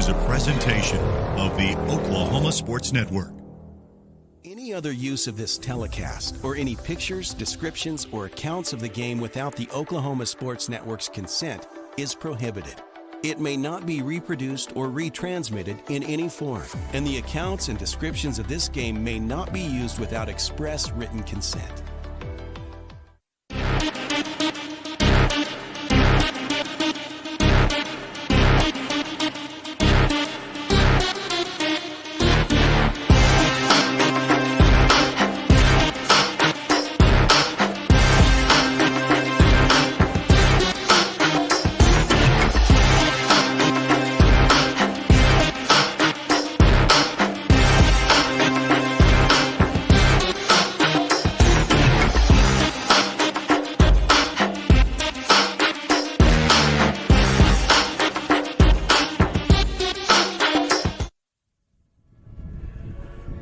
is a presentation of the Oklahoma Sports Network. Any other use of this telecast or any pictures, descriptions, or accounts of the game without the Oklahoma Sports Network's consent is prohibited. It may not be reproduced or retransmitted in any form, and the accounts and descriptions of this game may not be used without express written consent.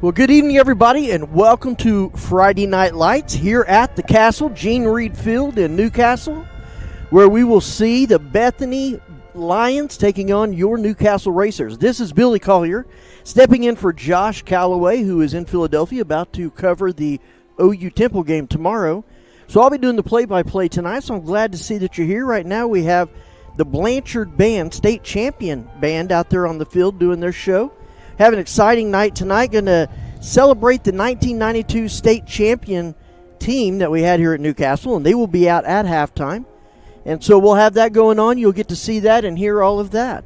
Well, good evening, everybody, and welcome to Friday Night Lights here at the Castle, Gene Reed Field in Newcastle, where we will see the Bethany Lions taking on your Newcastle Racers. This is Billy Collier stepping in for Josh Calloway, who is in Philadelphia about to cover the OU Temple game tomorrow. So I'll be doing the play-by-play tonight, so I'm glad to see that you're here. Right now we have the Blanchard Band, state champion band, out there on the field doing their show. Have an exciting night tonight. Going to celebrate the 1992 state champion team that we had here at Newcastle, and they will be out at halftime. And so we'll have that going on. You'll get to see that and hear all of that.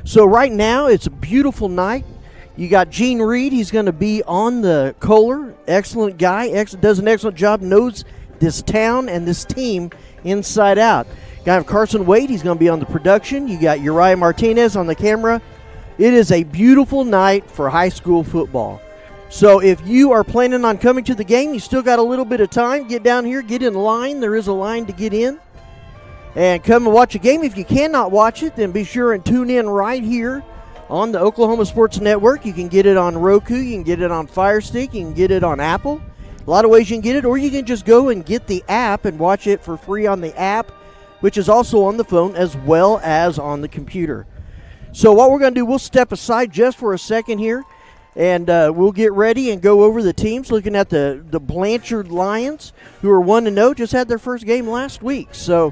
So right now, it's a beautiful night. You got Gene Reed. He's going to be on the Kohler. Excellent guy. Does an excellent job. Knows this town and this team inside out. Got Carson Wade. He's going to be on the production. You got Uriah Martinez on the camera. It is a beautiful night for high school football. So if you are planning on coming to the game, you still got a little bit of time. Get down here, get in line. There is a line to get in. And come and watch a game. If you cannot watch it, then be sure and tune in right here on the Oklahoma Sports Network. You can get it on Roku. You can get it on Fire Stick. You can get it on Apple. A lot of ways you can get it. Or you can just go and get the app and watch it for free on the app, which is also on the phone as well as on the computer. So what we're going to do, we'll step aside just for a second here, and we'll get ready and go over the teams, looking at the Blanchard Lions, who are 1-0, just had their first game last week. So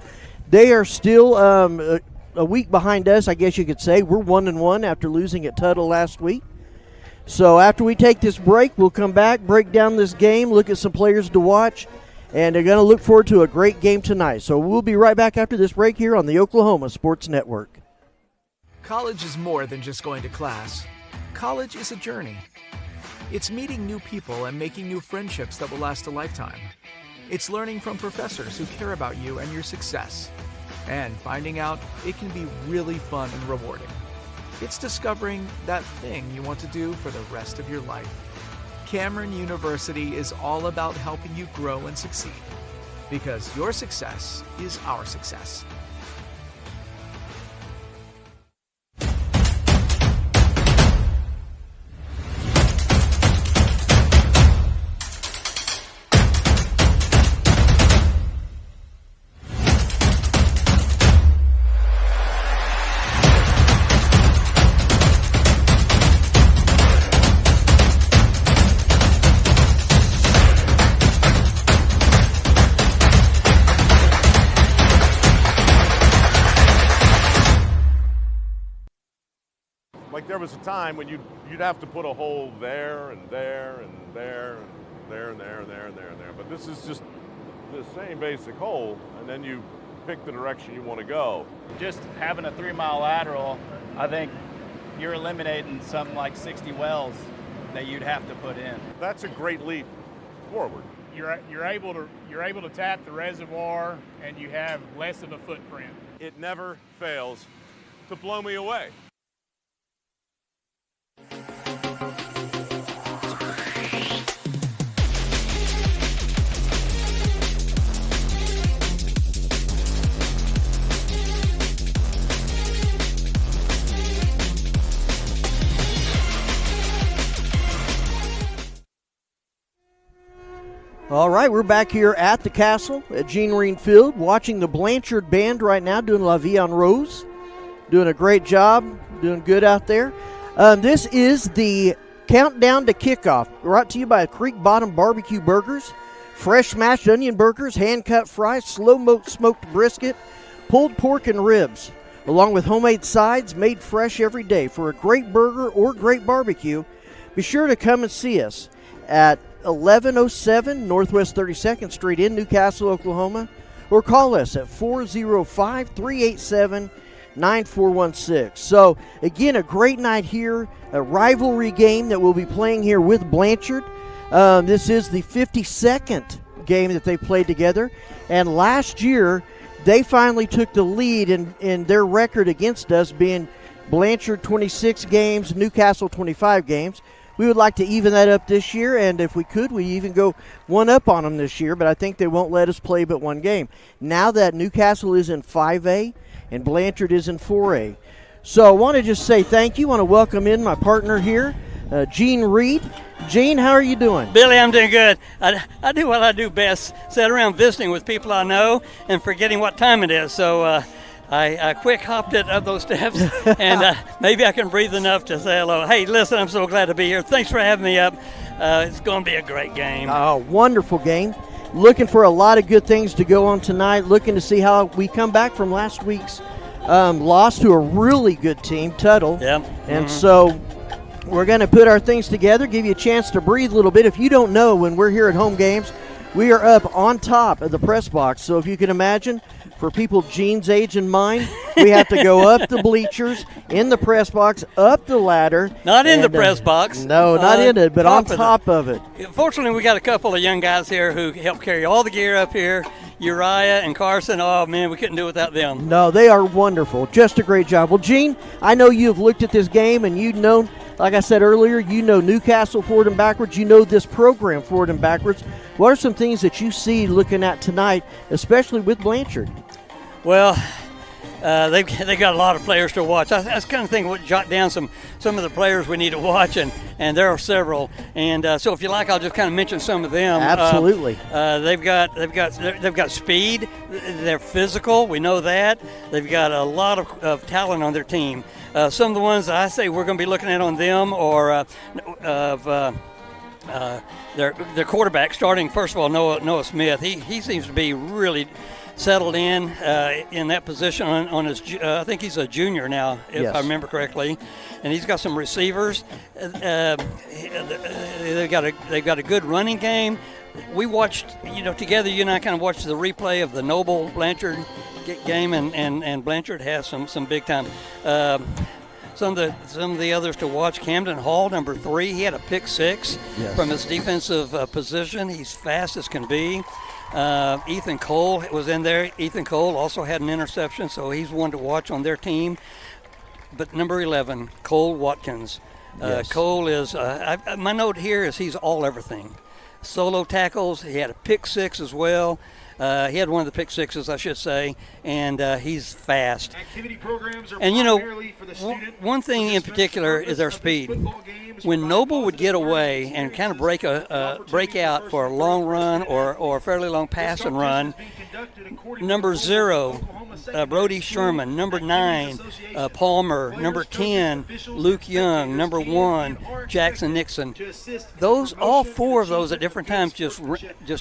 they are still a week behind us, I guess you could say. We're 1-1 after losing at Tuttle last week. So after we take this break, we'll come back, break down this game, look at some players to watch, and they're going to look forward to a great game tonight. So we'll be right back after this break here on the Oklahoma Sports Network. College is more than just going to class. College is a journey. It's meeting new people and making new friendships that will last a lifetime. It's learning from professors who care about you and your success. And finding out it can be really fun and rewarding. It's discovering that thing you want to do for the rest of your life. Cameron University is all about helping you grow and succeed. Because your success is our success. Like there was a time when you'd have to put a hole there and there and there and there and there and there and there and there. But this is just the same basic hole, and then you pick the direction you want to go. Just having a 3-mile lateral, I think you're eliminating something like 60 wells that you'd have to put in. That's a great leap forward. You're able to tap the reservoir, and you have less of a footprint. It never fails to blow me away. All right, we're back here at the Castle at Gene Reed Field, watching the Blanchard Band right now doing La Vie en Rose. doing a great job, doing good out there. This is the countdown to kickoff, brought to you by Creek Bottom Barbecue Burgers. Fresh mashed onion burgers, hand-cut fries, slow-smoked brisket, pulled pork and ribs, along with homemade sides made fresh every day. For a great burger or great barbecue, be sure to come and see us at 1107 Northwest 32nd Street in Newcastle, Oklahoma, or call us at 405-387-9416. So, again, a great night here, a rivalry game that we'll be playing here with Blanchard. This is the 52nd game that they played together, and last year they finally took the lead in their record against us, being Blanchard 26 games, Newcastle 25 games. We would like to even that up this year, and if we could, we even go one up on them this year, but I think they won't let us play but one game. Now that Newcastle is in 5A and Blanchard is in 4A. So I want to just say thank you. I want to welcome in my partner here, Gene Reed. Gene, how are you doing? Billy, I'm doing good. I do what I do best, sit around visiting with people I know and forgetting what time it is. So I quick hopped it up those steps, and maybe I can breathe enough to say hello. Hey, listen, I'm so glad to be here. Thanks for having me up. It's going to be a great game. Oh, wonderful game. Looking for a lot of good things to go on tonight. Looking to see how we come back from last week's loss to a really good team, Tuttle. Yep. And so we're going to put our things together, give you a chance to breathe a little bit. If you don't know, when we're here at home games, we are up on top of the press box. So if you can imagine, for people Gene's age and mine, we have to go up the bleachers, in the press box, up the ladder. Not in the press box. No, not in it, but on top of it. Fortunately, we got a couple of young guys here who help carry all the gear up here. Uriah and Carson, oh, man, we couldn't do it without them. No, they are wonderful. Just a great job. Well, Gene, I know you've looked at this game, and you've known, like I said earlier, you know Newcastle forward and backwards. You know this program forward and backwards. What are some things that you see looking at tonight, especially with Blanchard? Well, they got a lot of players to watch. I was kind of thinking we'd jot down some of the players we need to watch, and there are several. And so if you like, I'll just kind of mention some of them. Absolutely. They've got speed. They're physical. We know that. They've got a lot of talent on their team. Some of the ones I say we're going to be looking at on them are their quarterback, starting first of all Noah Smith. He seems to be really settled in that position on his. I think he's a junior now, if I remember correctly, and he's got some receivers. They've got a good running game. We watched, together. You and I kind of watched the replay of the Noble Blanchard game, and Blanchard has some big time. Some of the others to watch. Camden Hall, number 3, he had a pick 6 from his defensive position. He's fast as can be. Ethan Cole was in there. Ethan Cole also had an interception, so he's one to watch on their team. But number 11, Cole Watkins. Cole is, my note here is he's all everything. Solo tackles, he had a pick 6 as well. He had one of the pick 6s, I should say, and he's fast. Activity programs are and primarily for the student. One thing in particular is their speed. When Noble would get away and kind of break out for a long run or a fairly long pass and run, number 0, Brody Sherman, number 9, Palmer, number 10, Luke Young, number 1, Jackson Nixon. All 4 of those at different times just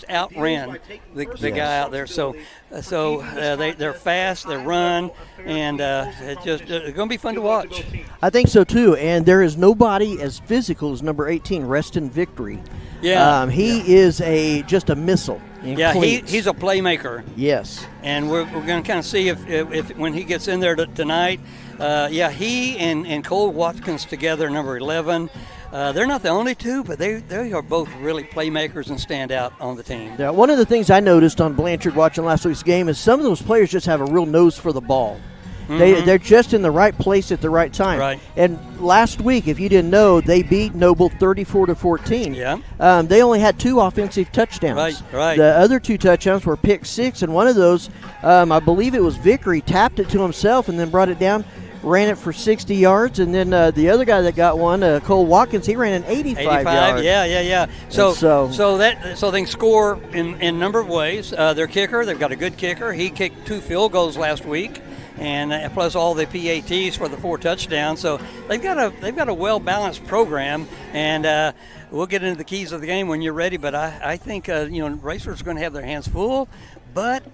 outran the guy out there. So they're fast, they run, and it's going to be fun to watch. I think so too. And there is nobody as physical as number 18, Reston Victory. Yeah, he is just a missile. Yeah, he's a playmaker. Yes, and we're going to kind of see if when he gets in there tonight. He and Cole Watkins together, number 11. They're not the only two, but they are both really playmakers and stand out on the team. Yeah, one of the things I noticed on Blanchard watching last week's game is some of those players just have a real nose for the ball. Mm-hmm. They're just in the right place at the right time. Right. And last week, if you didn't know, they beat Noble 34-14. Yeah. They only had 2 offensive touchdowns. Right. The other 2 touchdowns were pick 6, and one of those, I believe it was Vickery, tapped it to himself and then brought it down, ran it for 60 yards, and then the other guy that got one, Cole Watkins, he ran an 85 yards. Yeah. So they can score in a number of ways. Their kicker, they've got a good kicker. He kicked 2 field goals last week. and plus all the PATs for the 4 touchdowns. So they've got a well-balanced program, and we'll get into the keys of the game when you're ready. But I think racers are going to have their hands full. But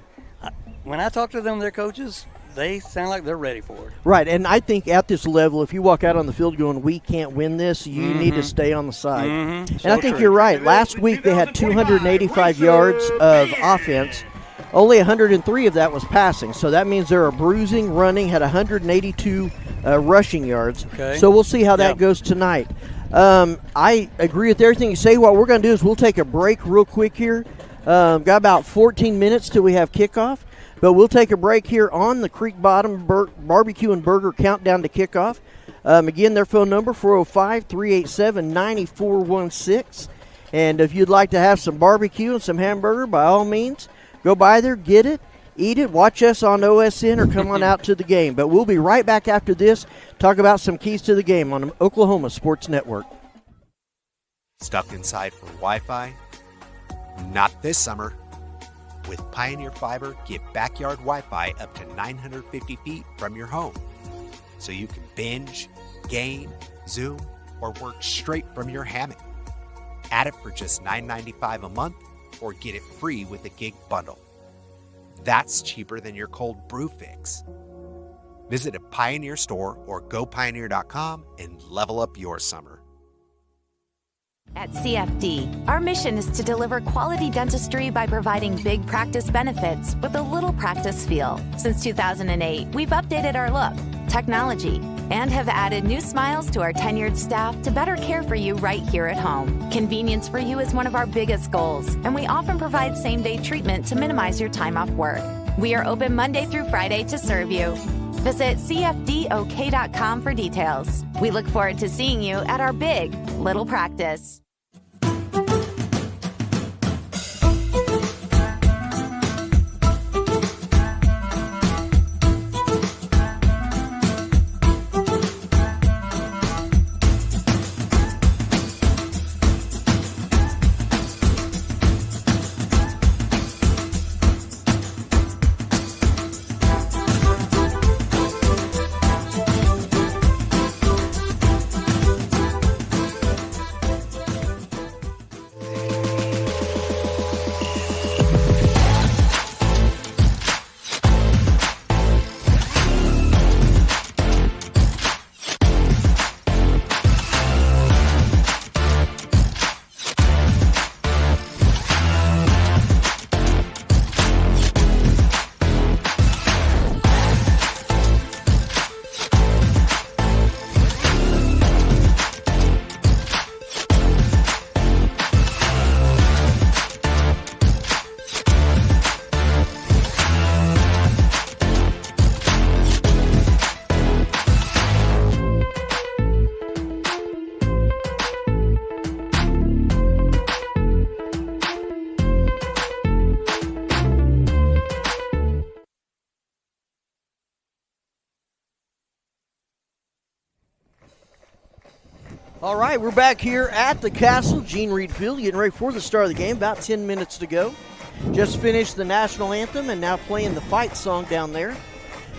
when I talk to them, their coaches, they sound like they're ready for it. Right, and I think at this level, if you walk out on the field going, we can't win this, you need to stay on the side. And I think you're right. Last week they had 285 yards of offense. Only 103 of that was passing. So that means they're bruising, running, had 182 rushing yards. Okay. So we'll see how that goes tonight. I agree with everything you say. What we're going to do is we'll take a break real quick here. Got about 14 minutes till we have kickoff. But we'll take a break here on the Creek Bottom Barbecue and Burger Countdown to Kickoff. Again, their phone number, 405-387-9416. And if you'd like to have some barbecue and some hamburger, by all means, go by there, get it, eat it, watch us on OSN, or come on out to the game. But we'll be right back after this, talk about some keys to the game on Oklahoma Sports Network. Stuck inside for Wi-Fi? Not this summer. With Pioneer Fiber, get backyard Wi-Fi up to 950 feet from your home, so you can binge, game, Zoom, or work straight from your hammock. Add it for just $9.95 a month, or get it free with a gig bundle. That's cheaper than your cold brew fix. Visit a Pioneer store or gopioneer.com and level up your summer. At CFD, our mission is to deliver quality dentistry by providing big practice benefits with a little practice feel. Since 2008, we've updated our look, technology, and have added new smiles to our tenured staff to better care for you right here at home. Convenience for you is one of our biggest goals, and we often provide same-day treatment to minimize your time off work. We are open Monday through Friday to serve you. Visit cfdok.com for details. We look forward to seeing you at our big little practice. All right, we're back here at the Castle, Gene Reed Field, getting ready for the start of the game. About 10 minutes to go. Just finished the national anthem and now playing the fight song down there.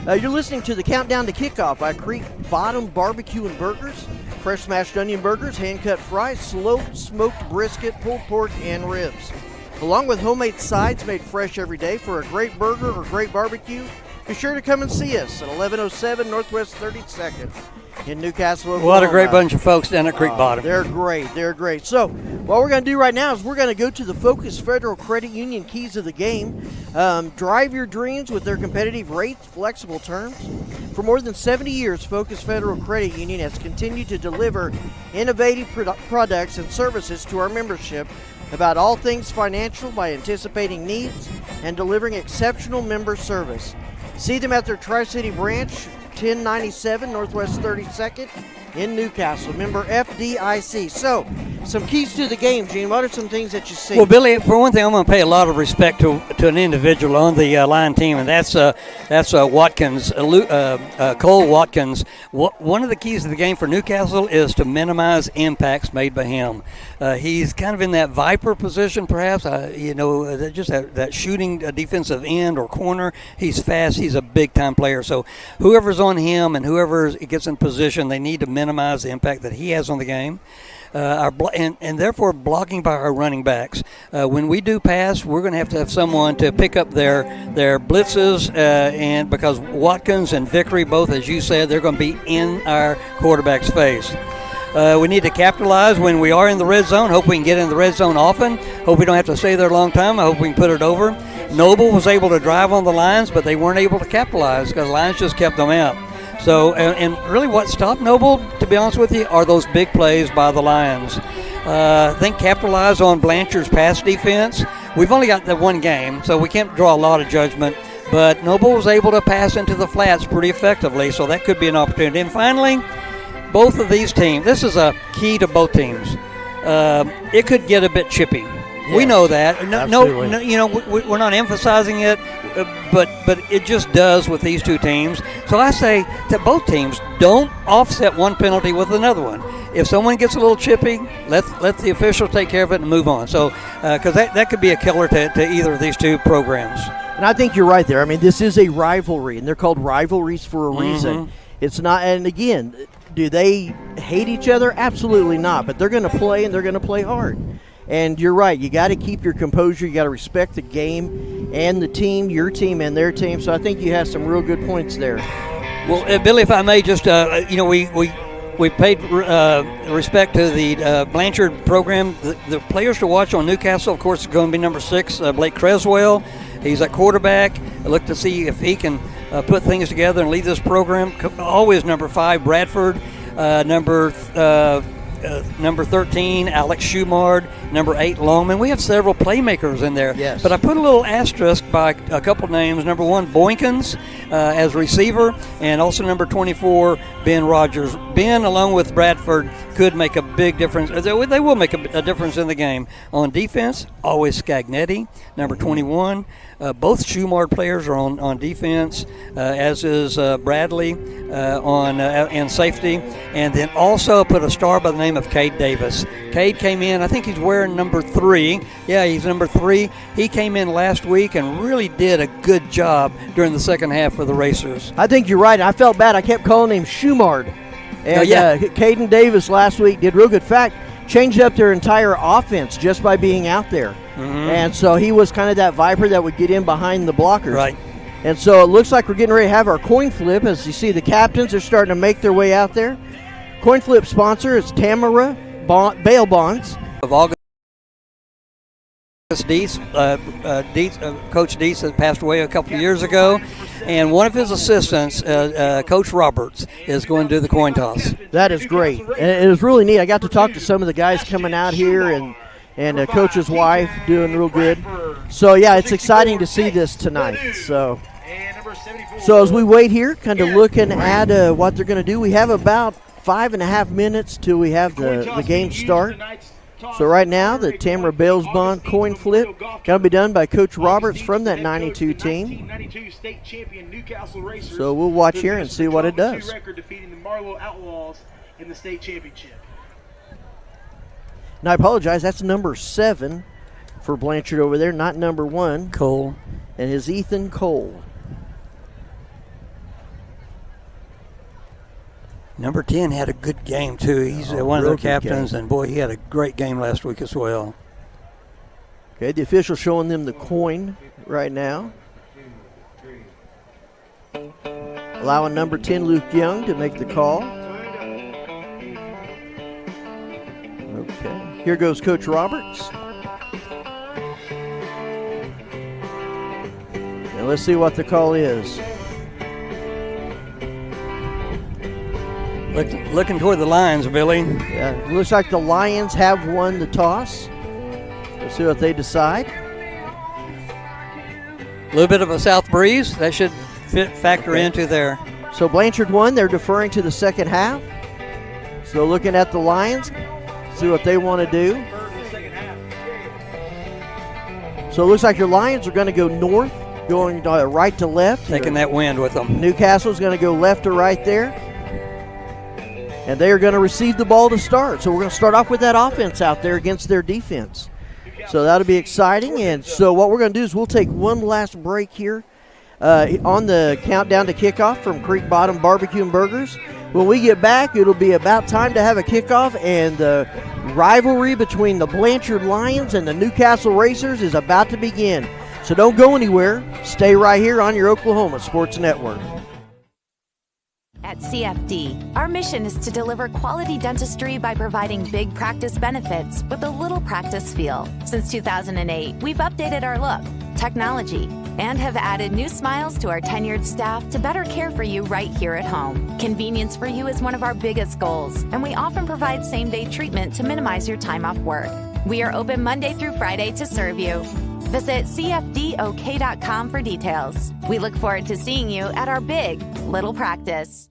You're listening to the Countdown to Kickoff by Creek Bottom Barbecue and Burgers. Fresh smashed onion burgers, hand-cut fries, smoked brisket, pulled pork, and ribs. Along with homemade sides made fresh every day. For a great burger or great barbecue, be sure to come and see us at 1107 Northwest 32nd. In Newcastle, Oklahoma. What a great bunch of folks down at Creek Bottom. They're great. They're great. So what we're going to do right now is we're going to go to the Focus Federal Credit Union keys of the game. Drive your dreams with their competitive rates, flexible terms. For more than 70 years, Focus Federal Credit Union has continued to deliver innovative products and services to our membership about all things financial by anticipating needs and delivering exceptional member service. See them at their Tri-City branch, 1097 Northwest 32nd in Newcastle. Member FDIC. So, some keys to the game, Gene. What are some things that you see? Well, Billy, for one thing, I'm going to pay a lot of respect to an individual on the line team, and that's Watkins, Cole Watkins. One of the keys to the game for Newcastle is to minimize impacts made by him. He's kind of in that viper position, perhaps. Just that shooting defensive end or corner. He's fast. He's a big-time player. So whoever's on him and whoever gets in position, they need to minimize the impact that he has on the game. And therefore blocking by our running backs. When we do pass, we're going to have someone to pick up their blitzes, and because Watkins and Vickery, both, as you said, they're going to be in our quarterback's face. We need to capitalize when we are in the red zone. Hope we can get in the red zone often. Hope we don't have to stay there a long time. I hope we can put it over. Noble was able to drive on the lines, but they weren't able to capitalize because the lines just kept them out. So, and really what stopped Noble, to be honest with you, are those big plays by the Lions. I think capitalize on Blanchard's pass defense. We've only got the one game, so we can't draw a lot of judgment. But Noble was able to pass into the flats pretty effectively, so that could be an opportunity. And finally, both of these teams, this is a key to both teams. It could get a bit chippy. Yes, we know that. No, we're not emphasizing it, but it just does with these two teams. So I say to both teams, don't offset one penalty with another one. If someone gets a little chippy, let the official take care of it and move on. So because that could be a killer to either of these two programs. And I think you're right there. I mean, this is a rivalry, and they're called rivalries for a reason. Mm-hmm. It's not, and again, do they hate each other? Absolutely not. But they're going to play, and they're going to play hard. And you're right. You got to keep your composure. You got to respect the game and the team, your team and their team. So I think you have some real good points there. Well, Billy, if I may, just we paid respect to the Blanchard program. The players to watch on Newcastle, of course, is going to be number 6, Blake Creswell. He's at quarterback. I look to see if he can put things together and lead this program. Always number 5, Bradford. Number 13, Alex Schumard. Number 8, Longman. We have several playmakers in there. Yes. But I put a little asterisk by a couple names. Number 1, Boykins as receiver, and also number 24, Ben Rogers. Ben, along with Bradford, could make a big difference. They will make a difference in the game. On defense, always Scagnetti, number 21. Both Schumard players are on defense, as is Bradley in safety. And then also put a star by the name of Cade Davis. Cade came in, I think he's wearing number 3. Yeah, he's number 3. He came in last week and really did a good job during the second half for the Racers. I think you're right. I felt bad. I kept calling him Schumard. And Caden Davis last week did real good. In fact, changed up their entire offense just by being out there. Mm-hmm. And so he was kind of that viper that would get in behind the blockers. Right. And so it looks like we're getting ready to have our coin flip. As you see, the captains are starting to make their way out there. Coin flip sponsor is Tamara Bail Bonds. Of August, Dietz, Coach Dietz had passed away a couple of years ago, and one of his assistants, Coach Roberts, is going to do the coin toss. That is great. And it was really neat. I got to talk to some of the guys coming out here, and Coach's wife doing real good. So, yeah, it's exciting to see this tonight. So as we wait here, kind of looking at what they're going to do, we have about 5.5 minutes till we have the game start. So right now, the Tamara Bales Bond coin flip going to be done by Coach Roberts from that 92 team. So we'll watch here and see what it does. And I apologize, that's number 7 for Blanchard over there, not number 1. Cole. And his Ethan Cole. Number 10 had a good game, too. He's one of their captains, and, boy, he had a great game last week as well. Okay, the official showing them the coin right now. Allowing number 10, Luke Young, to make the call. Okay, here goes Coach Roberts. Now let's see what the call is. Looking toward the Lions, Billy. Yeah, it looks like the Lions have won the toss. Let's see what they decide. A little bit of a south breeze. That should factor into there. So Blanchard won. They're deferring to the second half. So looking at the Lions, see what they want to do. So it looks like your Lions are going to go north, going right to left. Taking that wind with them. Newcastle's going to go left to right there. And they are going to receive the ball to start. So we're going to start off with that offense out there against their defense. So that'll be exciting. And so what we're going to do is we'll take one last break here on the countdown to kickoff from Creek Bottom Barbecue and Burgers. When we get back, it'll be about time to have a kickoff, and the rivalry between the Blanchard Lions and the Newcastle Racers is about to begin. So don't go anywhere. Stay right here on your Oklahoma Sports Network. At CFD, our mission is to deliver quality dentistry by providing big practice benefits with a little practice feel. Since 2008, we've updated our look, technology, and have added new smiles to our tenured staff to better care for you right here at home. Convenience for you is one of our biggest goals, and we often provide same-day treatment to minimize your time off work. We are open Monday through Friday to serve you. Visit cfdok.com for details. We look forward to seeing you at our big little practice.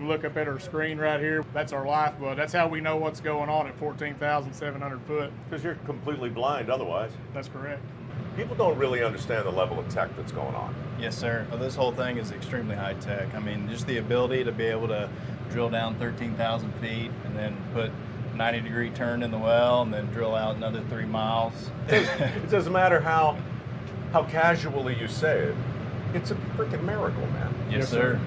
Look up at our screen right here. That's our lifeblood. That's how we know what's going on at 14,700 foot. Because you're completely blind otherwise. That's correct. People don't really understand the level of tech that's going on. Yes, sir. Well, this whole thing is extremely high tech. I mean, just the ability to be able to drill down 13,000 feet and then put 90-degree turn in the well and then drill out another 3 miles. It doesn't matter how casually you say it. It's a freaking miracle, man. Yes, sir.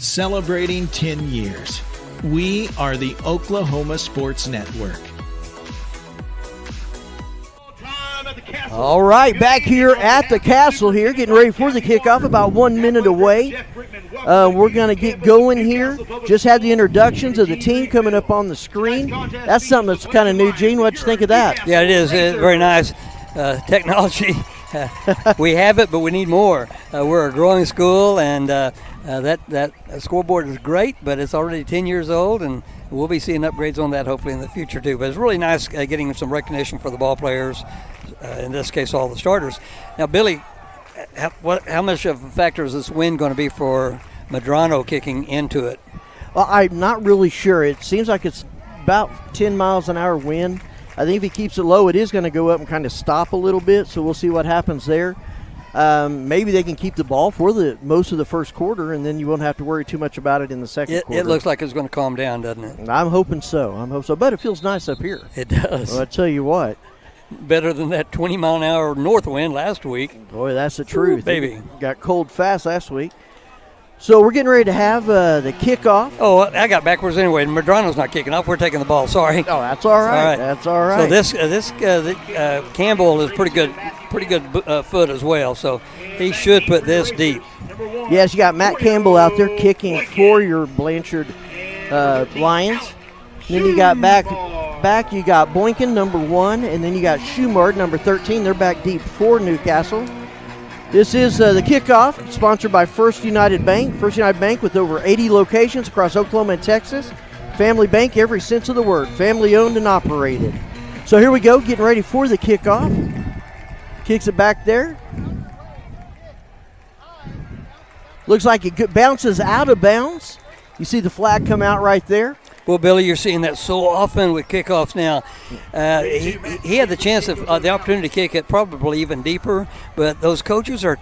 Celebrating 10 years. We are the Oklahoma Sports Network. All right, back here at the Castle here, getting ready for the kickoff, about 1 minute away. We're going to get going here. Just had the introductions of the team coming up on the screen. That's something that's kind of new, Gene. What'd you think of that? Yeah, it is. It's very nice. Technology, we have it, but we need more. We're a growing school, and that scoreboard is great, but it's already 10 years old, and we'll be seeing upgrades on that hopefully in the future too. But it's really nice getting some recognition for the ball players, in this case all the starters. Now, Billy, how much of a factor is this wind going to be for Medrano kicking into it? Well, I'm not really sure. It seems like it's about 10 miles an hour wind. I think if he keeps it low, it is going to go up and kind of stop a little bit, so we'll see what happens there. Maybe they can keep the ball for most of the first quarter, and then you won't have to worry too much about it in the second quarter. It looks like it's going to calm down, doesn't it? I'm hoping so. But it feels nice up here. It does. Well, I tell you what. Better than that 20-mile-an-hour north wind last week. Boy, that's the truth. Ooh, baby. It got cold fast last week. So we're getting ready to have the kickoff. Oh, I got backwards anyway. Medrano's not kicking off. We're taking the ball. Sorry. Oh, that's all right. That's all right. So this Campbell is pretty good foot as well. So he should put this deep. Yes, you got Matt Campbell out there kicking for your Blanchard Lions. And then you got back you got Boynton, number 1, and then you got Schumard, number 13. They're back deep for Newcastle. This is the kickoff, sponsored by First United Bank. First United Bank with over 80 locations across Oklahoma and Texas. Family bank, every sense of the word. Family owned and operated. So here we go, getting ready for the kickoff. Kicks it back there. Looks like it bounces out of bounds. You see the flag come out right there. Well, Billy, you're seeing that so often with kickoffs now. He had the chance of the opportunity to kick it probably even deeper, but those coaches are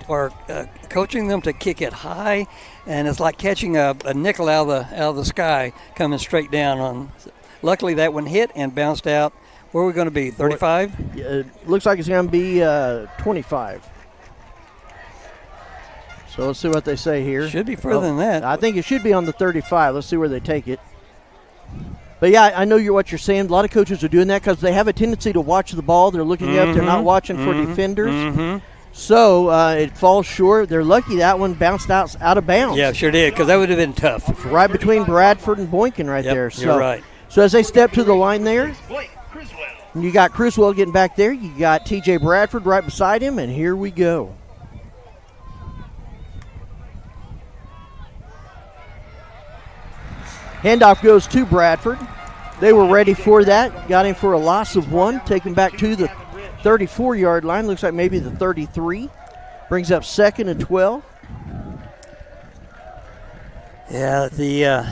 coaching them to kick it high, and it's like catching a nickel out of the sky coming straight down on. Luckily, that one hit and bounced out. Where are we going to be, 35? Looks like it's going to be 25. So let's see what they say here. Should be further than that. I think it should be on the 35. Let's see where they take it. But, yeah, I know what you're saying. A lot of coaches are doing that because they have a tendency to watch the ball. They're looking up. They're not watching for defenders. So it falls short. They're lucky that one bounced out of bounds. Yeah, sure did, because that would have been tough. Right between Bradford and Boynton right there. So, you're right. So as they step to the line there, you got Criswell getting back there. You got T.J. Bradford right beside him, and here we go. Handoff goes to Bradford. They were ready for that. Got him for a loss of 1. Take him back to the 34-yard line. Looks like maybe the 33. Brings up 2nd and 12. Yeah, the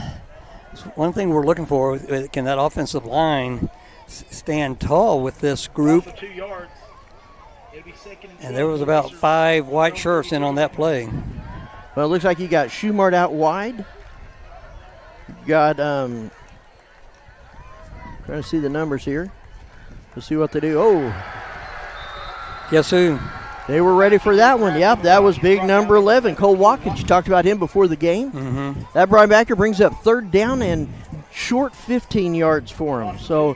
one thing we're looking for, can that offensive line stand tall with this group? And there was about 5 white shirts in on that play. Well, it looks like you got Schumart out wide. You got, trying to see the numbers here. Let's see what they do. Oh. Guess who? They were ready for that one. Yep, that was big number 11, Cole Watkins. You talked about him before the game. That linebacker brings up 3rd down and short 15 yards for him. So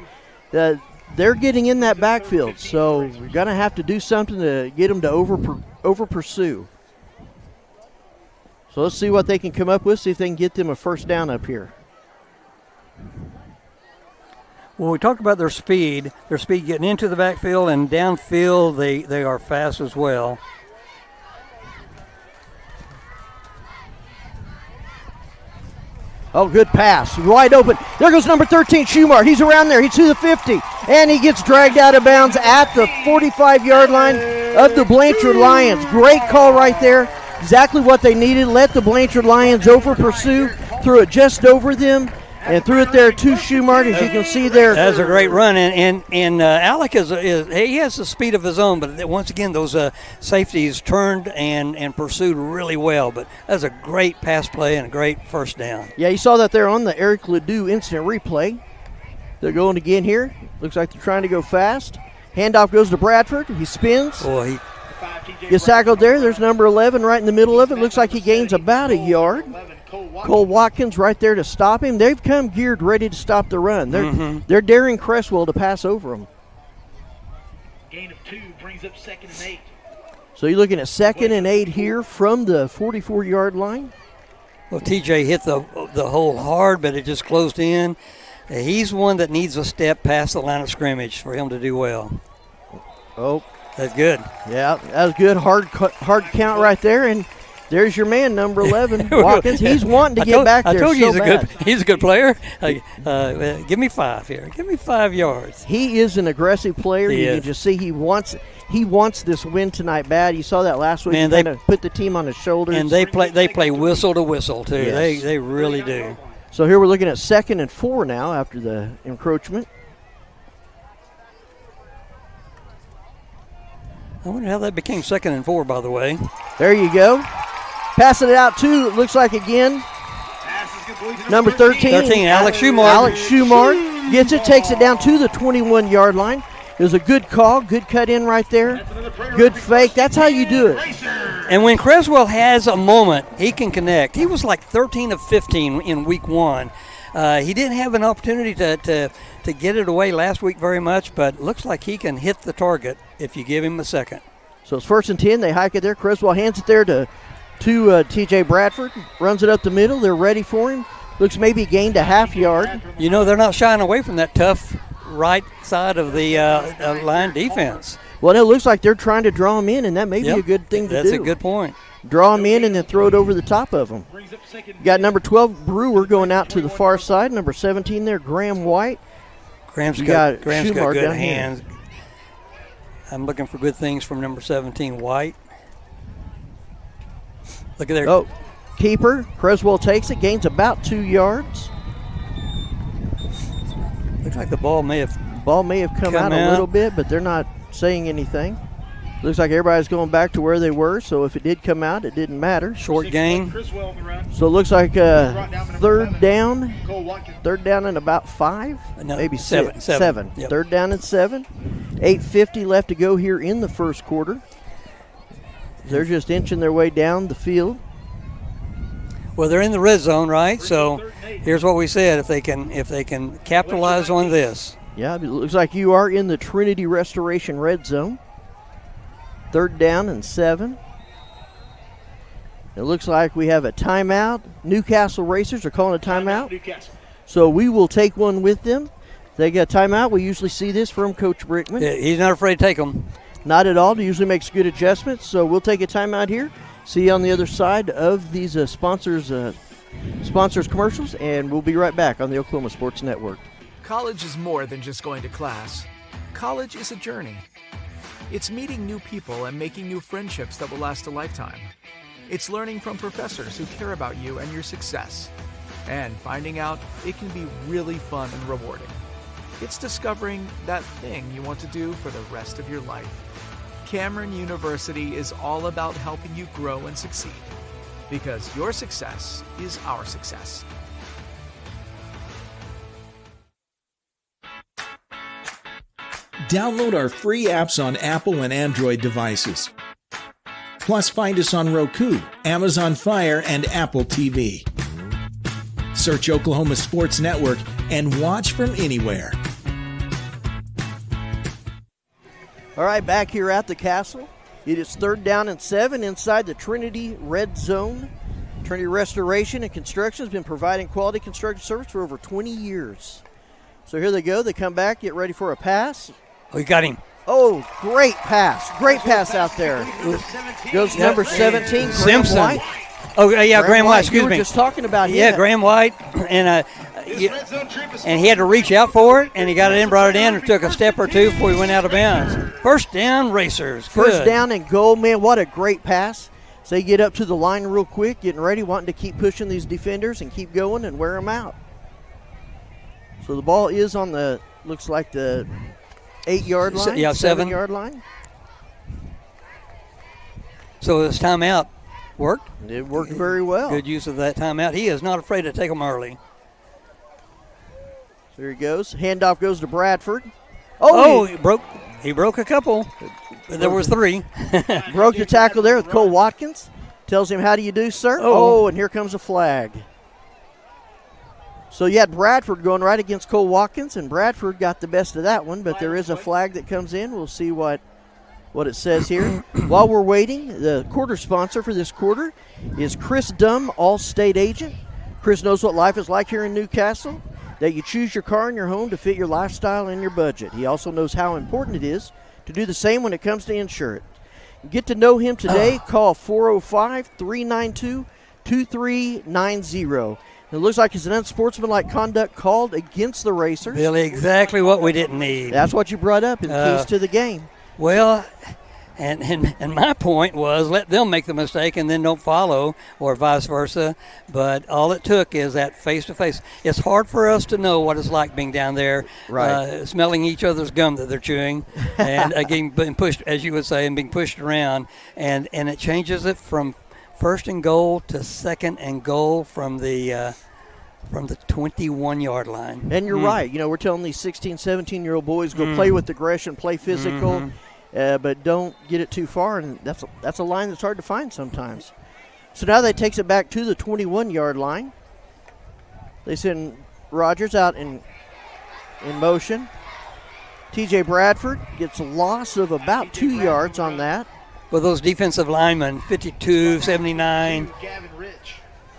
they're getting in that backfield. So we're going to have to do something to get them to over pursue. So let's see what they can come up with, see if they can get them a 1st down up here. Well, we talked about their speed getting into the backfield and downfield, they are fast as well. Oh, good pass. Wide open. There goes number 13, Schumart. He's around there. He's to the 50. And he gets dragged out of bounds at the 45-yard line of the Blanchard Lions. Great call right there. Exactly what they needed. Let the Blanchard Lions over pursue. Threw it just over them and threw it there to Schumart, as you can see there. That's a great run. And Alec he has the speed of his own, but once again, those safeties turned and pursued really well. But that's a great pass play and a great 1st down. Yeah, you saw that there on the Eric Ledoux instant replay. They're going again here. Looks like they're trying to go fast. Handoff goes to Bradford. He spins. Boy, gets tackled there. There's number 11 right in the middle of it. Looks like he gains about a yard. Cole Watkins right there to stop him. They've come geared, ready to stop the run. They're daring Creswell to pass over him. Gain of 2 brings up 2nd and 8. So you're looking at 2nd and 8 here from the 44-yard line. Well, TJ hit the hole hard, but it just closed in. He's one that needs a step past the line of scrimmage for him to do well. Oh, that's good. Yeah, that was good. Hard count right there, and there's your man, number 11, Watkins. He's wanting to get back there. I told you so he's a good player. Give me 5 here. Give me 5 yards. He is an aggressive player. You can just see he wants this win tonight bad. You saw that last week. Man, he kind of put the team on his shoulders. And they play whistle to whistle too. Yes. They really do. So here we're looking at 2nd and 4 now after the encroachment. I wonder how that became 2nd and 4, by the way. There you go. Passing it out to, it looks like again, number 13. Alex Schumart. Alex Schumart gets it, takes it down to the 21-yard line. It was a good call, good cut in right there. Good fake. That's how you do it. And when Creswell has a moment, he can connect. He was like 13 of 15 in week 1. He didn't have an opportunity to get it away last week very much, but looks like he can hit the target if you give him a second. So it's 1st and 10. They hike it there. Creswell hands it there to T.J. Bradford. Runs it up the middle. They're ready for him. Looks maybe gained a half yard. You know, they're not shying away from that tough right side of the line defense. Well, it looks like they're trying to draw him in, and that may be a good thing to do. That's a good point. Draw him in and then throw it over the top of him. Got number 12, Brewer, going out to the far side. Number 17 there, Graham White. Graham's got good hands. Here. I'm looking for good things from number 17, White. Look at there. Oh, keeper. Creswell takes it, gains about 2 yards. Looks like the ball may have come out a little bit, but they're not saying anything. Looks like everybody's going back to where they were, so if it did come out, it didn't matter. Short gain. So it looks like third down and about 5, maybe 7. Yep. Third down and 7. 8:50 left to go here in the first quarter. They're just inching their way down the field. Well, they're in the red zone, right? So here's what we said: if they can capitalize on this. Yeah, it looks like you are in the Trinity Restoration red zone. Third down and 7. It looks like we have a timeout. Newcastle Racers are calling a timeout. So we will take one with them. They got a timeout. We usually see this from Coach Brickman. Yeah, he's not afraid to take them. Not at all. He usually makes good adjustments. So we'll take a timeout here. See you on the other side of these sponsors commercials, and we'll be right back on the Oklahoma Sports Network. College is more than just going to class. College is a journey. It's meeting new people and making new friendships that will last a lifetime. It's learning from professors who care about you and your success, and finding out it can be really fun and rewarding. It's discovering that thing you want to do for the rest of your life. Cameron University is all about helping you grow and succeed, because your success is our success. Download our free apps on Apple and Android devices. Plus, find us on Roku, Amazon Fire, and Apple TV. Search Oklahoma Sports Network and watch from anywhere. All right, back here at the Castle. It is third down and 7 inside the Trinity red zone. Trinity Restoration and Construction has been providing quality construction service for over 20 years. So here they go. They come back, get ready for a pass. Oh, you got him. Oh, great pass. Great pass out there. Goes number 17, Simpson. Graham White. Oh, yeah, Graham White, excuse me. You were just talking about him. Yeah, Graham White. And he had to reach out for it, and he got it in, brought it in, and took a step or two before he went out of bounds. First down, Racers. Good. First down and goal. Man, what a great pass. So they get up to the line real quick, getting ready, wanting to keep pushing these defenders and keep going and wear them out. So the ball is on the, looks like the 8-yard line. Yeah, 7-yard line. So this timeout worked? It worked very well. Good use of that timeout. He is not afraid to take them early. There he goes. Handoff goes to Bradford. He broke a couple. There was 3. Broke the tackle there with Cole Watkins. Tells him, how do you do, sir? Oh, and here comes a flag. So you had Bradford going right against Cole Watkins, and Bradford got the best of that one, but there is a flag that comes in. We'll see what it says here. While we're waiting, the quarter sponsor for this quarter is Chris Dumm, All-State Agent. Chris knows what life is like here in Newcastle, that you choose your car and your home to fit your lifestyle and your budget. He also knows how important it is to do the same when it comes to insurance. Get to know him today. Call 405-392-2390. It looks like it's an unsportsmanlike conduct called against the Racers. Really, exactly what we didn't need. That's what you brought up in the keys to the game. Well, and my point was let them make the mistake and then don't follow, or vice versa. But all it took is that face-to-face. It's hard for us to know what it's like being down there, smelling each other's gum that they're chewing, and again being pushed, as you would say, and being pushed around. And it changes it from first and goal to second and goal from the 21-yard line. And you're right. You know, we're telling these 16, 17-year-old boys, go play with aggression, play physical, but don't get it too far. And that's a line that's hard to find sometimes. So now they takes it back to the 21-yard line. They send Rogers out in motion. TJ Bradford gets a loss of about 2 yards on that. Well, those defensive linemen, 52, 79,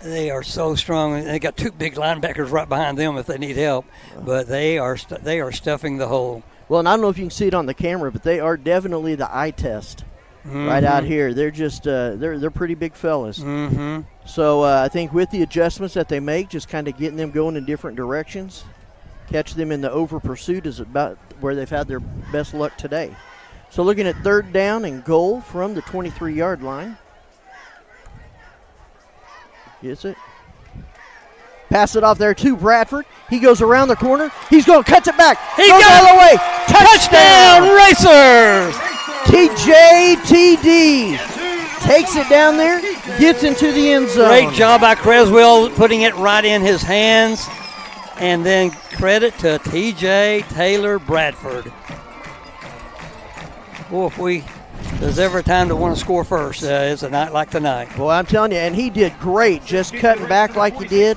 they are so strong. They got 2 big linebackers right behind them if they need help, but they are stuffing the hole. Well, and I don't know if you can see it on the camera, but they are definitely the eye test right out here. They're just they're pretty big fellas. So I think with the adjustments that they make, just kind of getting them going in different directions, catch them in the over pursuit is about where they've had their best luck today. So looking at third down and goal from the 23-yard line. Gets it. Pass it off there to Bradford. He goes around the corner. He's going to cut it back. He goes got all the way. touchdown Racers! TJTD takes it down there, gets into the end zone. Great job by Creswell putting it right in his hands. And then credit to TJ Taylor Bradford. Boy, if there's ever a time to want to score first, it's a night like tonight. Well, I'm telling you, and he did great just cutting back like he did.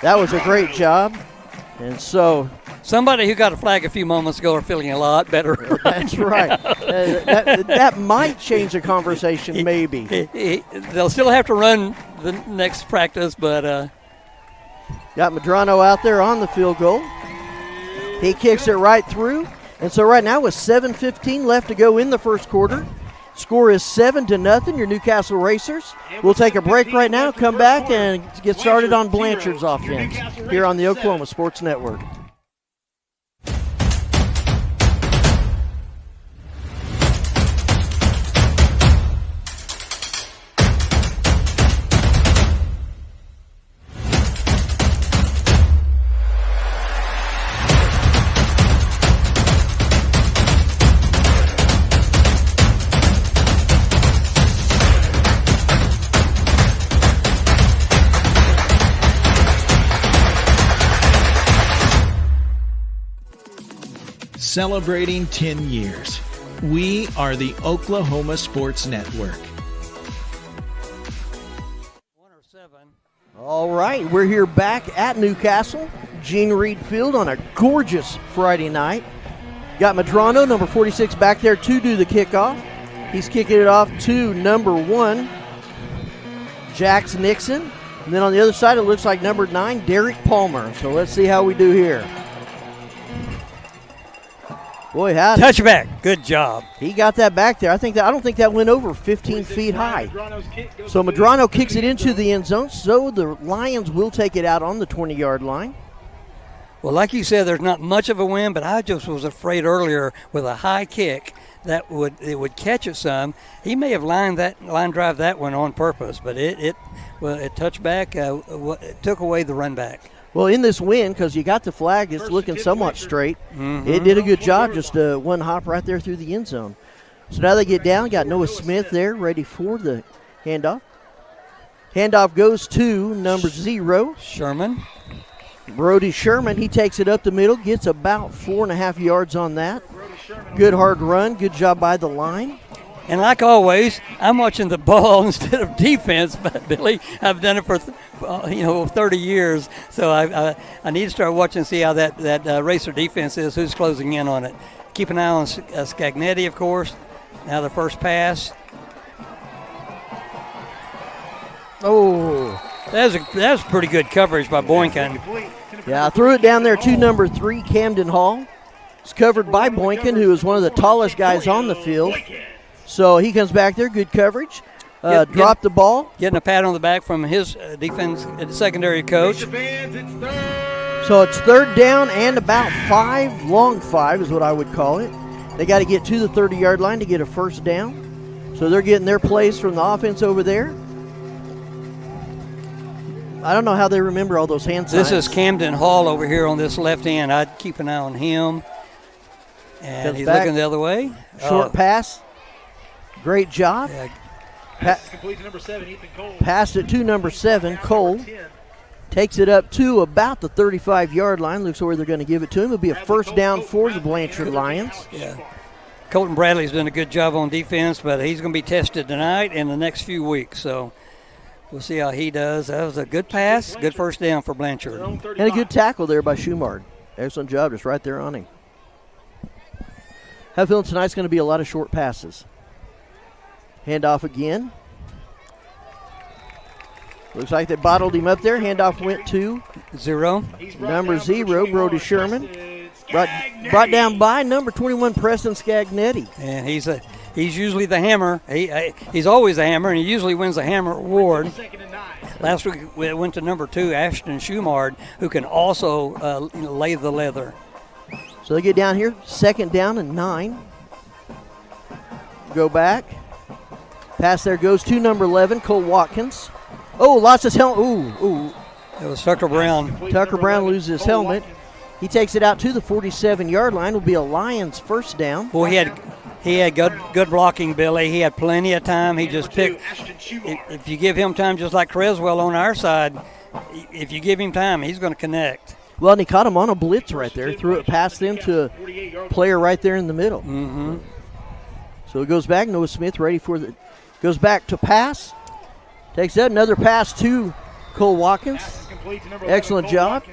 That was a great job. And so somebody who got a flag a few moments ago are feeling a lot better. That's right. That might change the conversation, maybe. They'll still have to run the next practice, but got Medrano out there on the field goal. He kicks it right through. And so right now with 7:15 left to go in the first quarter, score is 7-0, your Newcastle Racers. We'll take a break right now, come back, and get started on Blanchard's offense here on the Oklahoma Sports Network. Celebrating 10 years. We are the Oklahoma Sports Network. All right, we're here back at Newcastle, Gene Reed Field on a gorgeous Friday night. Got Medrano, number 46, back there to do the kickoff. He's kicking it off to number 1, Jax Nixon. And then on the other side, it looks like number 9, Derek Palmer. So let's see how we do here. Boy, howdy. Touchback. Good job. He got that back there. I don't think that went over 15 feet high. So Medrano kicks it into the end zone, so the Lions will take it out on the 20-yard line. Well, like you said, there's not much of a wind, but I just was afraid earlier with a high kick that it would catch it some. He may have line drive that one on purpose, but it touched back, it took away the run back. Well, in this wind, because you got the flag, it's looking somewhat straight. It did a good job, just one hop right there through the end zone. So now they get down, got Noah Smith there ready for the handoff. Handoff goes to number 0. Sherman. Brody Sherman, he takes it up the middle, gets about 4.5 yards on that. Good hard run, good job by the line. And like always, I'm watching the ball instead of defense, but Billy, I've done it for 30 years, so I need to start watching and see how that Racer defense is, who's closing in on it. Keep an eye on Scagnetti, of course. Now the first pass. Oh, that was pretty good coverage by Boynton. Yeah, I threw it down there to number 3, Camden Hall. It's covered by Boynton, who is one of the tallest guys on the field. So he comes back there, good coverage. Dropped the ball. Getting a pat on the back from his defense secondary coach. So it's third down and about 5, long 5 is what I would call it. They got to get to the 30-yard line to get a first down. So they're getting their plays from the offense over there. I don't know how they remember all those hand signs. This is Camden Hall over here on this left end. I'd keep an eye on him. And he's looking the other way. Short pass. Great job. Yeah. Complete to number 7, Ethan Cole. Passed it to number 7, Cole. Takes it up to about the 35-yard line. Looks where they're going to give it to him. It'll be a first down for the Blanchard Lions. Yeah. Colton Bradley's done a good job on defense, but he's going to be tested tonight and the next few weeks. So we'll see how he does. That was a good pass, good first down for Blanchard. And a good tackle there by Schumard. Excellent job, just right there on him. I have a feeling tonight's going to be a lot of short passes. Handoff again. Looks like they bottled him up there. Handoff went to 0. Number 0, Brody Sherman. Brought down by number 21, Preston Scagnetti. And he's usually the hammer. He's always the hammer, and he usually wins the hammer award. Last week it went to number 2, Ashton Schumard, who can also lay the leather. So they get down here, second down and 9. Go back. Pass there goes to number 11, Cole Watkins. Oh, lost his helmet. Ooh. It was Tucker Brown. Tucker Brown loses his helmet. He takes it out to the 47-yard line. Will be a Lions first down. Well, he had good blocking, Billy. He had plenty of time. He just picked. If you give him time, just like Creswell on our side, if you give him time, he's going to connect. Well, and he caught him on a blitz right there. Threw it past them to a player right there in the middle. Mm-hmm. So it goes back. Noah Smith ready for the. Goes back to pass. Takes that. Another pass to Cole Watkins. Excellent job.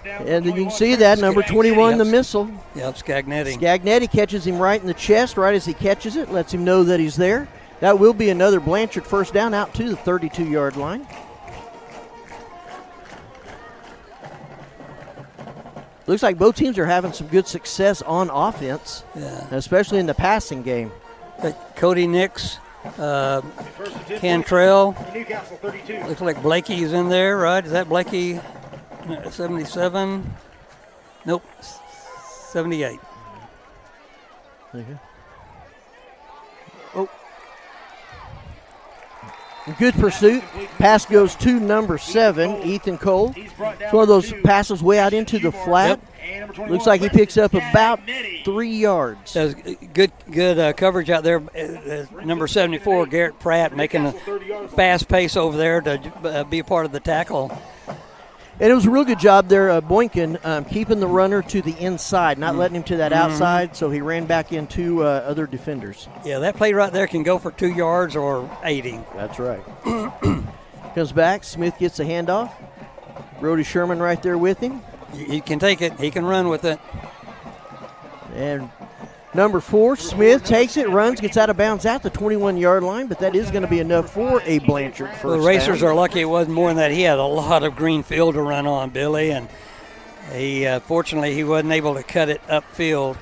And you can see that, number 21, the missile. Yep, Scagnetti. Scagnetti catches him right in the chest right as he catches it, lets him know that he's there. That will be another Blanchard first down out to the 32-yard line. Looks like both teams are having some good success on offense, especially in the passing game. Cody Nix, Cantrell. Looks like Blakey's in there, right? Is that Blakey? 77? Nope. 78. Okay. Oh. Good pursuit. Pass goes to number 7, Ethan Cole. It's one of those passes way out into the flat. Yep. Looks like he picks up about 3 yards. That's good coverage out there. Number 74, Garrett Pratt, making a fast pace over there to be a part of the tackle. And it was a real good job there, Boynton, keeping the runner to the inside, not letting him to that outside, so he ran back into other defenders. Yeah, that play right there can go for 2 yards or 80. That's right. Comes back, Smith gets the handoff. Brody Sherman right there with him. He can take it. He can run with it. And number 4, Smith takes it, runs, gets out of bounds at the 21-yard line, but that is going to be enough for a Blanchard first down. The Racers are lucky it wasn't more than that. He had a lot of green field to run on, Billy, and fortunately he wasn't able to cut it upfield.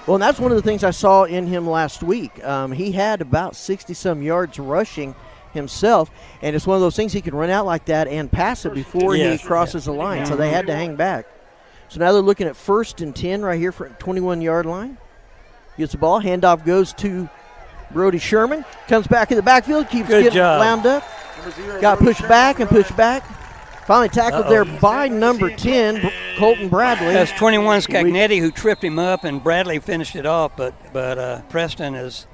Well, and that's one of the things I saw in him last week. He had about 60-some yards rushing himself, and it's one of those things he can run out like that and pass it before he crosses the line, so they had to hang back. So now they're looking at 1st and 10 right here for 21-yard line. Gets the ball. Handoff goes to Brody Sherman. Comes back in the backfield. Keeps getting wound up. Got pushed back and pushed back. Finally tackled there by number 10, Colton Bradley. That's 21 Scagnetti who tripped him up, and Bradley finished it off, but Preston is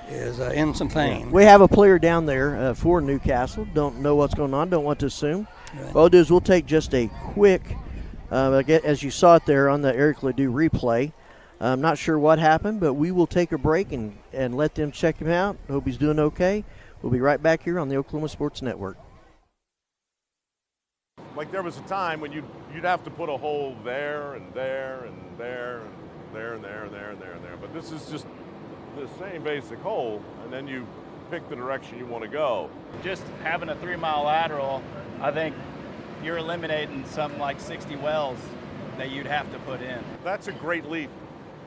in some pain. We have a player down there for Newcastle. Don't know what's going on. Don't want to assume. Right. What we'll do is we'll take just a quick, as you saw it there on the Eric Ledoux replay. I'm not sure what happened, but we will take a break and let them check him out. Hope he's doing okay. We'll be right back here on the Oklahoma Sports Network. Like there was a time when you'd have to put a hole there and there and there and there and there and there and there and there. But this is just the same basic hole, and then you pick the direction you want to go. Just having a 3-mile lateral, I think you're eliminating something like 60 wells that you'd have to put in. That's a great leap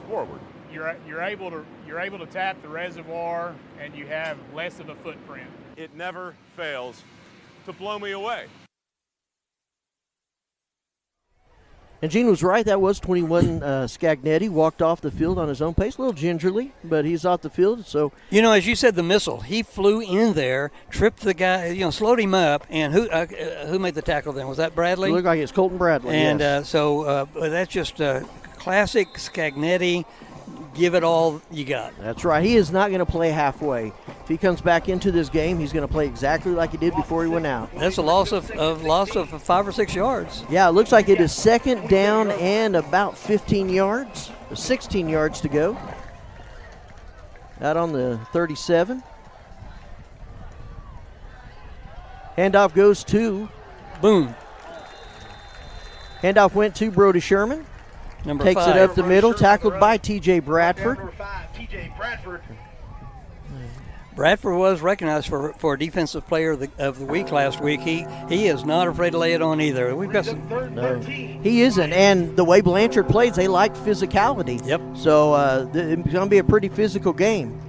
forward. You're able to tap the reservoir, and you have less of a footprint. It never fails to blow me away. And Gene was right. That was 21 Scagnetti. Walked off the field on his own pace, a little gingerly, but he's off the field. So as you said, the missile. He flew in there, tripped the guy, slowed him up. And who made the tackle then? Was that Bradley? It looked like it's Colton Bradley. And yes. So that's just classic Scagnetti. Give it all you got. That's right. He is not going to play halfway. If he comes back into this game, he's going to play exactly like he did before he went out. That's a loss of 5 or 6 yards. Yeah, it looks like it is 2nd down and about 15 yards. 16 yards to go. Out on the 37. Handoff goes to. Boom. Handoff went to Brody Sherman. Number Takes 5. It up the middle, tackled by T.J. Bradford. Bradford was recognized for Defensive Player of the Week last week. He is not afraid to lay it on either. We've got some. No, he isn't. And the way Blanchard plays, they like physicality. Yep. So it's going to be a pretty physical game.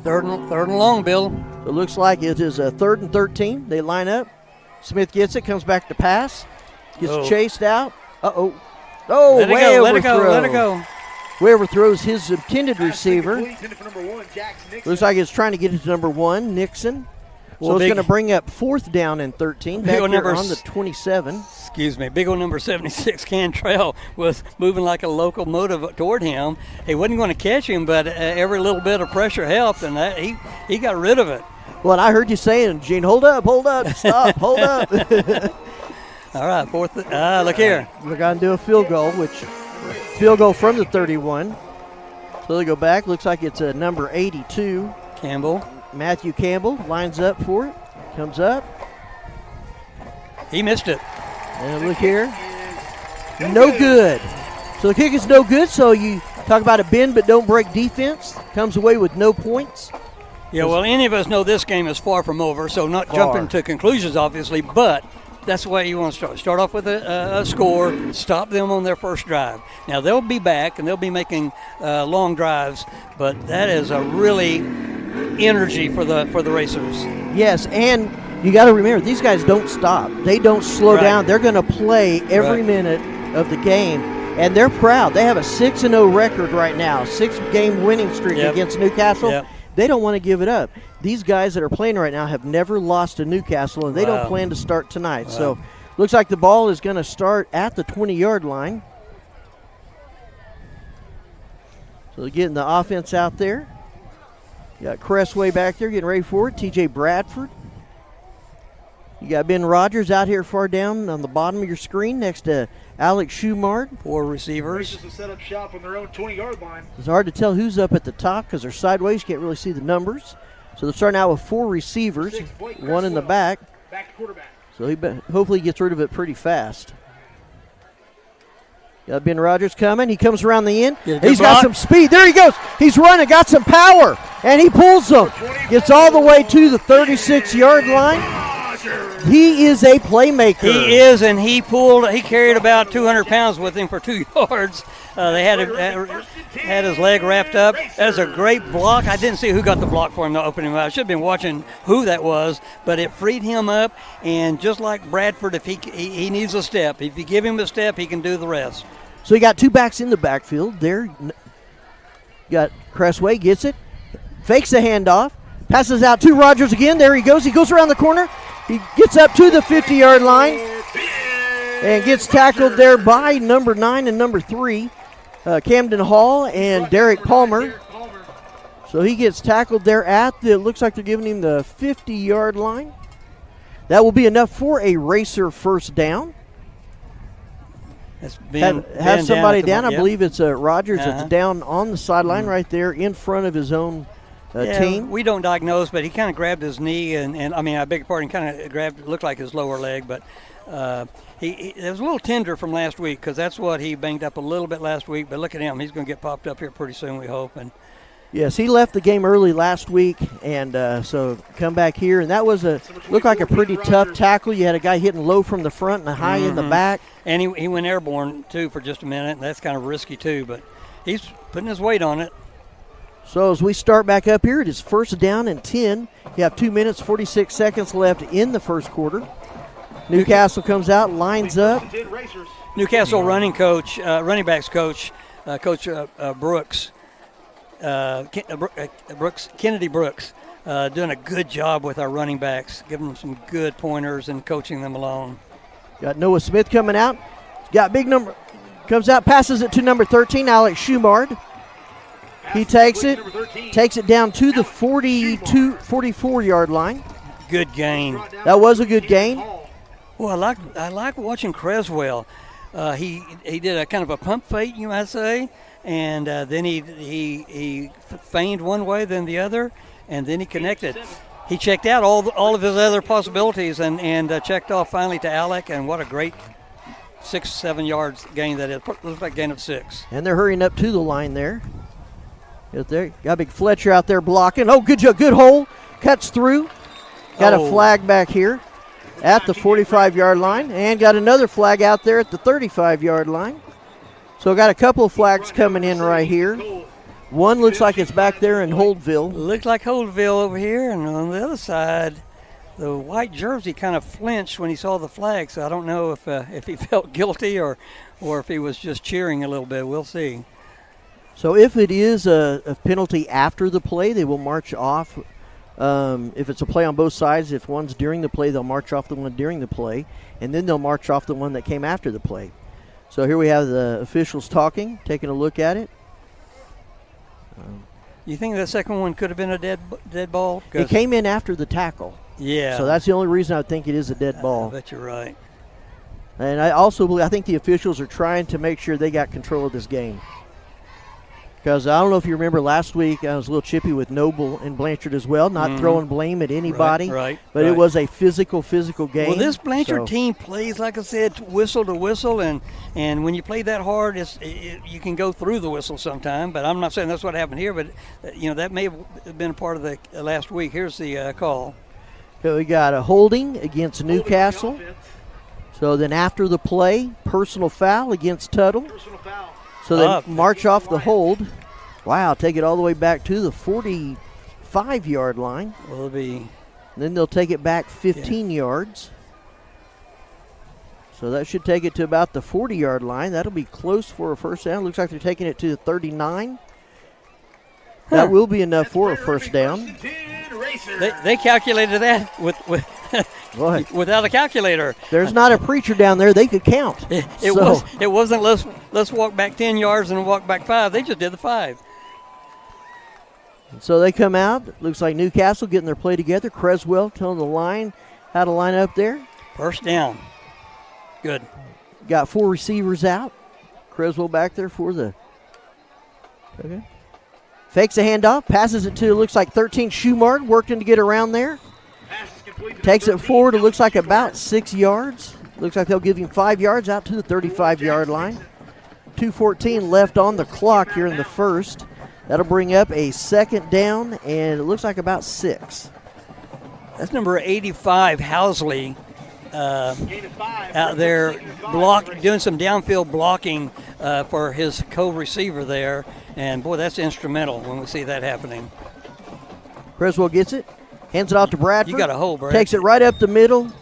Third and long, Bill. It looks like it is a 3rd and 13. They line up. Smith gets it, comes back to pass, gets chased out. Oh, let it go. Way overthrows his intended receiver. Looks like it's trying to get it to number 1, Nixon. So it's going to bring up 4th down and 13. Back here on the 27. Excuse me. Big old number 76, Cantrell, was moving like a locomotive toward him. He wasn't going to catch him, but every little bit of pressure helped, and he got rid of it. Well, and I heard you saying, Gene, hold up, stop, hold up. All right, 4th. Look here. We're going to do a field goal, field goal from the 31. So they go back. Looks like it's a number 82. Campbell. Matthew Campbell lines up for it. Comes up. He missed it. And look here. No good. So the kick is no good. So you talk about a bend but don't break defense. Comes away with no points. Yeah, well, any of us know this game is far from over, so not jumping to conclusions, obviously, but that's the way you want to start. Start off with a score, stop them on their first drive. Now, they'll be back, and they'll be making long drives, but that is a really energy for the racers. Yes, and you got to remember, these guys don't stop. They don't slow down. They're going to play every minute of the game, and they're proud. They have a 6-0 record right now, 6-game winning streak against Newcastle. Yep. They don't want to give it up. These guys that are playing right now have never lost to Newcastle, and they don't plan to start tonight. Wow. So looks like the ball is going to start at the 20-yard line. So they're getting the offense out there. You got Cressway back there getting ready for it. TJ Bradford. You got Ben Rogers out here far down on the bottom of your screen next to Alex Schumard. 4 receivers. Racers will set up shop on their own 20-yard line. It's hard to tell who's up at the top because they're sideways. You can't really see the numbers. So they're starting out with 4 receivers, 1 in the back. Back to quarterback. So hopefully he gets rid of it pretty fast. Got Ben Rogers coming. He comes around the end. He's got some speed. There he goes. He's running. Got some power. And he pulls them. Gets all the way to the 36-yard line. He is a playmaker. He is, and he carried about 200 pounds with him for 2 yards. They had his leg wrapped up. That's a great block. I didn't see who got the block for him to open him up. I should have been watching who that was, but it freed him up. And just like Bradford, if he needs a step, if you give him a step, he can do the rest. So you got 2 backs in the backfield. There, you got Cressway, gets it, fakes the handoff, passes out to Rogers again. There he goes. He goes around the corner. He gets up to the 50-yard line and gets tackled there by number 9 and number 3, Camden Hall and Derek Palmer. So he gets tackled there it looks like they're giving him the 50-yard line. That will be enough for a racer first down. Have somebody down. I believe it's Rogers that's down on the sideline right there in front of his own team. We don't diagnose, but he kind of grabbed his knee, and I mean, I beg your pardon, kind of looked like his lower leg, but it was a little tender from last week because that's what he banged up a little bit last week. But look at him; he's going to get popped up here pretty soon, we hope. And yes, he left the game early last week, and so come back here, and that was looked like a pretty tough tackle. You had a guy hitting low from the front and high in the back, and he went airborne too for just a minute, and that's kind of risky too. But he's putting his weight on it. So as we start back up here, it is first down and 10. You have 2 minutes, 46 seconds left in the first quarter. Newcastle comes out, lines up. Newcastle running backs coach, Coach Brooks, Kennedy Brooks, doing a good job with our running backs, giving them some good pointers and coaching them along. Got Noah Smith coming out. Got big number, comes out, passes it to number 13, Alex Schumard. He takes it down to the 44-yard line. Good gain. That was a good gain. Well, I like watching Creswell. He did a kind of a pump fake, you might say, and then he feigned one way, then the other, and then he connected. He checked out all of his other possibilities and checked off finally to Alec, and what a great 6-7 yards gain that is. Looks like a gain of 6. And they're hurrying up to the line there. Got big Fletcher out there blocking. Oh, good job, good hole. Cuts through. Got a flag back here at the 45-yard line, and got another flag out there at the 35-yard line. So got a couple of flags coming in right here. One looks like it's back there in Holdville. Looks like Holdville over here, and on the other side, the white jersey kind of flinched when he saw the flag, so I don't know if he felt guilty or if he was just cheering a little bit. We'll see. So if it is a penalty after the play, they will march off If it's a play on both sides, if one's during the play, they'll march off the one during the play, and then they'll march off the one that came after the play. So here we have the officials talking, taking a look at it. You think that second one could have been a dead ball? It came in after the tackle. Yeah. So that's the only reason I think it is a dead ball. I bet you're right. And I also believe, I think the officials are trying to make sure they got control of this game. Because I don't know if you remember last week, I was a little chippy with Noble and Blanchard as well, not throwing blame at anybody. Right. But it was a physical game. Well, this Blanchard team plays, like I said, whistle to whistle, and when you play that hard, you can go through the whistle sometime. But I'm not saying that's what happened here, but that may have been a part of the last week. Here's the call. So we got a holding against Newcastle. So then after the play, personal foul against Tuttle. So they march off the hold. Wow, take it all the way back to the 45-yard line. Will it be? Then they'll take it back 15 yards. So that should take it to about the 40-yard line. That'll be close for a first down. Looks like they're taking it to the 39. That will be enough for a first down. They calculated that without a calculator. There's not a preacher down there. They could count. It wasn't let's walk back 10 yards and walk back 5. They just did the 5. So they come out. Looks like Newcastle getting their play together. Creswell telling the line how to line up there. First down. Good. Got 4 receivers out. Creswell back there for the. Okay. Fakes a handoff, passes it to, looks like 13 Schumard, working to get around there. Takes it forward, it looks like about 6 yards. Looks like they'll give him 5 yards out to the 35-yard line. 2:14 left on the clock here in the first. That'll bring up a second down, and it looks like about 6. That's number 85, Housley, out there doing some downfield blocking for his co-receiver there. And, boy, that's instrumental when we see that happening. Creswell gets it, hands it off to Bradford. You got a hole, Brad. Takes it right up the middle.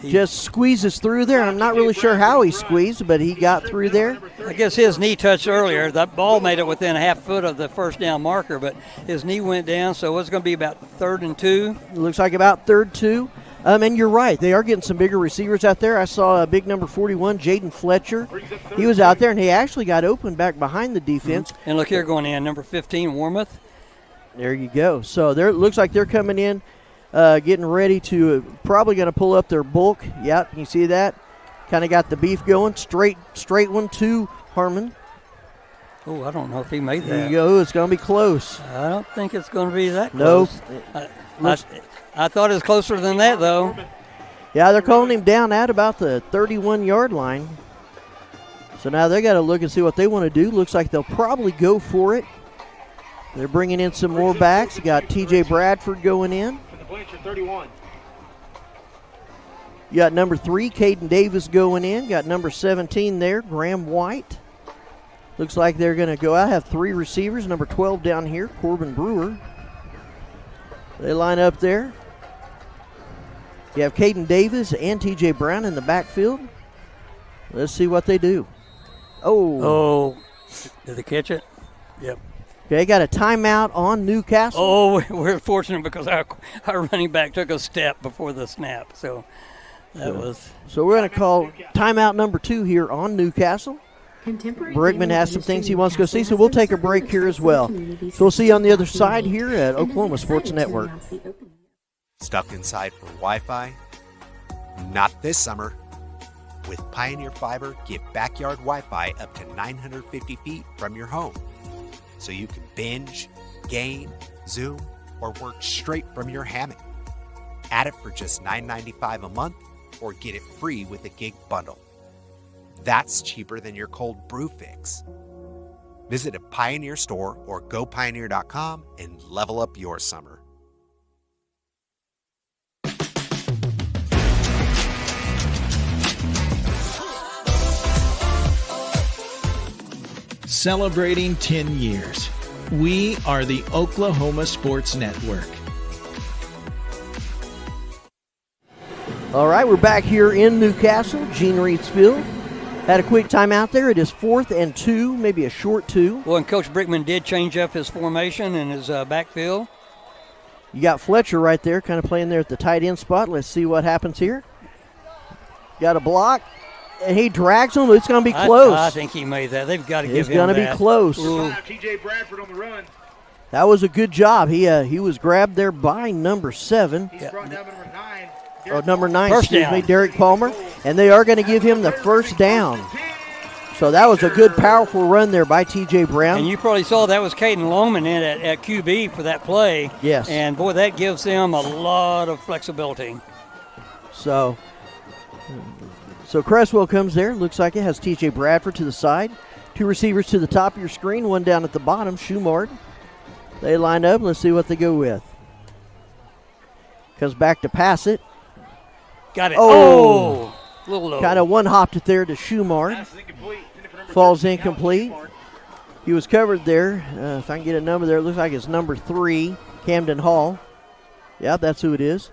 Just squeezes through there. I'm not really sure how he squeezed, but he got through there. I guess his knee touched earlier. That ball made it within a half foot of the first down marker, but his knee went down, so it's going to be about 3rd and 2. It looks like about 3rd 2. And you're right. They are getting some bigger receivers out there. I saw a big number 41, Jaden Fletcher. He was out there, and he actually got open back behind the defense. And look here going in, number 15, Wormuth. There you go. So it looks like they're coming in, getting ready to probably going to pull up their bulk. Yep, you see that? Kind of got the beef going. Straight one to Harmon. Oh, I don't know if he made that. There you go. It's going to be close. I don't think it's going to be that close. Nope. I thought it was closer than that, though. Yeah, they're calling him down at about the 31-yard line. So now they got to look and see what they want to do. Looks like they'll probably go for it. They're bringing in some more backs. You got T.J. Bradford going in. You got number 3, Caden Davis going in. Got number 17 there, Graham White. Looks like they're going to go out, have 3 receivers. Number 12 down here, Corbin Brewer. They line up there. You have Caden Davis and T.J. Brown in the backfield. Let's see what they do. Oh. Did they catch it? Yep. Okay, got a timeout on Newcastle. Oh, we're fortunate because our running back took a step before the snap. So that was. So we're going to call timeout number 2 here on Newcastle. Brickman has some things he wants to go see, so we'll take a break here as well. So we'll see you on the other side here at Oklahoma Sports Network. Stuck inside for Wi-Fi? Not this summer. With Pioneer Fiber, get backyard Wi-Fi up to 950 feet from your home. So you can binge, game, Zoom, or work straight from your hammock. Add it for just $9.95 a month or get it free with a gig bundle. That's cheaper than your cold brew fix. Visit a Pioneer store or gopioneer.com and level up your summer. Celebrating 10 years. We are the Oklahoma Sports Network. All right, we're back here in Newcastle, Gene Reed's Field. Had a quick timeout there. It is 4th and 2, maybe a short 2. Well, and Coach Brickman did change up his formation and his backfield. You got Fletcher right there kind of playing there at the tight end spot. Let's see what happens here. Got a block, and he drags him. It's going to be close. I think he made that. They've got to give him that. It's going to be close. TJ Bradford on the run. That was a good job. He was grabbed there by number 7. He's brought down number 9. Number 9, First excuse down. me, Derek Palmer. And they are going to give him the first down. So that was a good, powerful run there by T.J. Brown. And you probably saw that was Caden Longman in at QB for that play. Yes. And, boy, that gives them a lot of flexibility. So Cresswell comes there. Looks like it has T.J. Bradford to the side. 2 receivers to the top of your screen, 1 down at the bottom, Schumard. They line up. Let's see what they go with. Comes back to pass it. Got it. Oh! A little low. Kind of one-hopped it there to Schumard. Falls incomplete. He was covered there. If I can get a number there, it looks like it's number 3, Camden Hall. Yeah, that's who it is.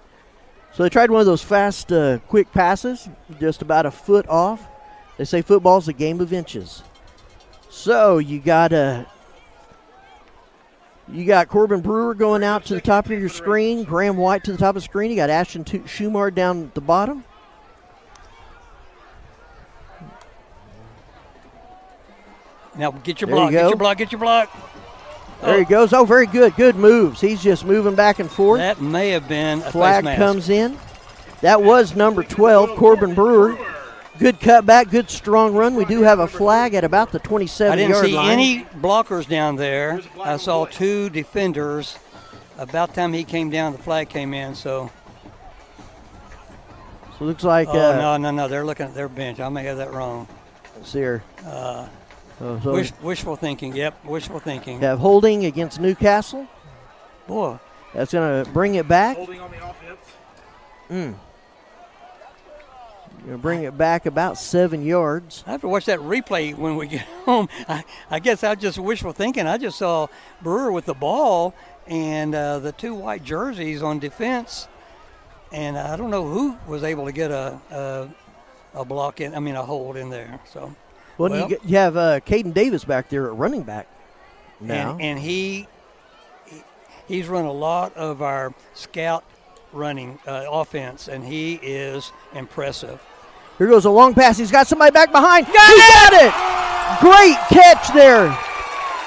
So they tried one of those fast, quick passes, just about a foot off. They say football's a game of inches. So you got Corbin Brewer going out to the top of your screen, Graham White to the top of the screen. You got Ashton Schumard down at the bottom. Now get your There block, you go. get your block. There he goes. Oh, very good. Good moves. He's just moving back and forth. That may have been a Flag face mask. comes in. That was number 12, Corbin Brewer. Good cutback, good strong run. We do have a flag at about the 27-yard line. I didn't see any blockers down there. I saw 2 defenders. About the time he came down, the flag came in. So it looks like. No. They're looking at their bench. I may have that wrong. Let's see here. Wishful thinking. Yep, wishful thinking. Have holding against Newcastle. Boy, that's going to bring it back. Holding on the offense. Going to bring it back about 7 yards. I have to watch that replay when we get home. I guess I just wishful thinking. I just saw Brewer with the ball and the 2 white jerseys on defense, and I don't know who was able to get a block in. I mean, a hold in there. So. Well, you have Caden Davis back there at running back now. And he's run a lot of our scout running offense, and he is impressive. Here goes a long pass. He's got somebody back behind. Got it! Great catch there.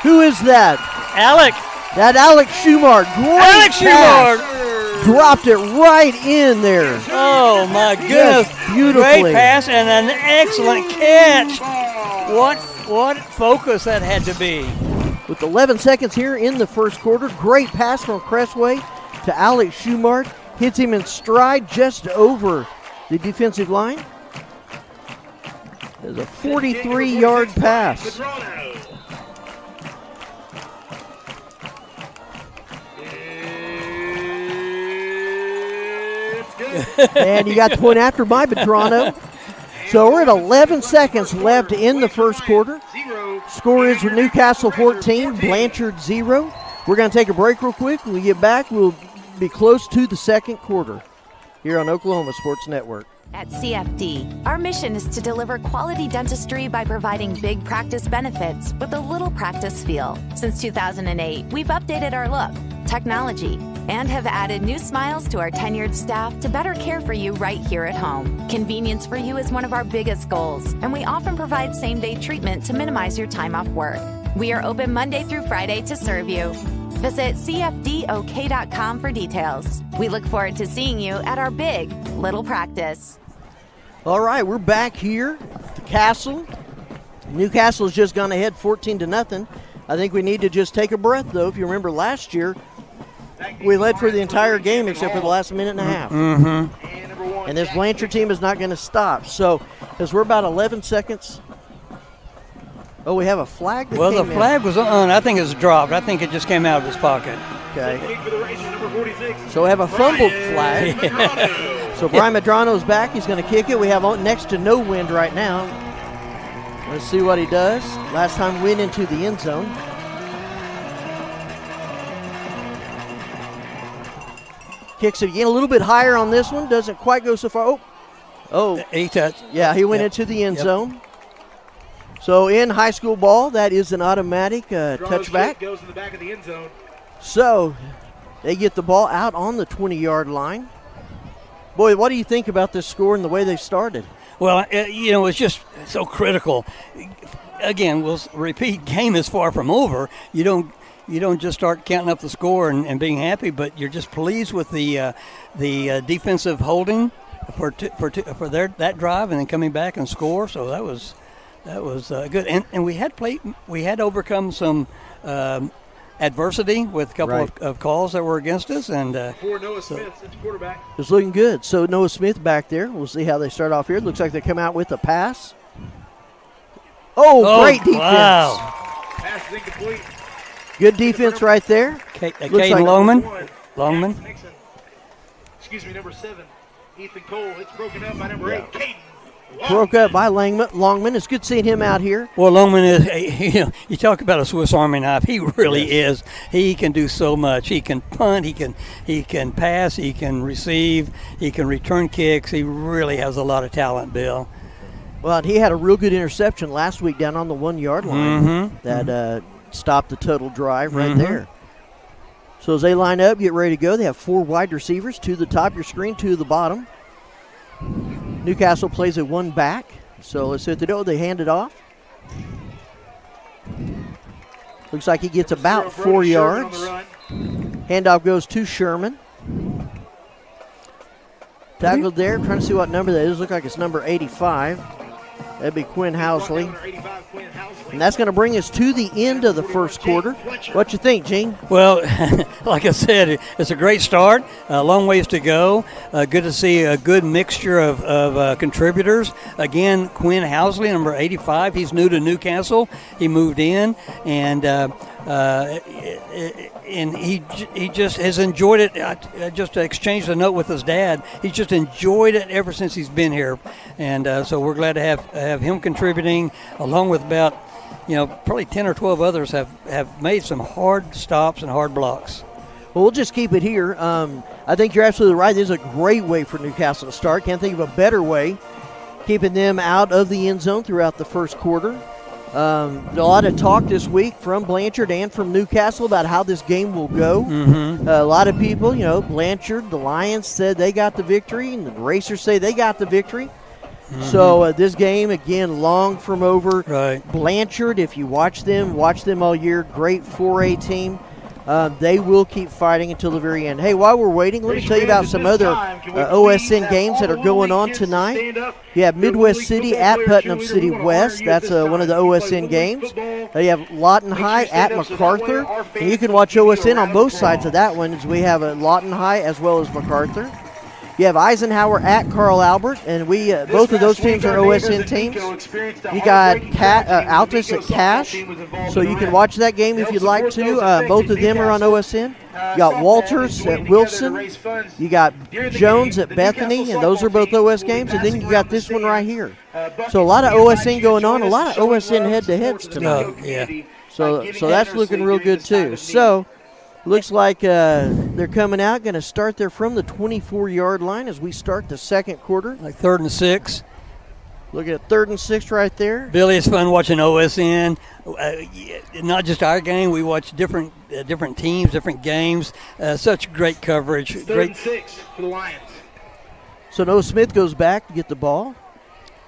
Who is that? Alec. That Alex Schumard. Great pass. Dropped it right in there. Oh, my goodness. Beautifully. Great pass and an excellent catch. What focus that had to be. With 11 seconds here in the first quarter, great pass from Cressway to Alex Schumard. Hits him in stride just over the defensive line. There's a 43-yard pass. And you got the point after by Pedrano. So we're at 11 seconds left in the first quarter. Score is Newcastle 14, Blanchard 0. We're going to take a break real quick. When we get back, we'll be close to the second quarter here on Oklahoma Sports Network. At CFD, our mission is to deliver quality dentistry by providing big practice benefits with a little practice feel. Since 2008, we've updated our look, technology, and have added new smiles to our tenured staff to better care for you right here at home. Convenience for you is one of our biggest goals, and we often provide same-day treatment to minimize your time off work. We are open Monday through Friday to serve you. Visit cfdok.com for details. We look forward to seeing you at our big little practice. All right, we're back here at the Castle. Newcastle has just gone ahead 14-0. I think we need to just take a breath, though. If you remember last year, we led for the entire game except for the last minute and a half. Mm-hmm. And this Blanchard team is not going to stop. So, as we're about 11 seconds. Oh, we have a flag that Well, the came in. flag was on. I think it's dropped. I think it just came out of his pocket. Okay. So we have a fumbled flag. So Brian Medrano's back. He's going to kick it. We have next to no wind right now. Let's see what he does. Last time went into the end zone. Kicks it again a little bit higher on this one. Doesn't quite go so far. Oh. He touched. Yeah, he went into the end zone. So in high school ball, that is an automatic touchback. Goes in the back of the end zone. So They get the ball out on the 20-yard line. Boy, what do you think about this score and the way they started? Well, it's just so critical. Again, we'll repeat, game is far from over. You don't just start counting up the score and being happy, but you're just pleased with the defensive holding for that drive and then coming back and score. So that was good. And we had overcome some adversity with a couple of calls that were against us. And for Noah Smith, it's quarterback. It's looking good. So Noah Smith back there. We'll see how they start off here. Looks like they come out with a pass. Oh, great defense. Wow. Pass is incomplete. Good defense right there. Caden Longman. Excuse me, number 7, Ethan Cole. It's broken up by number 8, Caden. Broke up by Longman. It's good seeing him out here. Well, Longman is, you talk about a Swiss Army knife. He really is. He can do so much. He can punt. He can pass. He can receive. He can return kicks. He really has a lot of talent, Bill. Well, he had a real good interception last week down on the 1-yard line that stopped the total drive right there. So as they line up, get ready to go, they have 4 wide receivers, 2 to the top of your screen, 2 to the bottom. Newcastle plays a 1 back. So let's see what they do. They hand it off. Looks like he gets about 4 yards. Handoff goes to Sherman. Tackled there. Trying to see what number that is. Looks like it's number 85. That'd be Quinn Housley. And that's going to bring us to the end of the first quarter. What you think, Gene? Well, like I said, it's a great start. A long ways to go. Good to see a good mixture of contributors. Again, Quinn Housley, number 85. He's new to Newcastle. He moved in, and he just has enjoyed it. I just exchanged a note with his dad. He's just enjoyed it ever since he's been here, and so we're glad to have him contributing, along with about probably 10 or 12 others have made some hard stops and hard blocks. Well, we'll just keep it here. I think you're absolutely right. This is a great way for Newcastle to start. Can't think of a better way, keeping them out of the end zone throughout the first quarter. A lot of talk this week from Blanchard and from Newcastle about how this game will go. A lot of people, Blanchard, the Lions said they got the victory, and the Racers say they got the victory. So this game, again, long from over. Right. Blanchard, if you watch them all year, great 4A team. They will keep fighting until the very end. Hey, while we're waiting, let me tell you about some other OSN games that are going on tonight. You have Midwest City at Putnam City West. That's one of the OSN games. You have Lawton High at MacArthur. And you can watch OSN on both sides of that one, as we have Lawton High as well as MacArthur. You have Eisenhower at Carl Albert, and we both of those teams are OSN teams. You got Altus at Cash, so you can watch that game if you'd like to. Both of them are on OSN. You got Walters at Wilson. You got Jones at Bethany, and those are both OS games. And then you got this one right here. So a lot of OSN going on, a lot of OSN head-to-heads tonight. Yeah. So that's looking real good too. So looks like they're coming out, going to start there from the 24-yard line as we start the second quarter. Like 3rd and 6. Look at 3rd and 6 right there. Billy, it's fun watching OSN. Not just our game. We watch different teams, different games. Such great coverage. 3rd and 6 for the Lions. So Noah Smith goes back to get the ball.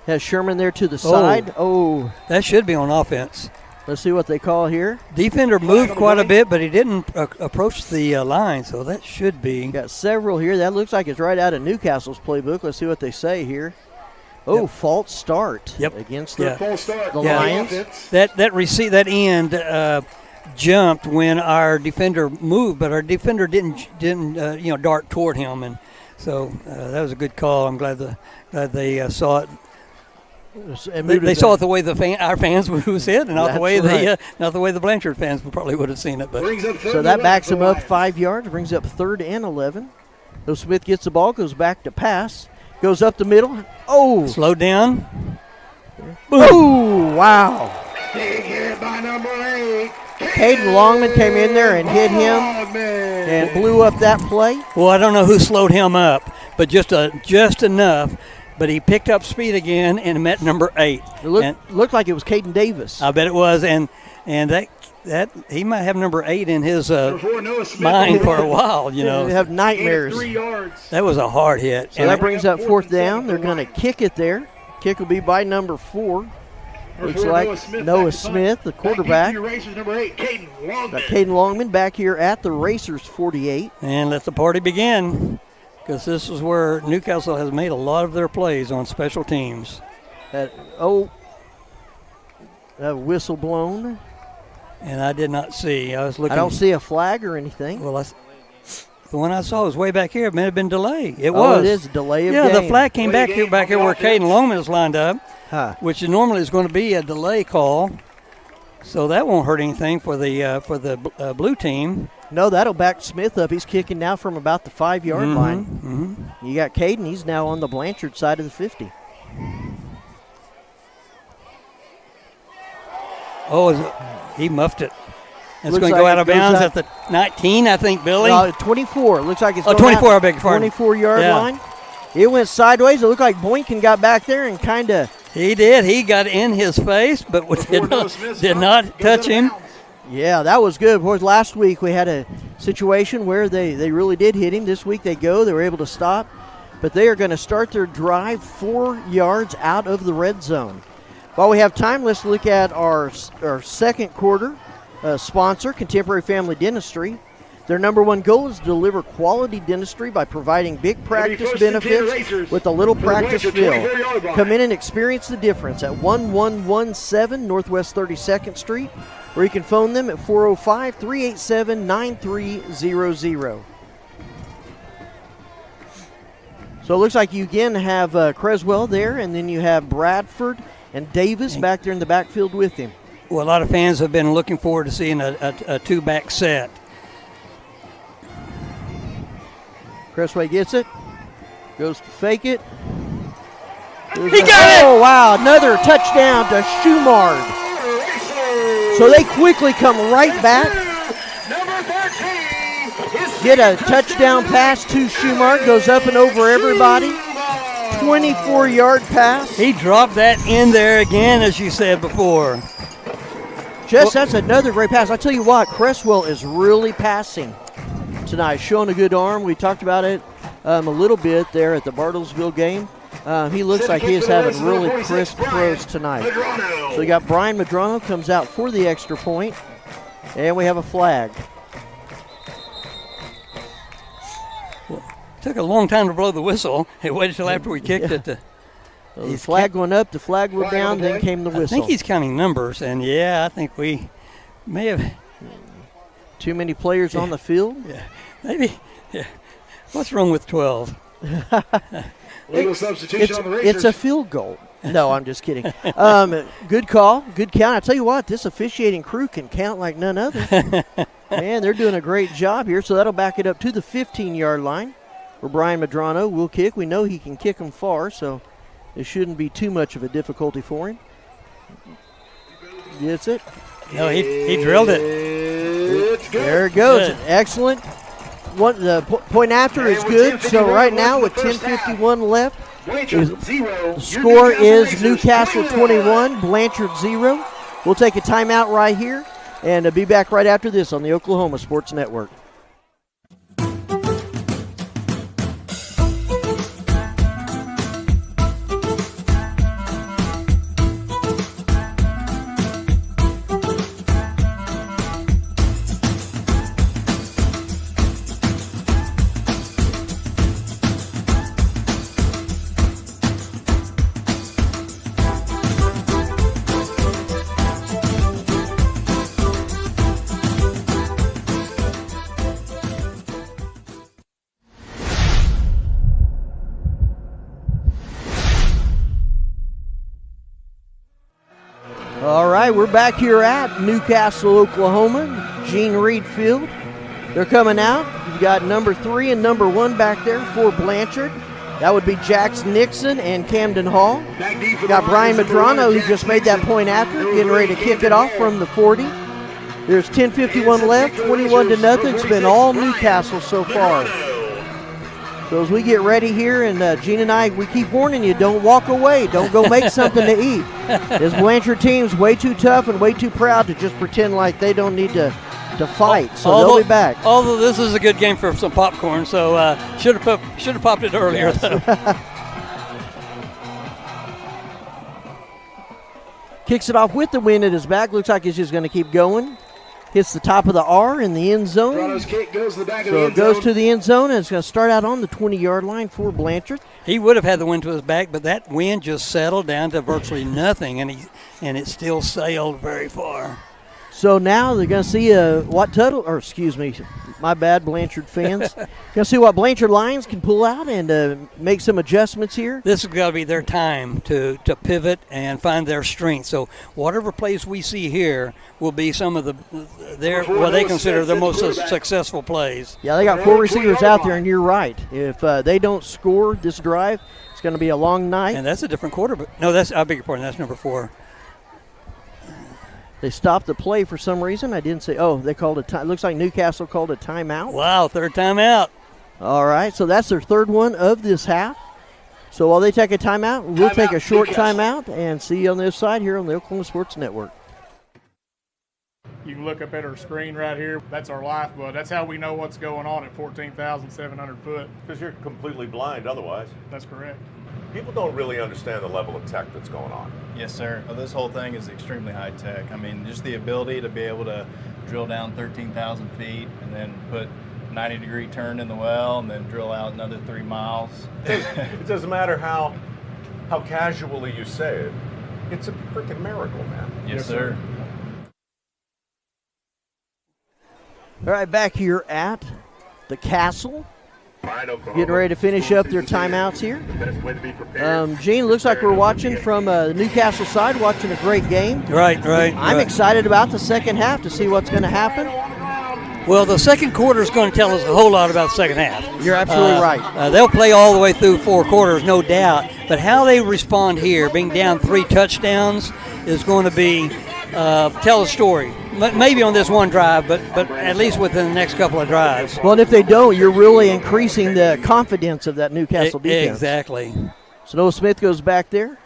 Has Sherman there to the side. Oh. That should be on offense. Let's see what they call here. Defender moved quite a bit, but he didn't approach the line, so that should be. Got several here. That looks like it's right out of Newcastle's playbook. Let's see what they say here. Oh, false start against the Lions. That end jumped when our defender moved, but our defender didn't dart toward him, and so that was a good call. I'm glad they saw it. They saw it the way our fans would have said, and not the way the Blanchard fans probably would have seen it. But so that backs them up 5 yards, brings up 3rd and 11. So Smith gets the ball, goes back to pass, goes up the middle. Oh, slowed down. Oh, wow! Big hit by number 8. Caden Longman came in there and hit him and blew up that play. Well, I don't know who slowed him up, but just enough. But he picked up speed again and met number 8. It looked like it was Caden Davis. I bet it was, and that that he might have number 8 in his mind for a while, you know. They have nightmares. 3 yards. That was a hard hit. So that brings up 4th down. They're going to kick it there. Kick will be by number 4. Looks like Noah Smith, the quarterback. Number 8, Caden Longman. Got Caden Longman back here at the Racers 48. And let the party begin, because this is where Newcastle has made a lot of their plays on special teams. That whistle blown. And I did not see. I was looking. I don't see a flag or anything. Well, the one I saw was way back here. It may have been delay. It was. It is a delay of game. Yeah, the flag came back here where Caden Longman is lined up, which normally is going to be a delay call. So that won't hurt anything for the blue team. No, that'll back Smith up. He's kicking now from about the 5-yard line. Mm-hmm. You got Caden. He's now on the Blanchard side of the 50. He muffed it. It's going to go out of bounds at the 19, I think, Billy. 24. Looks like it's 24, I beg your pardon. 24-yard line. It went sideways. It looked like Boynton got back there and kind of. He did. He got in his face, but did not touch him. Yeah, that was good. Boys, last week we had a situation where they really did hit him. This week they were able to stop. But they are going to start their drive 4 yards out of the red zone. While we have time, let's look at our second quarter sponsor, Contemporary Family Dentistry. Their number one goal is to deliver quality dentistry by providing big practice benefits with a little practice feel. Come in and experience the difference at 1117 Northwest 32nd Street, or you can phone them at 405-387-9300. So it looks like you again have Creswell there, and then you have Bradford and Davis back there in the backfield with him. Well, a lot of fans have been looking forward to seeing a two-back set. Cressway gets it, goes to fake it. He got it! Oh, wow, another touchdown to Schumard. So they quickly come right back. Get a touchdown pass to Schumard, goes up and over everybody. 24-yard pass. He dropped that in there again, as you said before. That's another great pass. I tell you what, Cresswell is really passing tonight, showing a good arm. We talked about it a little bit there at the Bartlesville game. He looks like he is having really crisp throws tonight. So we got Brian Madrano comes out for the extra point, and we have a flag. Took a long time to blow the whistle. It waited till after we kicked it. The flag went up, the flag went down, then came the whistle. I think he's counting numbers, and I think we may have too many players on the field. Yeah, maybe. Yeah. What's wrong with 12? Legal substitution on the Racers. It's a field goal. No, I'm just kidding. Good call, good count. I tell you what, this officiating crew can count like none other. Man, they're doing a great job here. So that'll back it up to the 15-yard line, where Brian Madrano will kick. We know he can kick them far, so it shouldn't be too much of a difficulty for him. Gets it. No, he drilled it. There it goes. Good. Excellent. The point after is good. So right now with 10:51 left, the score is Newcastle 21, Blanchard 0. We'll take a timeout right here and be back right after this on the Oklahoma Sports Network. All right, we're back here at Newcastle, Oklahoma, Gene Reed Field. They're coming out. You've got number 3 and number 1 back there for Blanchard. That would be Jax Nixon and Camden Hall. You've got Brian Madrano, who just made that point after, getting ready to kick it off from the 40. There's 10:51 left, 21-0. It's been all Newcastle so far. So as we get ready here, and Gene and I, we keep warning you, don't walk away. Don't go make something to eat. This Blanchard team's way too tough and way too proud to just pretend like they don't need to fight. So they'll be back. Although this is a good game for some popcorn, so should have popped it earlier. Yes. Kicks it off with the wind at his back. Looks like he's just going to keep going. Hits the top of the R in the end zone. Toronto's kick goes to the back of So the it end goes zone. to the end zone, and it's going to start out on the 20-yard line for Blanchard. He would have had the wind to his back, but that wind just settled down to virtually nothing, and it still sailed very far. So now they're going to see my bad, Blanchard fans. Going to see what Blanchard Lions can pull out and make some adjustments here. This has got to be their time to pivot and find their strength. So whatever plays we see here will be some of what they consider their most successful plays. Yeah, they got 4 receivers out there, and you're right. If they don't score this drive, it's going to be a long night. And that's a different quarterback. No, I beg your pardon. That's number 4. They stopped the play for some reason. I didn't say. Oh, they called a time. Looks like Newcastle called a timeout. Wow, 3rd timeout. All right, so that's their 3rd one of this half. So while they take a timeout, we'll take a short timeout and see you on the other side here on the Oklahoma Sports Network. You can look up at our screen right here. That's our lifeblood. That's how we know what's going on at 14,700 foot. Because you're completely blind otherwise. That's correct. People don't really understand the level of tech that's going on. Yes, sir. Well, this whole thing is extremely high tech. I mean, just the ability to be able to drill down 13,000 feet and then put 90-degree turn in the well and then drill out another 3 miles. It doesn't matter how casually you say it. It's a freaking miracle, man. Yes, sir. All right, back here at the Castle. Getting ready to finish up their timeouts here. Gene, looks like we're watching from the Newcastle side, watching a great game. Right. I'm excited about the second half to see what's going to happen. Well, the second quarter is going to tell us a whole lot about the second half. You're absolutely right. They'll play all the way through 4 quarters, no doubt. But how they respond here, being down 3 touchdowns, is going to be tell a story. Maybe on this one drive, but at least within the next couple of drives. Well, and if they don't, you're really increasing the confidence of that Newcastle defense. Exactly. So Noah Smith goes back there,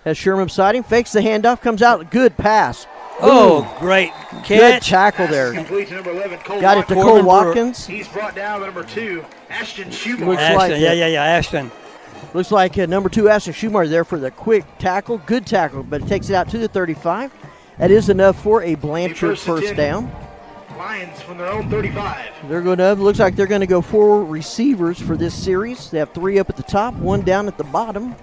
has Sherman beside him, fakes the handoff, comes out, good pass. Oh, great catch. Good tackle there. Complete to number 11, Cole Got it to Watkins. Cole Watkins. He's brought down to number 2, Ashton Schumacher. Looks Ashton, like Ashton. Looks like number 2, Ashton Schumacher, there for the quick tackle. Good tackle, but it takes it out to the 35. That is enough for a Blanchard first down. Lions from their own 35. They're going to, looks like they're going to go 4 receivers for this series. They have 3 up at the top, 1 down at the bottom.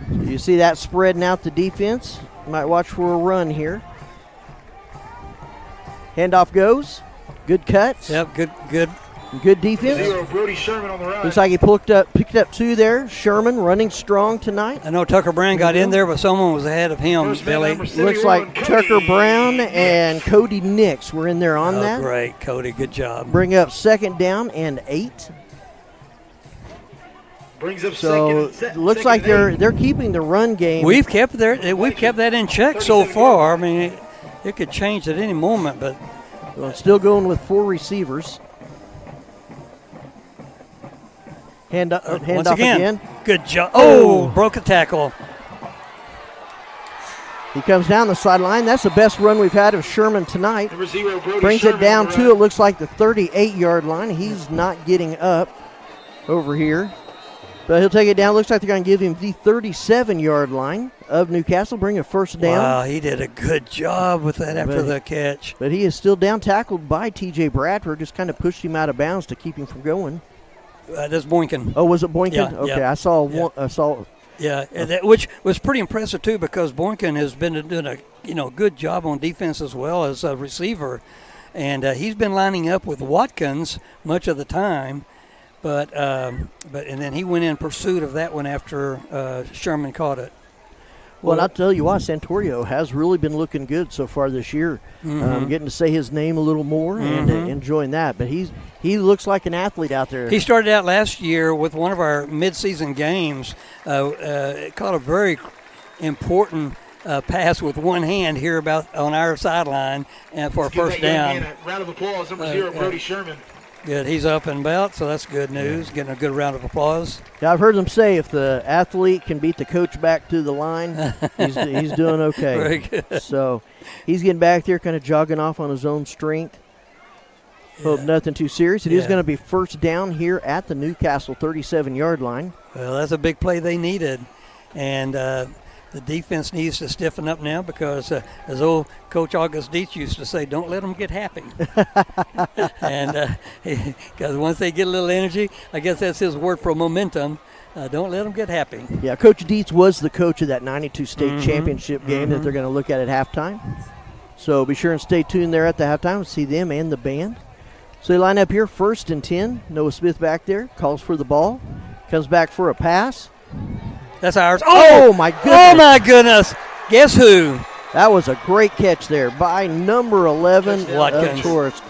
So you see that spreading out the defense. You might watch for a run here. Handoff goes. Good cuts. Yep, good. Good defense. 0, Brody Sherman on the run. Looks like he picked up 2 there. Sherman running strong tonight. I know Tucker Brown got in there, but someone was ahead of him, Billy. Looks like Tucker Brown and Cody Nix were in there on that. Great, Cody. Good job. Bring up 2nd down and 8. Brings up So looks like they're keeping the run game. We've kept that in check so far. I mean, it could change at any moment, but still going with 4 receivers. Hand off again. Good job. Oh, broke a tackle. He comes down the sideline. That's the best run we've had of Sherman tonight. Number 0, Brody Brings Sherman it down on the to, run. it looks like the 38-yard line. He's not getting up over here. But he'll take it down. Looks like they're going to give him the 37-yard line of Newcastle. Bring a first down. Wow, he did a good job with that after the catch. But he is still down, tackled by T.J. Bradford. Just kind of pushed him out of bounds to keep him from going. That's Boynton. Oh, was it Boynton? Yeah, okay, yeah. I saw one. I saw. Yeah, which was pretty impressive too, because Boynton has been doing a good job on defense as well as a receiver, and he's been lining up with Watkins much of the time, but and then he went in pursuit of that one after Sherman caught it. Well, I'll tell you what, Santorio has really been looking good so far this year. Getting to say his name a little more and enjoying that. But he looks like an athlete out there. He started out last year with one of our midseason games. Caught a very important pass with one hand here about on our sideline and for a first down. A round of applause, number 0, Brody Sherman. Good. He's up and about, so that's good news. Getting a good round of applause. Yeah, I've heard them say if the athlete can beat the coach back to the line, he's doing okay. Very good. So he's getting back there, kind of jogging off on his own strength. Hope nothing too serious. It is going to be first down here at the Newcastle 37-yard line. Well, that's a big play they needed. And the defense needs to stiffen up now because, as old Coach August Dietz used to say, don't let them get happy. And because once they get a little energy, I guess that's his word for momentum, don't let them get happy. Yeah, Coach Dietz was the coach of that 92 state championship game that they're going to look at halftime. So be sure and stay tuned there at the halftime to see them and the band. So they line up here, 1st and 10. Noah Smith back there, calls for the ball, comes back for a pass. That's ours. Oh, my goodness. Oh, my goodness. Guess who? That was a great catch there by number 11, Watkins. Of course.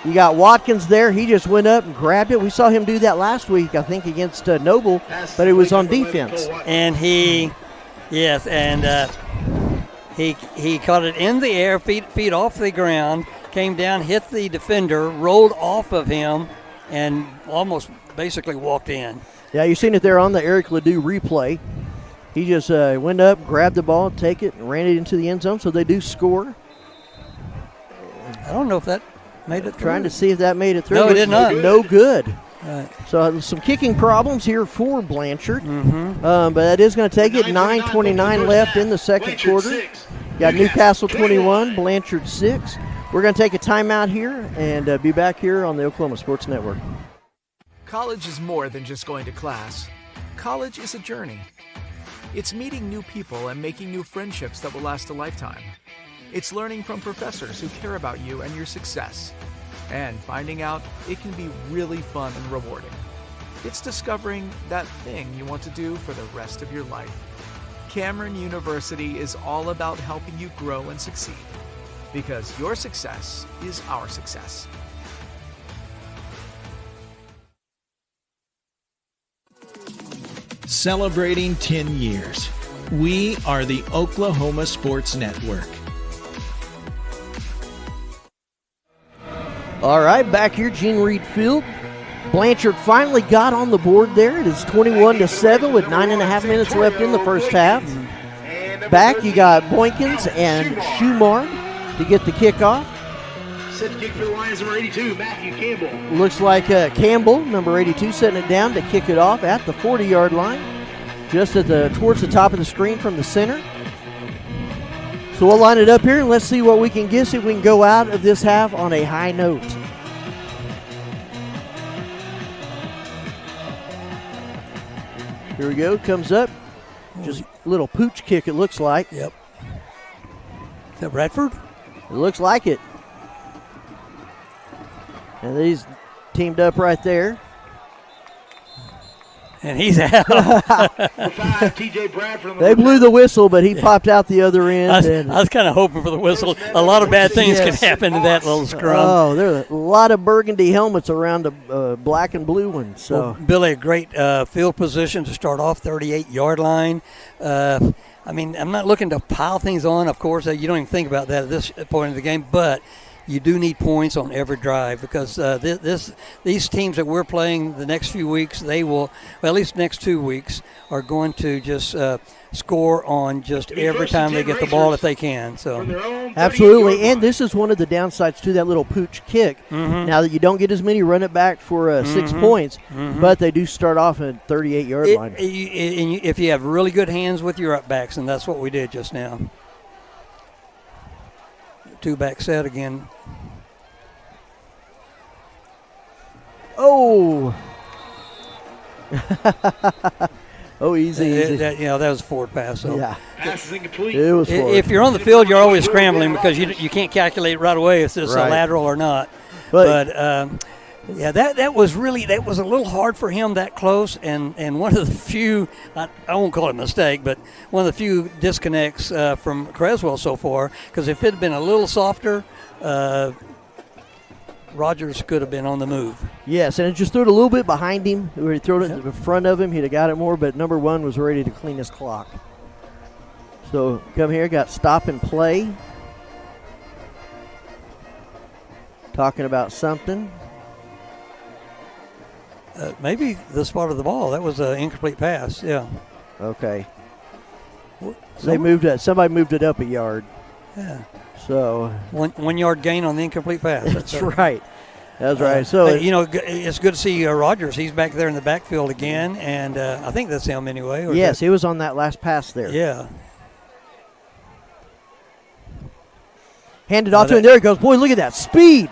You got Watkins there. He just went up and grabbed it. We saw him do that last week, I think, against Noble, but it was on defense. And he caught it in the air, feet off the ground, came down, hit the defender, rolled off of him, and almost basically walked in. Yeah, you've seen it there on the Eric Ledoux replay. He just went up, grabbed the ball, take it, and ran it into the end zone, so they do score. I don't know if that made it through. Trying to see if that made it through. No, it did not. No good. Right. So some kicking problems here for Blanchard. But that is going to take it. 9:29 left in the second quarter. Got Newcastle 21, Blanchard 6. We're going to take a timeout here and be back here on the Oklahoma Sports Network. College is more than just going to class. College is a journey. It's meeting new people and making new friendships that will last a lifetime. It's learning from professors who care about you and your success. And finding out it can be really fun and rewarding. It's discovering that thing you want to do for the rest of your life. Cameron University is all about helping you grow and succeed. Because your success is our success. Celebrating 10 years. We are the Oklahoma Sports Network. All right, back here, Gene Reed Field. Blanchard finally got on the board there. It is 21-7 with 9.5 minutes left in the first half. Back, you got Boykins and Schumard to get the kickoff. Set to kick for the Lions, number 82, Matthew Campbell. Looks like Campbell, number 82, setting it down to kick it off at the 40-yard line, just towards the top of the screen from the center. So we'll line it up here and let's see what we can get, see if we can go out of this half on a high note. Here we go, comes up. Just a little pooch kick, it looks like. Yep. Is that Bradford? It looks like it. And these teamed up right there. And he's out. They blew the whistle, but he popped out the other end. I was kind of hoping for the whistle. A lot of bad things can happen in that little scrum. Oh, there are a lot of burgundy helmets around the black and blue one. So, well, Billy, a great field position to start off, 38-yard line. I mean, I'm not looking to pile things on. Of course, you don't even think about that at this point in the game, but you do need points on every drive because these teams that we're playing the next few weeks, they will, well, at least next 2 weeks, are going to just score on just every time they get the ball if they can. So absolutely, and this is one of the downsides to that little pooch kick. Now that you don't get as many run it back for 6 points, but they do start off at 38-yard line. If you have really good hands with your up backs, and that's what we did just now. 2-back set again. Oh. Oh, easy. That was a forward pass. So. Yeah. Pass is incomplete. It was forward. If you're on the field, you're always scrambling because you can't calculate right away if it's a lateral or not. But yeah, that was a little hard for him that close, and one of the few, I won't call it a mistake, but one of the few disconnects from Creswell so far, because if it had been a little softer, Rogers could have been on the move. Yes, and it just threw it a little bit behind him. Where he threw it in front of him, he'd have got it more, but number 1 was ready to clean his clock. So come here, got stop and play. Talking about something. maybe the spot of the ball. That was an incomplete pass. Yeah. Okay. They moved it. Somebody moved it up a yard. Yeah. So 1 yard gain on the incomplete pass. That's right. That's right. So it's good to see Rogers. He's back there in the backfield again, and I think that's him anyway. Yes, he was on that last pass there. Yeah. Handed off to him. There he goes. Boy, look at that speed.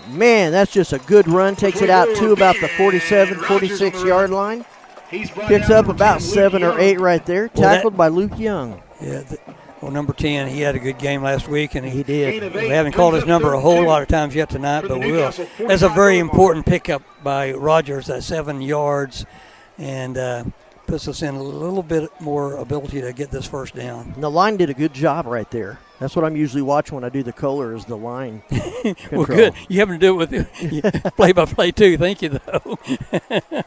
Man, that's just a good run. Takes it out to about the 47, 46-yard line. Picks up about 7 or 8 right there. Tackled by Luke Young. Yeah. Number 10, he had a good game last week, and he did. We haven't called his number a whole lot of times yet tonight, but we will. That's a very important pickup by Rogers, that 7 yards, and puts us in a little bit more ability to get this first down. And the line did a good job right there. That's what I'm usually watching when I do the color is the line. Well, good. You have to do it with play-by-play too. Thank you, though. Here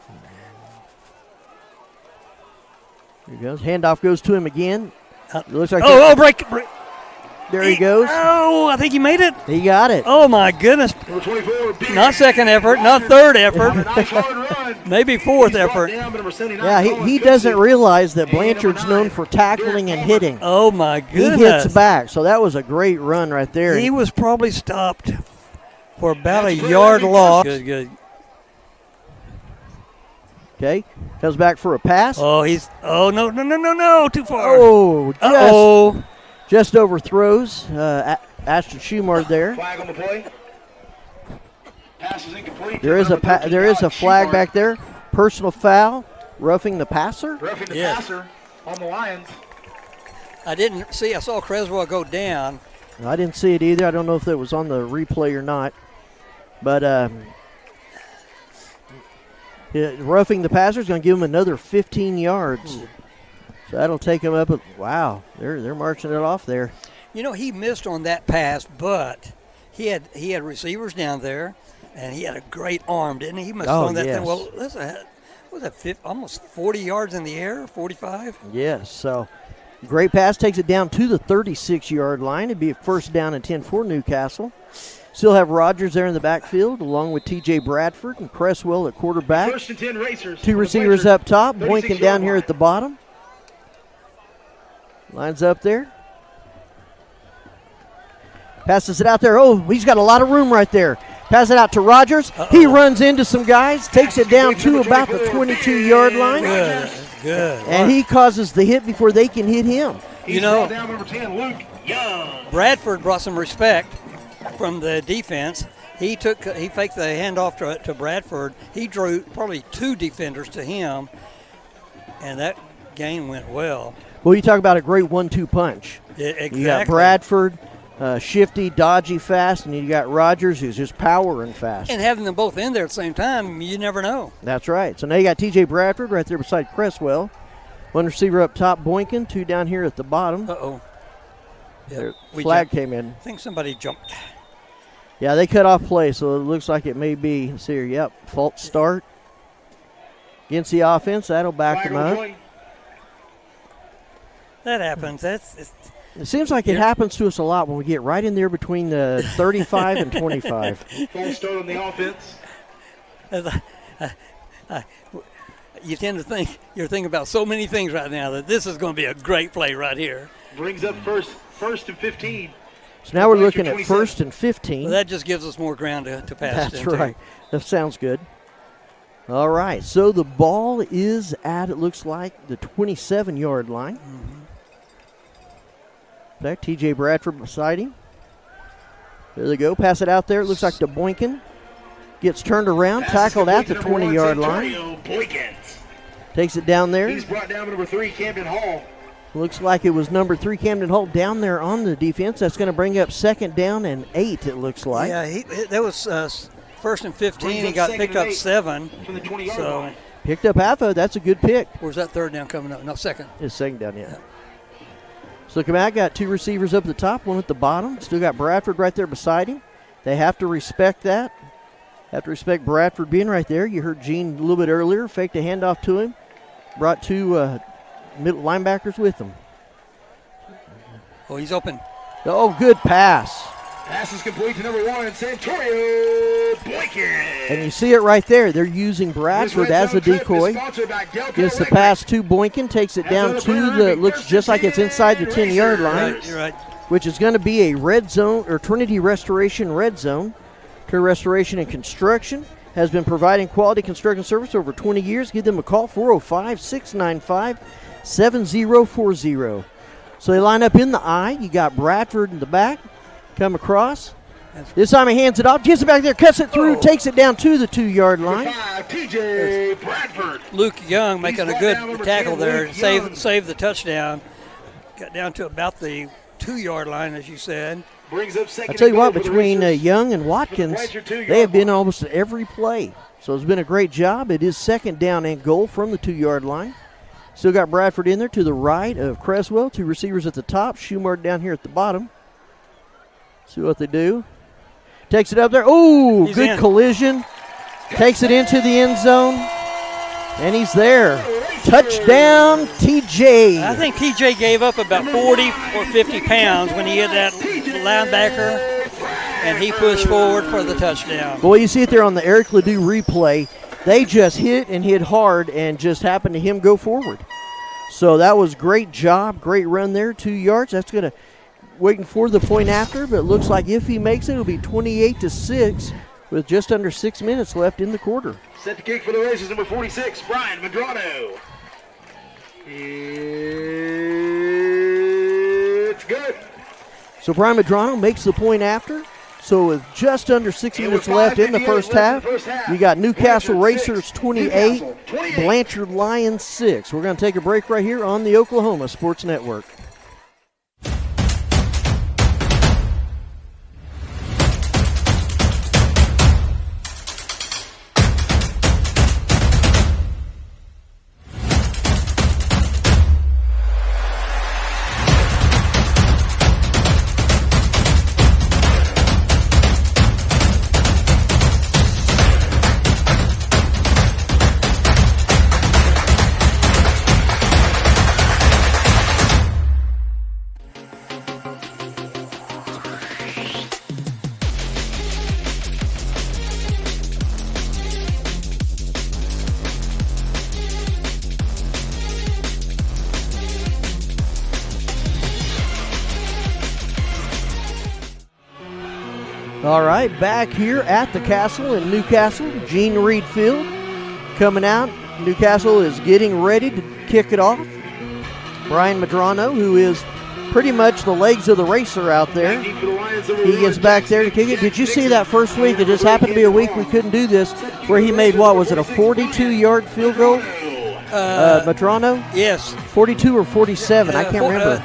he goes. Handoff goes to him again. It looks like break. There he goes. Oh, I think he made it. He got it. Oh, my goodness. Not second effort, not third effort. Maybe fourth effort. Yeah, he doesn't realize that Blanchard's known for tackling and hitting. Oh, my goodness. He hits back, so that was a great run right there. He was probably stopped for about a yard loss. Good. Okay, comes back for a pass. Oh, no, too far. Oh, just overthrows Ashton Schumard there. Flag on the play. Pass is incomplete. There is a flag back there. Personal foul, roughing the passer. Roughing the passer on the Lions. I didn't see. I saw Creswell go down. I didn't see it either. I don't know if it was on the replay or not, but. Roughing the passer is going to give him another 15 yards. So that'll take him up. Wow, they're marching it off there. You know, he missed on that pass, but he had receivers down there, and he had a great arm, didn't he? He must have thrown that thing. Well, was that almost 40 yards in the air, 45? Yes, so great pass. Takes it down to the 36-yard line. It'd be a first down and 10 for Newcastle. Still have Rogers there in the backfield, along with T.J. Bradford and Cresswell at quarterback. First and 10 racers. 2 receivers up top, Boykin down here at the bottom. Lines up there. Passes it out there. Oh, he's got a lot of room right there. Pass it out to Rogers. He runs into some guys, takes it down to about the 22-yard line. Good. And he causes the hit before they can hit him. You know, down number 10, Luke Young. Bradford brought some respect from the defense. He faked the handoff to Bradford. He drew probably 2 defenders to him, and that game went well. Well, you talk about a great 1-2 punch. Yeah, exactly. You got Bradford, shifty, dodgy, fast, and you got Rogers, who's just power and fast. And having them both in there at the same time, you never know. That's right. So now you got T.J. Bradford right there beside Cresswell. 1 receiver up top, Boykin. 2 down here at the bottom. Yeah, flag came in. I think somebody jumped. Yeah, they cut off play, so it looks like it may be. Let's see here. Yep, false start against the offense. That'll back them up. That happens. It seems like it happens to us a lot when we get right in there between the 35 and 25. False start on the offense. You tend to think you're thinking about so many things right now that this is going to be a great play right here. Brings up first and 15. So now we're looking at 1st and 15. Well, that just gives us more ground to pass. That's right. That sounds good. All right. So the ball is at, it looks like, the 27-yard line. Back T.J. Bradford beside him. There they go. Pass it out there. It looks like the Boykin gets turned around, tackled at the 20-yard line. Takes it down there. He's brought down number 3, Camden Hall. Looks like it was number 3, Camden Hall, down there on the defense. That's going to bring up 2nd down and 8, it looks like. Yeah, that was 1st and 15. He got picked up 7. From the 20-yard line. Picked up half of it. That's a good pick. Where's that 3rd down coming up? No, 2nd. It's 2nd down, yeah. So come out, got 2 receivers up at the top, 1 at the bottom. Still got Bradford right there beside him. They have to respect that. Have to respect Bradford being right there. You heard Gene a little bit earlier, faked a handoff to him. Brought 2 middle linebackers with him. Oh, he's open. Oh, good pass. Pass is complete to number 1, Santorio. And you see it right there. They're using Bradford as a decoy. Gets the pass to Boykin, takes it down to the, looks just like it's inside the 10-yard line. You're right. Which is going to be a red zone, or Trinity Restoration red zone. Trinity Restoration and Construction has been providing quality construction service over 20 years. Give them a call, 405-695-7040. So they line up in the I. You got Bradford in the back. Come across. This time he hands it off, gets it back there, cuts it through, takes it down to the 2-yard line. TJ Bradford. Luke Young making a good tackle there, save the touchdown. Got down to about the 2-yard line, as you said. Brings up second. I tell you what, between Young and Watkins, they have been almost at every play. So it's been a great job. It is second down and goal from the 2-yard line. Still got Bradford in there to the right of Creswell. 2 receivers at the top. Schumard down here at the bottom. See what they do. Takes it up there. Oh, good collision. Takes it into the end zone. And he's there. Touchdown, TJ. I think TJ gave up about 40 or 50 pounds when he hit that linebacker, and he pushed forward for the touchdown. Boy, you see it there on the Eric Ledoux replay. They just hit and hit hard and just happened to him go forward. So that was great job, great run there, 2 yards. That's going to, waiting for the point after, but it looks like if he makes it, it'll be 28-6 with just under 6 minutes left in the quarter. Set to kick for the races, number 46, Brian Medrano. It's good. So Brian Medrano makes the point after. So with just under 6 minutes left in the first half, you got Newcastle Racers 28, Blanchard Lions 6. We're going to take a break right here on the Oklahoma Sports Network. All right, back here at the Castle in Newcastle, Gene Reed Field coming out. Newcastle is getting ready to kick it off. Brian Medrano, who is pretty much the legs of the racer out there, he gets back there to kick it. Did you see that first week? It just happened to be a week we couldn't do this, where he made, what was it, a 42-yard field goal? Medrano? Yes. 42 or 47, I can't remember.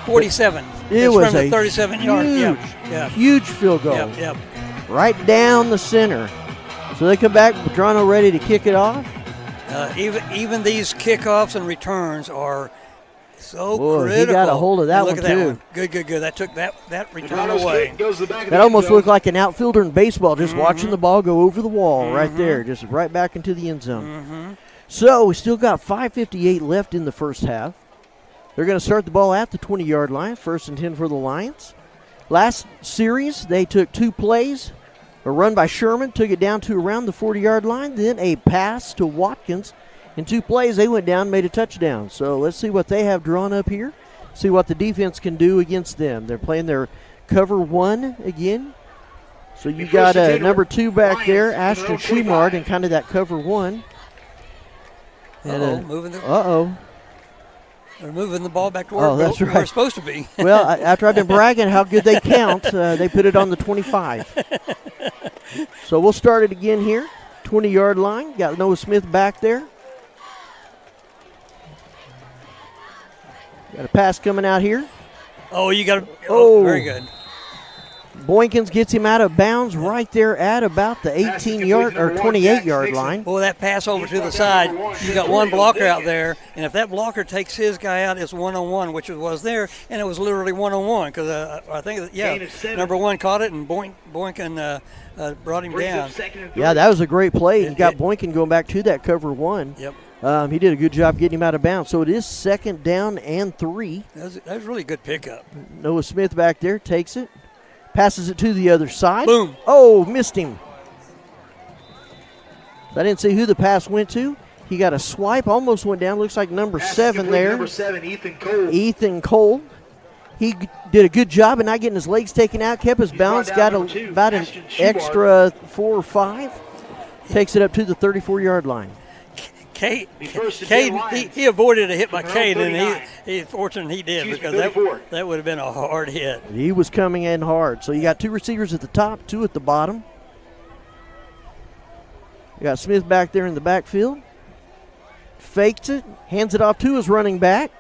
47. It was from the 37-yard. Huge field goal. Yep. Right down the center. So they come back, Medrano ready to kick it off. Even these kickoffs and returns are so critical. He got a hold of that one, too. Good. That took that return away. That almost looked like an outfielder in baseball, just watching the ball go over the wall right there, just right back into the end zone. So we still got 5:58 left in the first half. They're going to start the ball at the 20-yard line, 1st and 10 for the Lions. Last series, they took 2 plays. A run by Sherman, took it down to around the 40-yard line, then a pass to Watkins. In 2 plays, they went down and made a touchdown. So let's see what they have drawn up here, see what the defense can do against them. They're playing their cover 1 again. So you got number 2 back there, Ashton Schumard, in kind of that cover 1. They're moving the ball back to where we're supposed to be. Well, after I've been bragging how good they count, they put it on the 25. So we'll start it again here. 20-yard line. Got Noah Smith back there. Got a pass coming out here. You got very good. Boykins gets him out of bounds right there at about the 18-yard or 28-yard line. Boy, that pass over to the side, you got one blocker out there, and if that blocker takes his guy out, it's one-on-one, which it was there, and it was literally one-on-one because I think, number 1 caught it, and Boykin brought him down. Yeah, that was a great play. You got Boykin going back to that cover 1. Yep. He did a good job getting him out of bounds. So it is 2nd down and 3. That was really good pickup. Noah Smith back there takes it. Passes it to the other side. Boom. Oh, missed him. I didn't see who the pass went to. He got a swipe, almost went down. Looks like number 7 there. Number 7, Ethan Cole. Ethan Cole. He did a good job of not getting his legs taken out, kept his balance, got about an extra 4 or 5. Takes it up to the 34-yard line. Caden, he avoided a hit by Caden, and he's fortunate he did because that would have been a hard hit. He was coming in hard. So you got 2 receivers at the top, 2 at the bottom. You got Smith back there in the backfield. Fakes it, hands it off to his running back.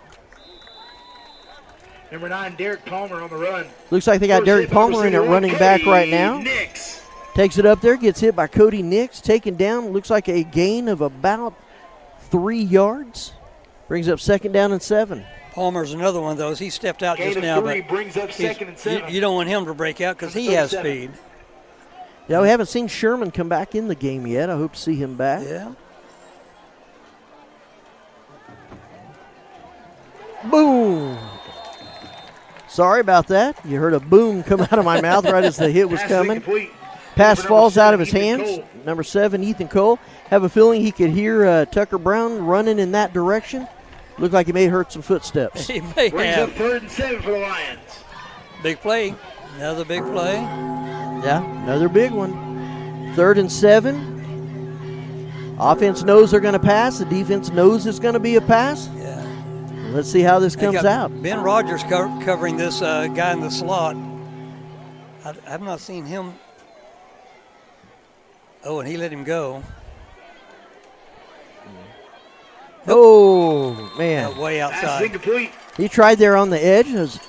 Number 9, Derek Palmer on the run. Looks like they got Derek Palmer in at running back right now. Nix. Takes it up there, gets hit by Cody Nix, taken down. Looks like a gain of about 3 yards. Brings up 2nd down and 7. Palmer's another one of those. He stepped out Gain just now, 3 but brings up 2nd and 7. You don't want him to break out because he has speed. Yeah, we haven't seen Sherman come back in the game yet. I hope to see him back. Yeah. Boom. Sorry about that. You heard a boom come out of my mouth right as the hit was coming. Pass falls out of his hands. Number 7, Ethan Cole. Have a feeling he could hear Tucker Brown running in that direction. Looked like he may have heard some footsteps. He may Brings have. up 3rd and 7 for the Lions. Big play. Another big play. Yeah, another big one. 3rd and 7. Offense knows they're going to pass. The defense knows it's going to be a pass. Yeah. Let's see how this comes out. Ben Rogers covering this guy in the slot. I've not seen him. Oh, and he let him go. Oh, man. Way outside. Pass incomplete. He tried there on the edge. It was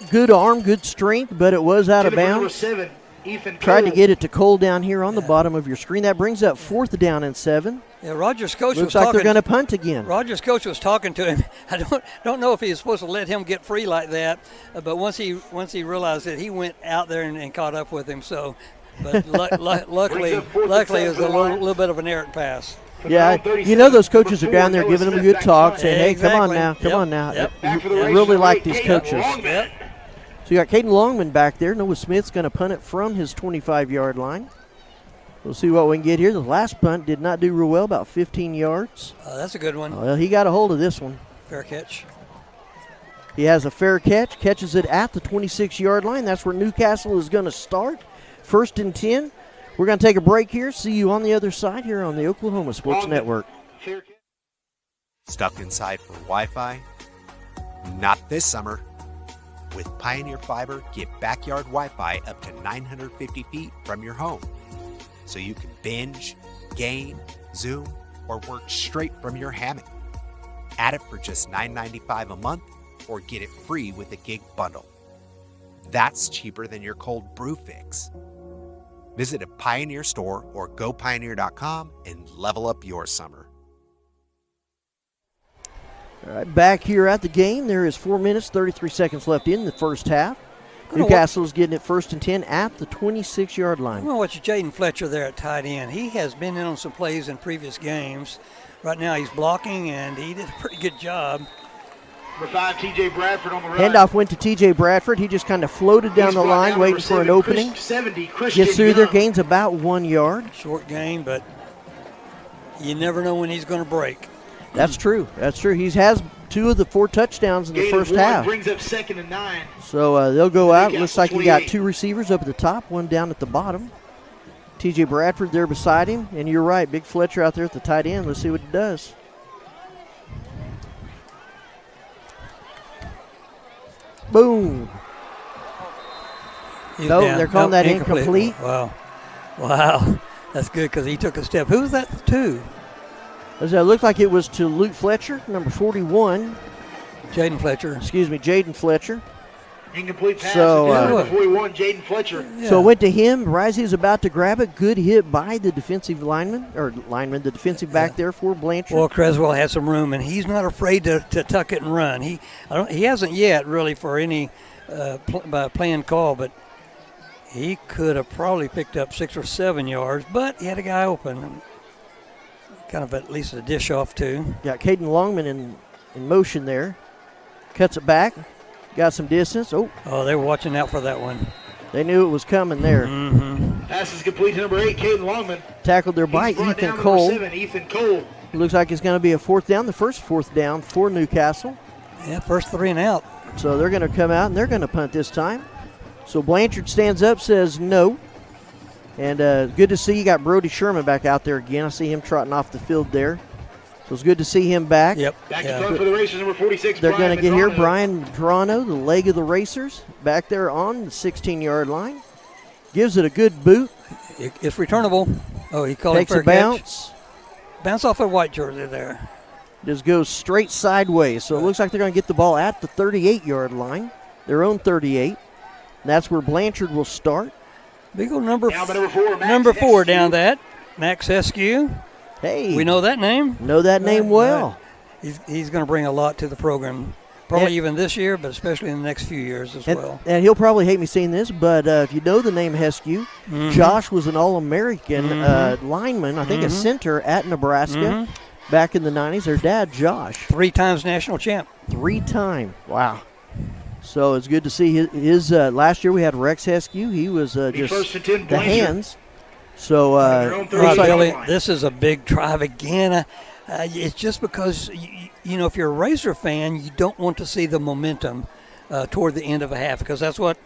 good arm, good strength, but it was out of Number bounds. 7, Ethan Cole. Tried to get it to Cole down here on the bottom of your screen. That brings up 4th down and 7. Yeah, Rogers' coach Looks was like talking. they're going to punt again. Rogers' coach was talking to him. I don't know if he was supposed to let him get free like that, but once he realized it, he went out there and caught up with him. So, but luckily it was a little bit of an errant pass. Yeah, you know those coaches are down there giving them a good talk, saying, "Hey, come on now, come on now." Yep. I really like these coaches. Yep. So you got Caden Longman back there. Noah Smith's going to punt it from his 25-yard line. We'll see what we can get here. The last punt did not do real well, about 15 yards. That's a good one. Well, he got a hold of this one. Fair catch. He has a fair catch, catches it at the 26-yard line. That's where Newcastle is going to start. 1st and 10. We're going to take a break here. See you on the other side here on the Oklahoma Sports Network. Stuck inside for Wi-Fi? Not this summer. With Pioneer Fiber, get backyard Wi-Fi up to 950 feet from your home. So you can binge, game, Zoom, or work straight from your hammock. Add it for just $9.95 a month or get it free with a gig bundle. That's cheaper than your cold brew fix. Visit a Pioneer store or gopioneer.com and level up your summer. All right, back here at the game. There is 4 minutes, 33 seconds left in the first half. Newcastle's getting it 1st and 10 at the 26-yard line. I'm going to watch Jaden Fletcher there at tight end. He has been in on some plays in previous games. Right now he's blocking, and he did a pretty good job. Number 5, T.J. Bradford on the run. Handoff went to T.J. Bradford. He just kind of floated down the line, waiting for an opening. Gets through there, gains about 1 yard. Short gain, but you never know when he's going to break. That's true. That's true. He has 2 of the 4 touchdowns in the first half. Brings up 2nd and 9. So they'll go out. Looks like you got 2 receivers up at the top, 1 down at the bottom. T.J. Bradford there beside him. And you're right, Big Fletcher out there at the tight end. Let's see what he does. Boom. No, they're calling that incomplete. Wow. That's good because he took a step. Who was that to? It looked like it was to Luke Fletcher, number 41. Jaden Fletcher. Excuse me, Jaden Fletcher. Incomplete pass. So, number 41, Jaden Fletcher. Yeah. So it went to him. Risey was about to grab it. Good hit by the defensive the defensive back there for Blanchard. Well, Creswell has some room, and he's not afraid to tuck it and run. He hasn't yet really for any planned call, but he could have probably picked up 6 or 7 yards, but he had a guy open. Kind of at least a dish off, too. Got Caden Longman in motion there. Cuts it back. Got some distance. Oh, they were watching out for that one. They knew it was coming there. Mm-hmm. Pass is complete to number 8, Caden Longman. tackled there by He's brought Ethan down number Cole. 7, Ethan Cole. It looks like it's going to be a fourth down, the first fourth down for Newcastle. Yeah, first 3 and out. So they're going to come out and they're going to punt this time. So Blanchard stands up, says no. And good to see you got Brody Sherman back out there again. I see him trotting off the field there. So it's good to see him back. Yep. Back to punt for the Racers, number 46. They're going to get here. Medrano. Brian Medrano, the leg of the Racers, back there on the 16-yard line. Gives it a good boot. It's returnable. Oh, he called Takes it for a bounce. catch. Bounce off a white jersey there. Just goes straight sideways. So it looks like they're going to get the ball at the 38-yard line, their own 38. And that's where Blanchard will start. Big old number 4, number 4 down that. Max Eskew. Hey. We know that name. Know that name well. He's going to bring a lot to the program. Probably even this year, but especially in the next few years as well. And he'll probably hate me saying this, but if you know the name Heskew, Josh was an All-American lineman, I think a center at Nebraska back in the 90s. Their dad, Josh. 3 times national champ. 3-time. Wow. So it's good to see his last year we had Rex Heskew. He was just the hands. So Billy, this is a big drive again. It's just because, you know, if you're a Racer fan, you don't want to see the momentum toward the end of a half, because that's what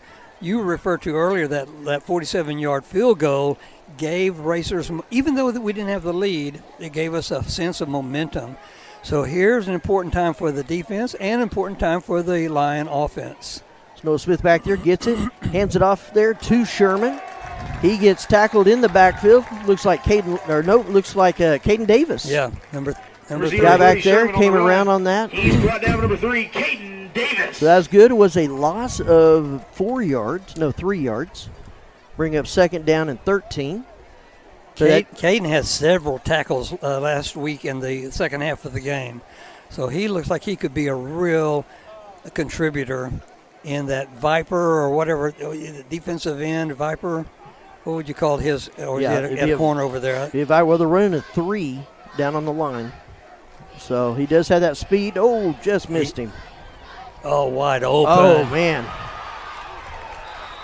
you referred to earlier, that 47-yard field goal gave Racers, even though we didn't have the lead, it gave us a sense of momentum. So here's an important time for the defense and an important time for the Lion offense. Noah Smith back there gets it, hands it off there to Sherman. He gets tackled in the backfield. Looks like Caden Davis. Yeah, number 3. Guy back there came around on that. He's brought down number 3, Caden Davis. So that's good. It was a loss of 3 yards. Bring up second down and 13. So Caden has several tackles last week in the second half of the game. So he looks like he could be a real contributor in that Viper or whatever, defensive end, Viper. What would you call his? Or is he at a corner over there? If I were, they're running a 3 down on the line. So he does have that speed. Oh, just missed him. Oh, wide open. Oh, man.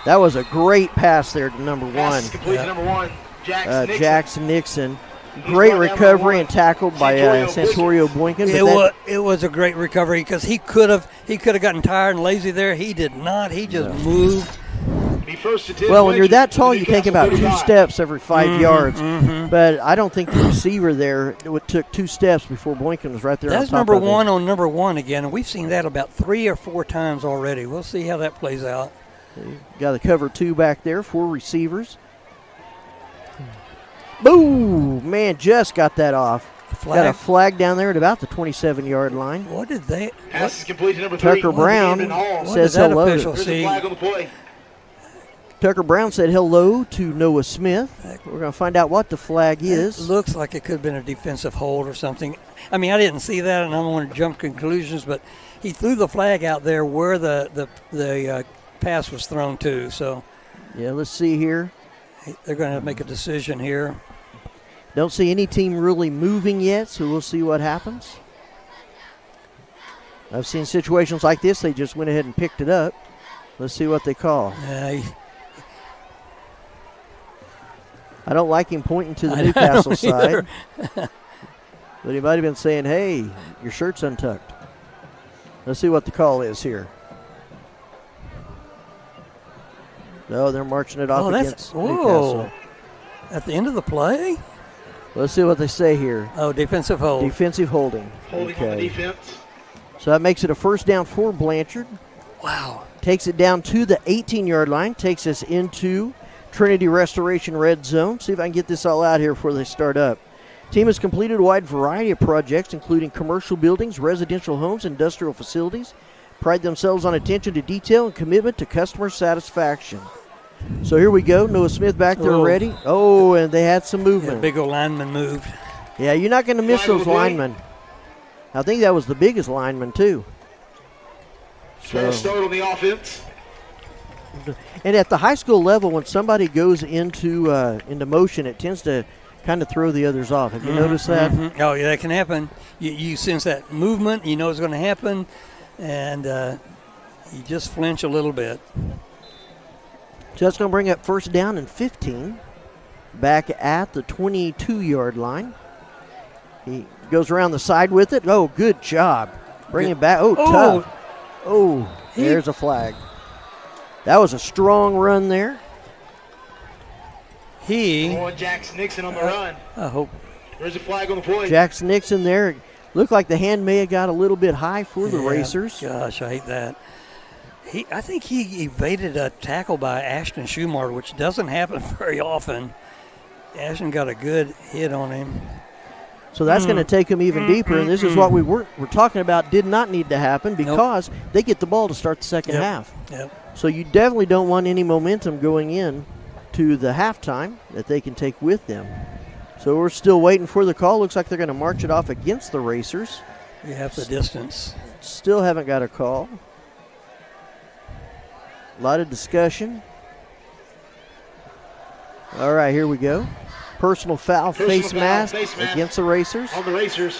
That was a great pass there to number 1. Pass complete to number 1. Jackson Nixon. Great recovery and tackled by Santorio Boykin. It was a great recovery because he could have gotten tired and lazy there. He did not. He just moved. Well, when you're that tall, you take about 2 steps every 5 yards. But I don't think the receiver there took 2 steps before Boykin was right there. That's on top number of 1 on number 1 again, and we've seen that about 3 or 4 times already. We'll see how that plays out. Got the cover 2 back there, 4 receivers. Boom! Man, just got that off. Got a flag down there at about the 27-yard line. What did they? Pass is complete to number 3. Tucker Brown says hello. There's a flag on the play. Tucker Brown said hello to Noah Smith. We're going to find out what the flag is. It looks like it could have been a defensive hold or something. I mean, I didn't see that, and I don't want to jump conclusions, but he threw the flag out there where the pass was thrown to. So, yeah, let's see here. They're going to make a decision here. Don't see any team really moving yet, so we'll see what happens. I've seen situations like this. They just went ahead and picked it up. Let's see what they call. I don't like him pointing to the Newcastle side. But he might have been saying, hey, your shirt's untucked. Let's see what the call is here. No, they're marching it off against Newcastle. At the end of the play? Let's see what they say here. Oh, defensive hold. Defensive holding. Holding on the defense. So that makes it a first down for Blanchard. Wow. Takes it down to the 18-yard line. Takes us into Trinity Restoration Red Zone. See if I can get this all out here before they start up. Team has completed a wide variety of projects, including commercial buildings, residential homes, industrial facilities. Pride themselves on attention to detail and commitment to customer satisfaction. So here we go. Noah Smith back there ready. Oh, and they had some movement. Yeah, big old lineman moved. Yeah, you're not going to miss those linemen. I think that was the biggest lineman, too. So start on the offense. And at the high school level, when somebody goes into motion, it tends to kind of throw the others off. Have you noticed that? Oh, yeah, that can happen. You sense that movement. You know it's going to happen, and you just flinch a little bit. So that's going to bring up first down and 15 back at the 22-yard line. He goes around the side with it. Oh, good job. Bring it back. Oh, tough. Oh, there's a flag. That was a strong run there. Jackson Nixon on the run. I hope. There's a flag on the play. Jackson Nixon there. Looked like the hand may have got a little bit high for the Racers. Gosh, I hate that. I think he evaded a tackle by Ashton Schumacher, which doesn't happen very often. Ashton got a good hit on him. So that's going to take them even deeper, and this is what we're talking about did not need to happen because they get the ball to start the second half. Yep. So you definitely don't want any momentum going in to the halftime that they can take with them. So we're still waiting for the call. Looks like they're going to march it off against the Racers. You have the distance. Still haven't got a call. A lot of discussion. All right, here we go. Personal foul, face mask against the Racers. On the Racers.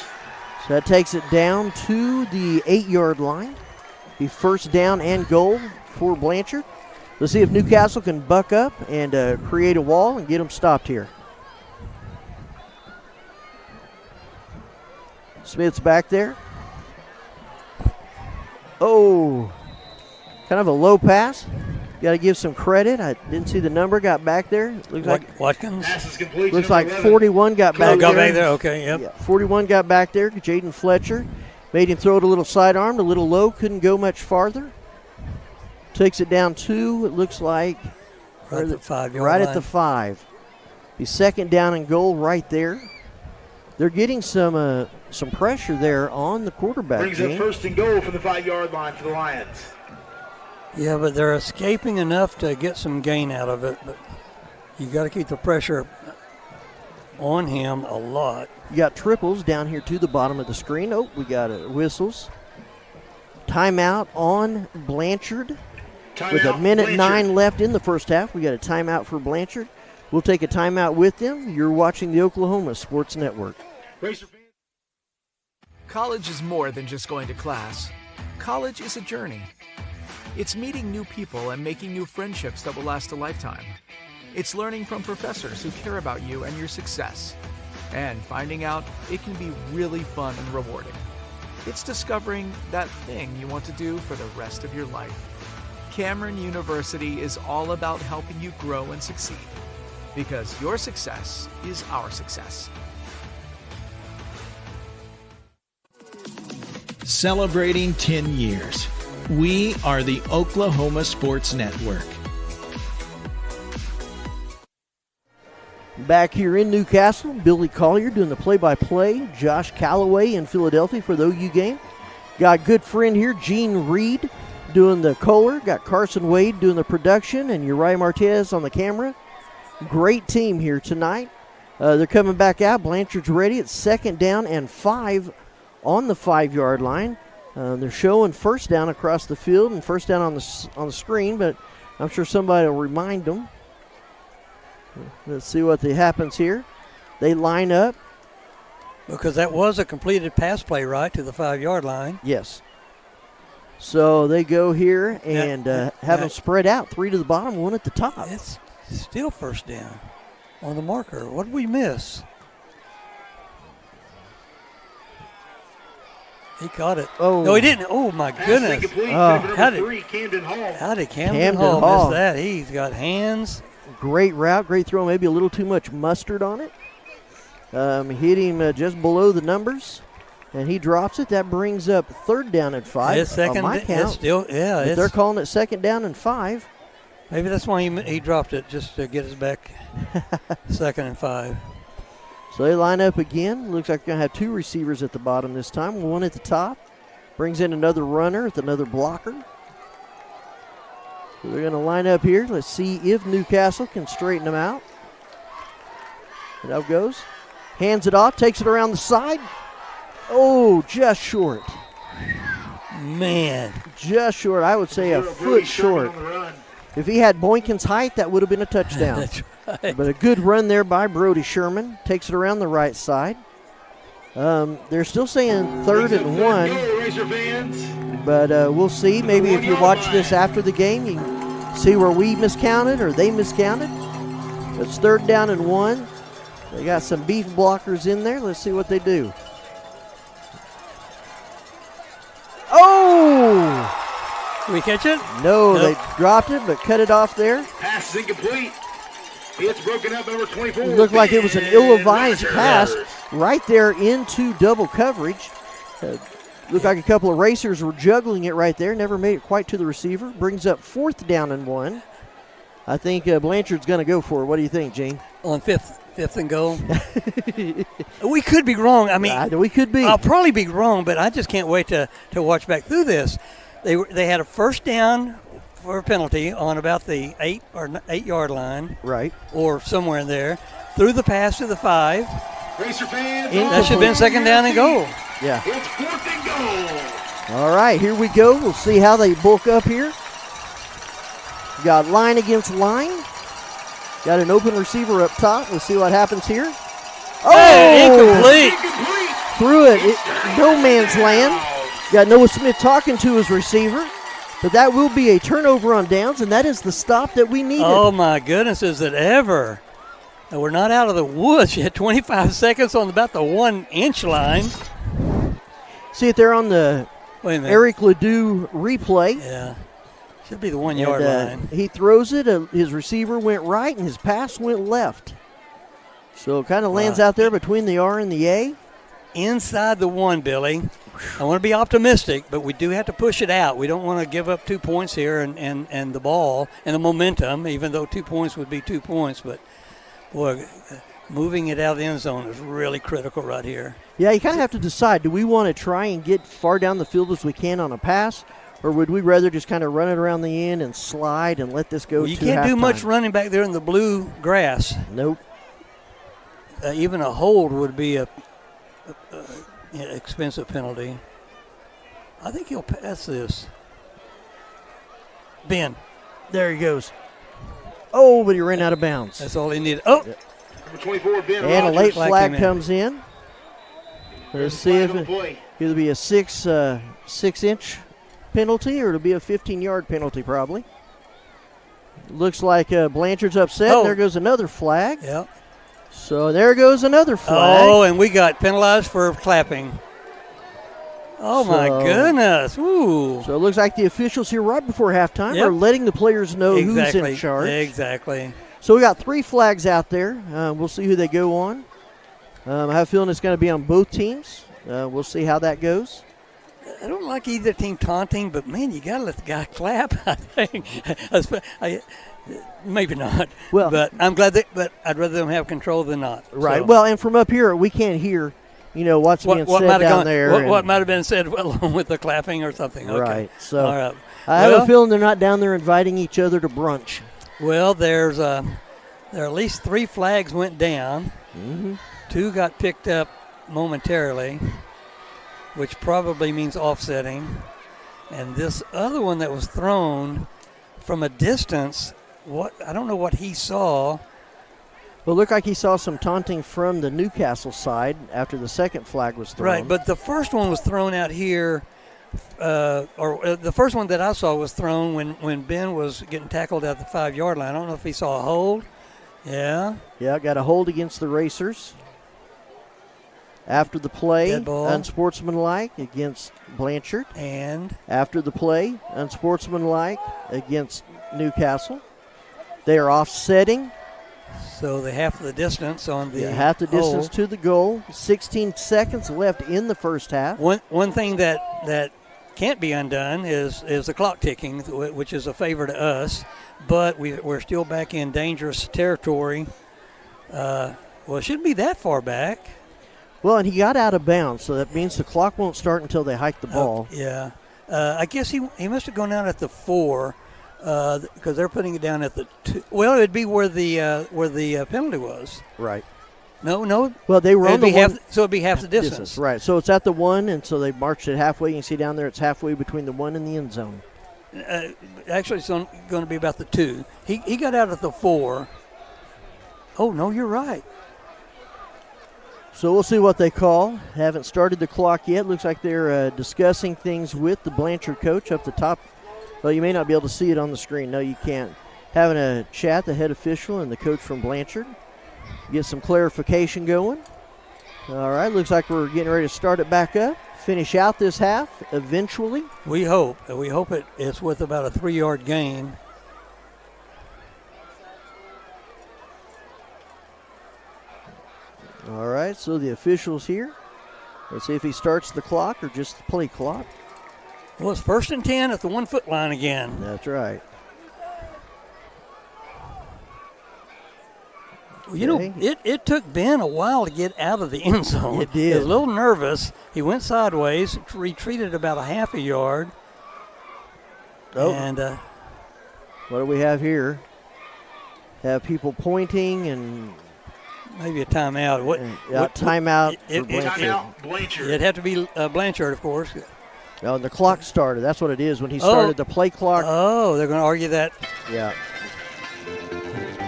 So that takes it down to the 8-yard line. Be first down and goal for Blanchard. Let's see if Newcastle can buck up and create a wall and get them stopped here. Smith's back there. Oh, kind of a low pass. Got to give some credit. I didn't see the number. Got back there. Looks like Watkins. Looks like 41 got back there. Got back there. Okay. Yep. Yeah, 41 got back there. Jaden Fletcher made him throw it a little sidearm, a little low. Couldn't go much farther. Takes it down 2. It looks like right at the 5-yard right line. at the 5. Be second down and goal right there. They're getting some pressure there on the quarterback. Brings up first and goal from the 5-yard line for the Lions. Yeah, but they're escaping enough to get some gain out of it. But you got to keep the pressure on him a lot. You got triples down here to the bottom of the screen. Oh, we got whistles. Timeout on Blanchard. With a minute 9 left in the first half, we got a timeout for Blanchard. We'll take a timeout with them. You're watching the Oklahoma Sports Network. College is more than just going to class. College is a journey. It's meeting new people and making new friendships that will last a lifetime. It's learning from professors who care about you and your success. And finding out it can be really fun and rewarding. It's discovering that thing you want to do for the rest of your life. Cameron University is all about helping you grow and succeed. Because your success is our success. Celebrating 10 years. We are the Oklahoma Sports Network. Back here in Newcastle, Billy Collier doing the play-by-play. Josh Calloway in Philadelphia for the OU game. Got a good friend here, Gene Reed, doing the color. Got Carson Wade doing the production, and Uriah Martinez on the camera. Great team here tonight. They're coming back out. Blanchard's ready. It's second down and 5 on the 5-yard line. They're showing first down across the field and first down on the screen, but I'm sure somebody will remind them. Let's see what happens here. They line up. Because that was a completed pass play, right, to the 5-yard line. Yes. So they go here and have them spread out. 3 to the bottom, 1 at the top. It's still first down on the marker. What did we miss? He caught it. Oh. No, he didn't. Oh, my goodness. How did Camden Hall miss that? He's got hands. Great route, great throw. Maybe a little too much mustard on it. Hit him just below the numbers, and he drops it. That brings up third down and 5. It's second, on my count. They're calling it second down and 5. Maybe that's why he dropped it, just to get us back second and 5. So they line up again. Looks like they're going to have 2 receivers at the bottom this time. 1 at the top. Brings in another runner with another blocker. So they're going to line up here. Let's see if Newcastle can straighten them out. And out goes. Hands it off. Takes it around the side. Oh, just short. Man. Just short. I would say a foot short. If he had Boykin's height, that would have been a touchdown. That's right. But a good run there by Brody Sherman. Takes it around the right side. They're still saying 3rd and 1. But we'll see. Maybe if you watch this after the game, you can see where we miscounted or they miscounted. It's 3rd down and 1. They got some beef blockers in there. Let's see what they do. Oh! Did we catch it? No, Nope. they dropped it, but cut it off there. Pass is incomplete. It's broken up, number 24. It looked like it was an ill-advised pass right there into double coverage. Looked like a couple of racers were juggling it right there. Never made it quite to the receiver. Brings up 4th down and 1. I think Blanchard's going to go for it. What do you think, Gene? On fifth and goal. We could be wrong. I mean, we could be. I'll probably be wrong, but I just can't wait to watch back through this. They had a 1st down for a penalty on about the 8-yard line, right, or somewhere in there. Threw the pass to the 5. Racer fans, that should have been 2nd down and goal. Yeah. It's 4th and goal. All right, here we go. We'll see how they bulk up here. Got line against line. Got an open receiver up top. We'll see what happens here. Incomplete. Threw it. No man's land. Got Noah Smith talking to his receiver. But that will be a turnover on downs, and that is the stop that we needed. Oh, my goodness, is it ever. And we're not out of the woods yet. 25 seconds on about the 1-inch line. See it there on the Eric Ledoux replay. Yeah. Should be the 1-yard line. He throws it. His receiver went right, and his pass went left. So it kind of lands out there between the R and the A. Inside the 1, Billy. I want to be optimistic, but we do have to push it out. We don't want to give up 2 points here and the ball and the momentum, even though 2 points would be 2 points. But, boy, moving it out of the end zone is really critical right here. Yeah, you kind of have to decide. Do we want to try and get far down the field as we can on a pass, or would we rather just kind of run it around the end and slide and let this go to halftime? You can't do much running back there in the blue grass. Nope. Even a hold would be a expensive penalty. I think he'll pass this. Ben. There he goes. Oh, but he ran out of bounds. That's all he needed. Oh. Number 24, Ben and Rogers. a late flag comes in. Let's see if it'll be a 6-inch penalty or it'll be a 15-yard penalty probably. Looks like Blanchard's upset. Oh. There goes another flag. Yep. So there goes another flag. Oh, and we got penalized for clapping. Oh, my goodness. Ooh. So it looks like the officials here right before halftime are letting the players know who's in charge. Exactly. So we got 3 flags out there. We'll see who they go on. I have a feeling it's going to be on both teams. We'll see how that goes. I don't like either team taunting, but, man, you got to let the guy clap, I think. Maybe not. Well, but I'm glad but I'd rather them have control than not. Right. So. Well, and from up here, we can't hear, what's being said down there. What might have been said along with the clapping or something. Okay. Right. So all right. I have a feeling they're not down there inviting each other to brunch. Well, there are at least 3 flags went down. Mm-hmm. 2 got picked up momentarily, which probably means offsetting. And this other one that was thrown from a distance, I don't know what he saw. Well, it looked like he saw some taunting from the Newcastle side after the second flag was thrown. Right, but the first one was thrown out here, the first one that I saw was thrown when Ben was getting tackled at the 5-yard line. I don't know if he saw a hold. Yeah. Yeah, got a hold against the Racers. After the play, unsportsmanlike against Blanchard. And after the play, unsportsmanlike against Newcastle. They are offsetting. So they half the distance on the half the distance to the goal. 16 seconds left in the first half. One thing that can't be undone is the clock ticking, which is a favor to us. But we're still back in dangerous territory. Well, it shouldn't be that far back. Well, and he got out of bounds, so that means the clock won't start until they hike the ball. Yeah. I guess he must have gone down at the 4 because they're putting it down at the 2. Well, it'd be where the penalty was. Right. No. Well, they were on the 1. So it'd be half the distance. Right. So it's at the 1, and so they marched it halfway. You can see down there it's halfway between the 1 and the end zone. Actually, it's going to be about the 2. He got out at the 4. Oh, no, you're right. So we'll see what they call. Haven't started the clock yet. Looks like they're discussing things with the Blanchard coach up the top. Well, you may not be able to see it on the screen. No, you can't. having a chat, the head official and the coach from Blanchard. Get some clarification going. All right, looks like we're getting ready to start it back up. Finish out this half eventually. We hope. We hope it's with about a 3-yard gain. All right, so the official's here. Let's see if he starts the clock or just the play clock. Well, it's 1st and 10 at the 1-foot line again. That's right. You know, it took Ben a while to get out of the end zone. It did. He was a little nervous. He went sideways, retreated about a half a yard. Oh. And what do we have here? Have people pointing and maybe a timeout. Timeout for Blanchard. It'd have to be Blanchard, of course. Oh, and the clock started. That's what it is. When he started the play clock. Oh, they're going to argue that. Yeah.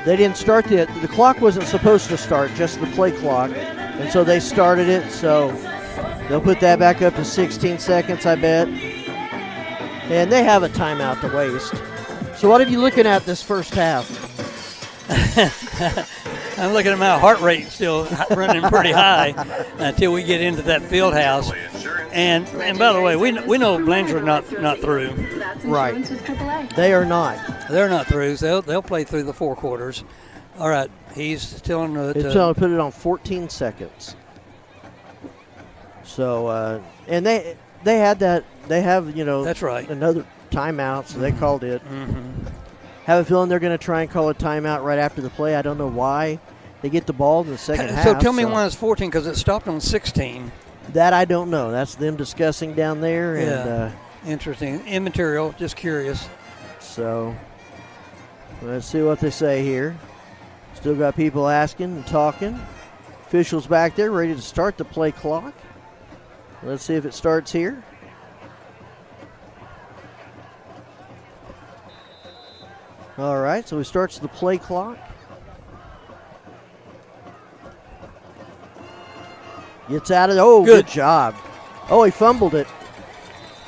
They didn't start the clock wasn't supposed to start, just the play clock. And so they started it, so they'll put that back up to 16 seconds, I bet. And they have a timeout to waste. So what are you looking at this first half? I'm looking at my heart rate still running pretty high until we get into that field house. And by the way, we know Blanchard not through. Right. They are not. They're not through. So they'll play through the 4 quarters. All right. He's telling It's telling to put it on 14 seconds. So and they had that. They have that's right. Another timeout. So they called it. Mm-hmm. Have a feeling they're going to try and call a timeout right after the play. I don't know why. They get the ball in the second half. So tell me why it's 14, because it stopped on 16. That I don't know. That's them discussing down there. Yeah. And, interesting. Immaterial. Just curious. So let's see what they say here. Still got people asking and talking. Officials back there ready to start the play clock. Let's see if it starts here. All right, so he starts the play clock. Gets out of it. Oh, good job. Oh, he fumbled it.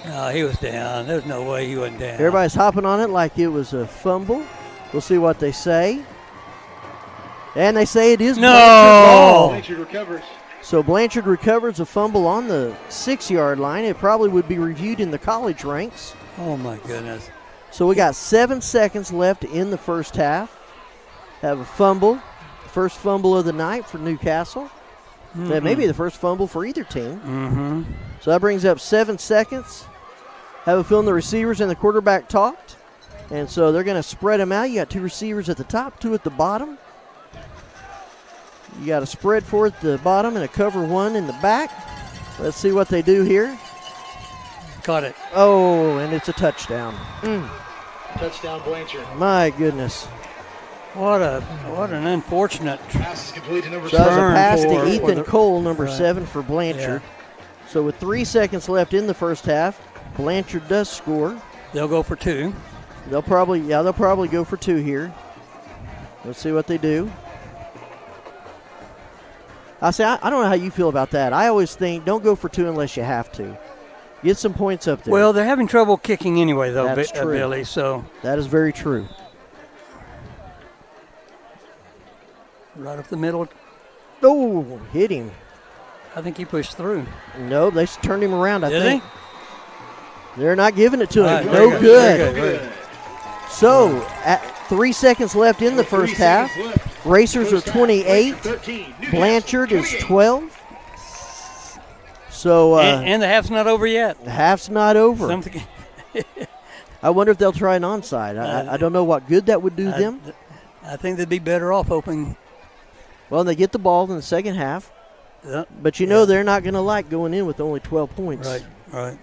No, he was down. There's no way he wasn't down. Everybody's hopping on it like it was a fumble. We'll see what they say. And they say it is Blanchard recovers. So Blanchard recovers a fumble on the 6-yard line. It probably would be reviewed in the college ranks. Oh, my goodness. So we got 7 seconds left in the first half. Have a fumble. First fumble of the night for Newcastle. Mm-hmm. That may be the first fumble for either team. Mm-hmm. So that brings up 7 seconds. Have a feeling the receivers and the quarterback talked. And so they're going to spread them out. You got 2 receivers at the top, 2 at the bottom. You got a spread 4 at the bottom and a cover 1 in the back. Let's see what they do here. Caught it. Oh, and it's a touchdown. Touchdown, Blanchard. My goodness. What an unfortunate Pass is complete to number So that was a turn pass for to Ethan the- Cole, number Right. 7 for Blanchard. So with 3 seconds left in the first half, Blanchard does score. They'll go for 2. They'll probably go for 2 here. Let's see what they do. I don't know how you feel about that. I always think don't go for 2 unless you have to. Get some points up there. Well, they're having trouble kicking anyway, though, That's true. Billy. So that is very true. right up the middle. Oh, hit him. I think he pushed through. No, they turned him around, I Did think. he? They're not giving it to All him. right, No very good. Very good. So, at 3 seconds left in the first half. Racers are 28. Blanchard is 12. So, And the half's not over yet. the half's not over. Something. I wonder if they'll try an onside. I don't know what good that would do them. I think they'd be better off opening. Well, they get the ball in the second half. But you know they're not going to like going in with only 12 points. Right.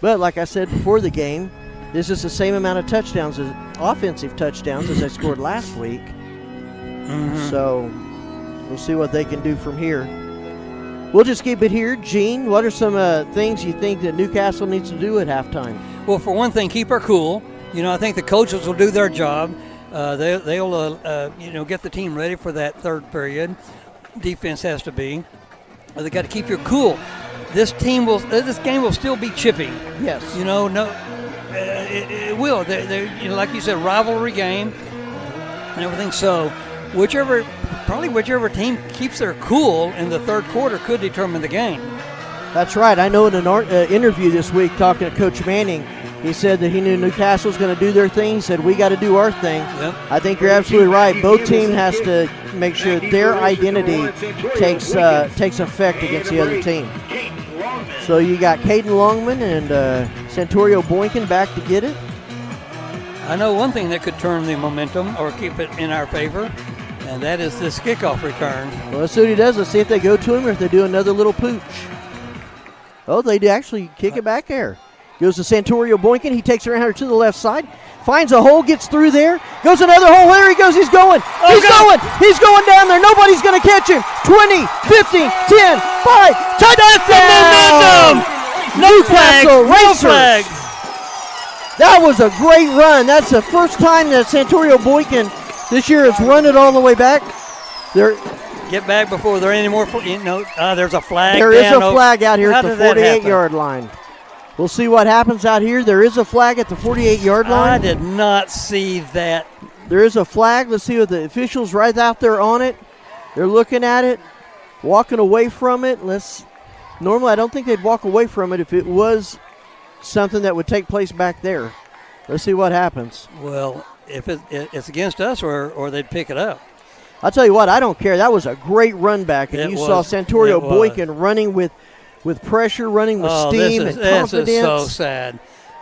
But like I said before the game, this is the same amount of touchdowns, offensive touchdowns, as they scored last week. Mm-hmm. So we'll see what they can do from here. We'll just keep it here. Gene, what are some things you think that Newcastle needs to do at halftime? Well, for one thing, keep her cool. You know, I think the coaches will do their job. They'll get the team ready for that third period. Defense has to be. They got to keep you cool. This game will still be chippy. Yes. You know, no, it will. They're, like you said, rivalry game and everything. So whichever team keeps their cool in the third quarter could determine the game. That's right. I know in an interview this week talking to Coach Manning, he said that he knew Newcastle was going to do their thing. He said, we got to do our thing. Yep. I think you're absolutely right. Both teams has to make sure their identity takes effect against the other team. So you got Caden Longman and Santorio Boykin back to get it. I know one thing that could turn the momentum or keep it in our favor, and that is this kickoff return. Well, let's see what he does. Let's see if they go to him or if they do another little pooch. Oh, they do actually kick it back there. Goes to Santorio Boykin. He takes it around to the left side. Finds a hole, gets through there. Goes another hole. There he goes. He's going. He's going. He's going down there. Nobody's going to catch him. 20, 15, 10, 5. Touchdown! Newcastle Racers. That was a great run. That's the first time that Santorio Boykin this year has run it all the way back. Get back before there are any more. There's a flag. There is a flag out here at the 48-yard line. We'll see what happens out here. There is a flag at the 48-yard line. I did not see that. There is a flag. Let's see what the officials right out there on it. They're looking at it, walking away from it. Normally, I don't think they'd walk away from it if it was something that would take place back there. Let's see what happens. Well, if it's against us or they'd pick it up. I'll tell you what, I don't care. That was a great run back, and you saw Santorio Boykin running with pressure, running with steam and confidence. This is so sad.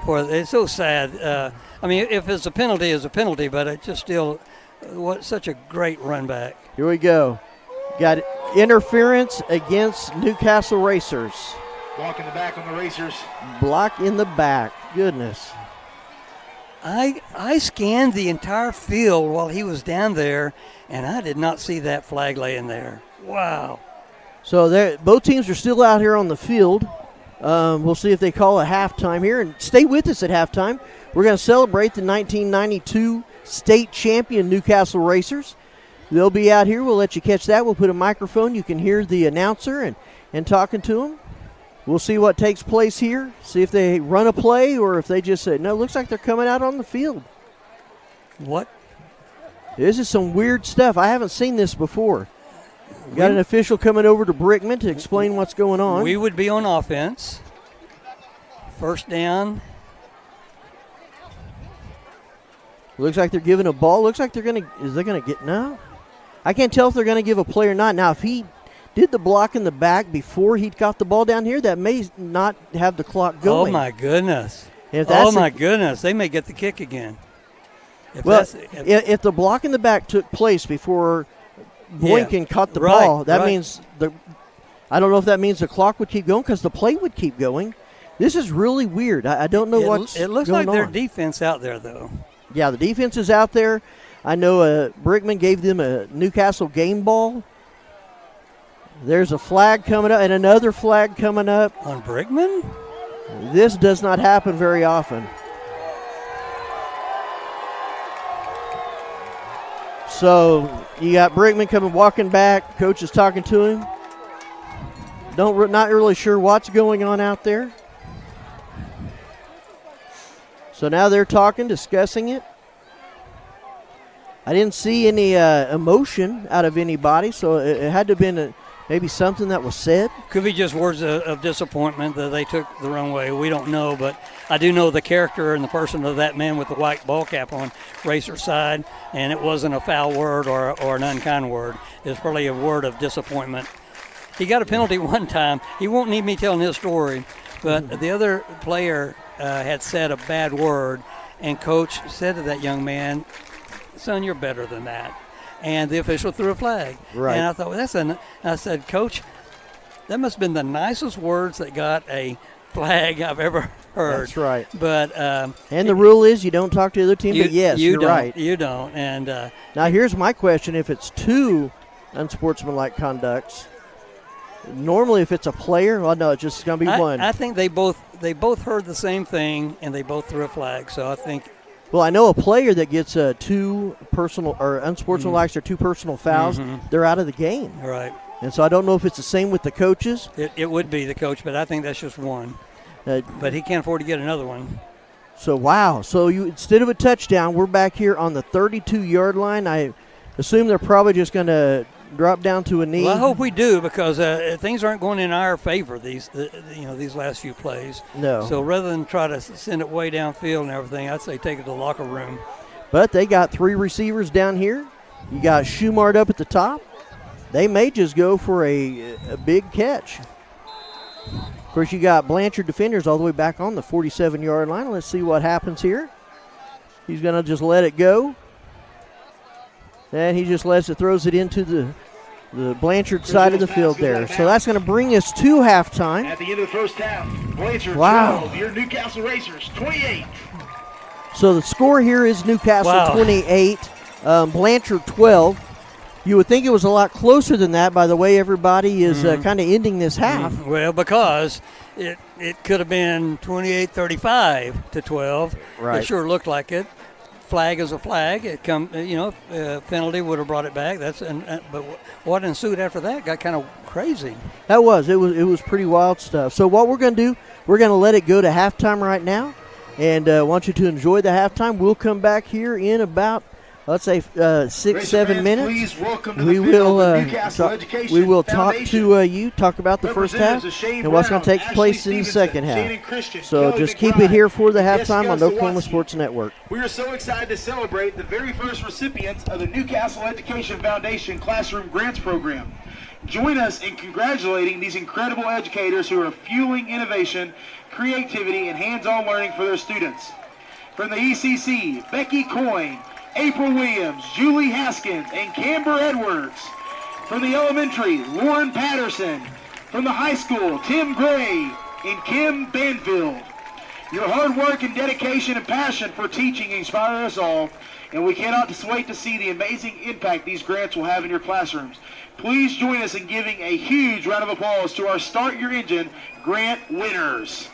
It's so sad. I mean, if it's a penalty, it's a penalty, but it just still, such a great run back. Here we go. Got interference against Newcastle Racers. Block in the back on the Racers. Block in the back. Goodness. I scanned the entire field while he was down there, and I did not see that flag laying there. Wow. So both teams are still out here on the field. We'll see if they call a halftime here. And stay with us at halftime. We're going to celebrate the 1992 state champion Newcastle Racers. They'll be out here. We'll let you catch that. We'll put a microphone. You can hear the announcer and talking to them. We'll see what takes place here. See if they run a play or if they just say, no, it looks like they're coming out on the field. What? This is some weird stuff. I haven't seen this before. Got an official coming over to Brickman to explain what's going on. We would be on offense. First down. Looks like they're giving a ball. Looks like they're going to – is they going to get – no. I can't tell if they're going to give a play or not. Now, if he did the block in the back before he got the ball down here, that may not have the clock going. Oh, my goodness. Goodness. They may get the kick again. If the block in the back took place before Boykin caught the ball, that means I don't know if that means the clock would keep going because the play would keep going. This is really weird. I don't know what's going on. It looks like their defense out there, though. Yeah, the defense is out there. I know Brickman gave them a Newcastle game ball. There's a flag coming up and another flag coming up. On Brickman? This does not happen very often. So you got Brickman walking back. Coach is talking to him. Not really sure what's going on out there. So now they're talking, discussing it. I didn't see any emotion out of anybody, so it had to have been maybe something that was said. Could be just words of disappointment that they took the wrong way. We don't know, but I do know the character and the person of that man with the white ball cap on Racer's side, and it wasn't a foul word or an unkind word. It's probably a word of disappointment. He got a penalty one time. He won't need me telling his story, but the other player had said a bad word, and Coach said to that young man, son, you're better than that. And the official threw a flag. Right. And I thought, I said, Coach, that must have been the nicest words that got a flag I've ever heard. That's right. But and the rule is you don't talk to the other team, but yes, you're right. You don't. And now here's my question. If it's two unsportsmanlike conducts, normally if it's a player, well, no, it's just going to be one. I think they both heard the same thing, and they both threw a flag. So I think. Well, I know a player that gets two personal or unsportsmanlike or two personal fouls, they're out of the game. Right. And so I don't know if it's the same with the coaches. It would be the coach, but I think that's just one. But he can't afford to get another one. So, wow. So, instead of a touchdown, we're back here on the 32-yard line. I assume they're probably just going to drop down to a knee. Well, I hope we do, because things aren't going in our favor these last few plays. No. So rather than try to send it way downfield and everything, I'd say take it to the locker room. But they got 3 receivers down here. You got Schumart up at the top. They may just go for a big catch. Of course, you got Blanchard defenders all the way back on the 47-yard line. Let's see what happens here. He's going to just let it go. And he just throws it into the Blanchard side of the field there. So that's going to bring us to halftime. At the end of the first half, Blanchard 12, your Newcastle Racers 28. So the score here is Newcastle 28, Blanchard 12. You would think it was a lot closer than that by the way everybody is kind of ending this half. Well, because it could have been 28-35 to 12. Right. It sure looked like it. Flag is a flag. It penalty would have brought it back. But what ensued after that got kind of crazy. It was pretty wild stuff. So what we're going to do, we're going to let it go to halftime right now, and want you to enjoy the halftime. We'll come back here in about, let's say, 6-7 minutes. Please welcome to we the will talk to you, talk about the first half and what's going to take place in the second half. So just keep it here for the halftime on Oklahoma Sports Network. We are so excited to celebrate the very first recipients of the Newcastle Education Foundation Classroom Grants Program. Join us in congratulating these incredible educators who are fueling innovation, creativity, and hands-on learning for their students. From the ECC, Becky Coyne, April Williams, Julie Haskins, and Camber Edwards. From the elementary, Lauren Patterson. From the high school, Tim Gray and Kim Banfield. Your hard work and dedication and passion for teaching inspire us all, and we cannot just wait to see the amazing impact these grants will have in your classrooms. Please join us in giving a huge round of applause to our Start Your Engine grant winners.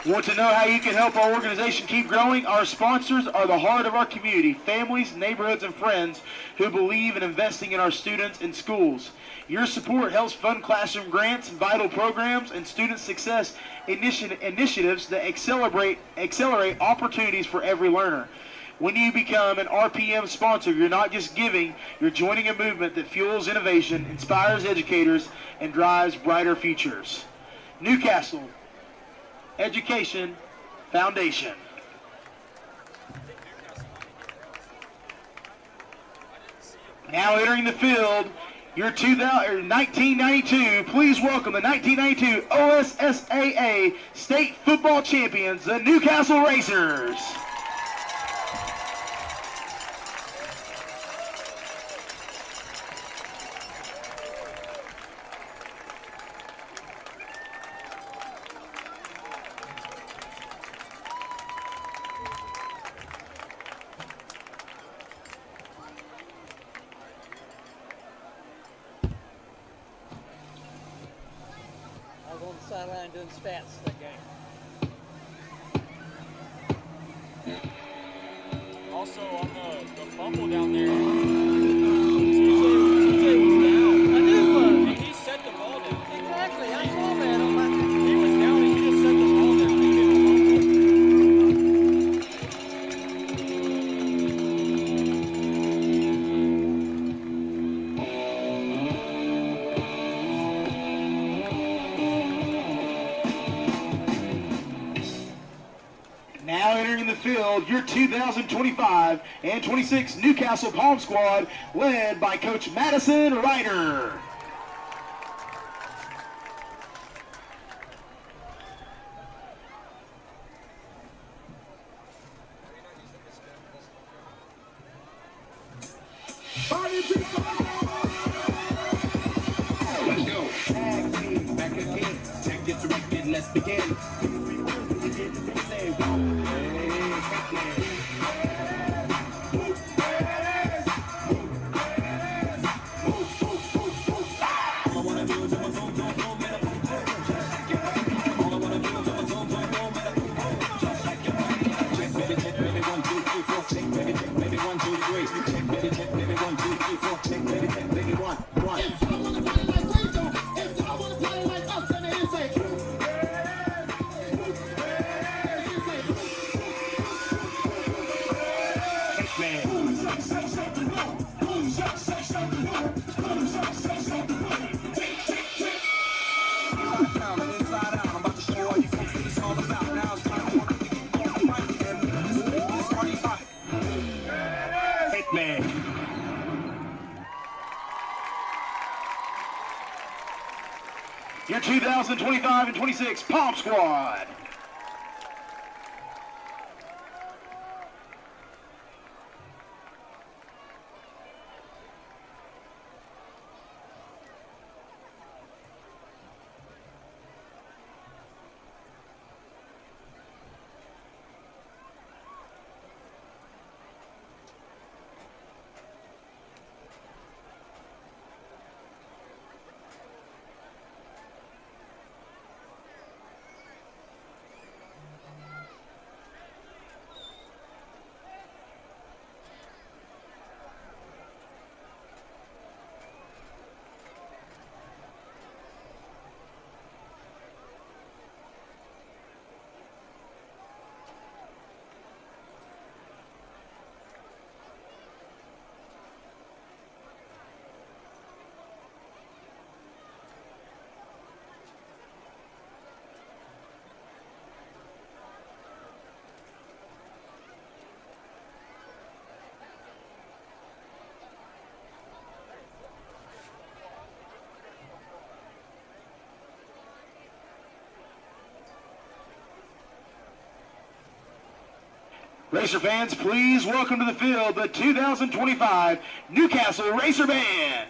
Want to know how you can help our organization keep growing? Our sponsors are the heart of our community, families, neighborhoods, and friends who believe in investing in our students and schools. Your support helps fund classroom grants, vital programs, and student success initiatives that accelerate opportunities for every learner. When you become an RPM sponsor, you're not just giving, you're joining a movement that fuels innovation, inspires educators, and drives brighter futures. Newcastle Education Foundation. Now entering the field, your 1992, please welcome the 1992 OSSAA State Football Champions, the Newcastle Racers. Sideline doing stats that game. Also on the fumble down there, TJ was down. I knew he was. And he set the ball down. Exactly. I saw that on my. He was down and he just set the ball down. He didn't Now entering the field, your 2025 and 26 Newcastle Palm Squad, led by Coach Madison Ryder. Let's go. Tag team, back again. Tag gets directed, let's begin. your 2025 and 26 Pomp Squad. Racer fans, please welcome to the field the 2025 Newcastle Racer Band.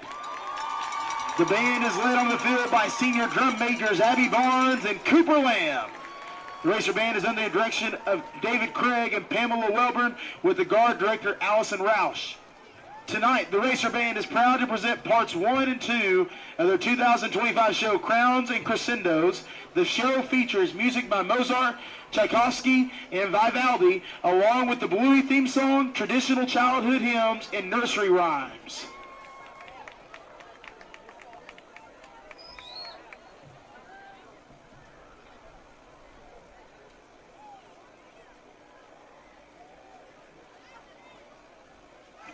The band is led on the field by senior drum majors Abby Barnes and Cooper Lamb. The Racer Band is under the direction of David Craig and Pamela Welburn with the guard director Allison Roush. Tonight, the Racer Band is proud to present parts 1 and 2 of their 2025 show, Crowns and Crescendos. The show features music by Mozart, Tchaikovsky, and Vivaldi, along with the Bluey theme song, traditional childhood hymns, and nursery rhymes.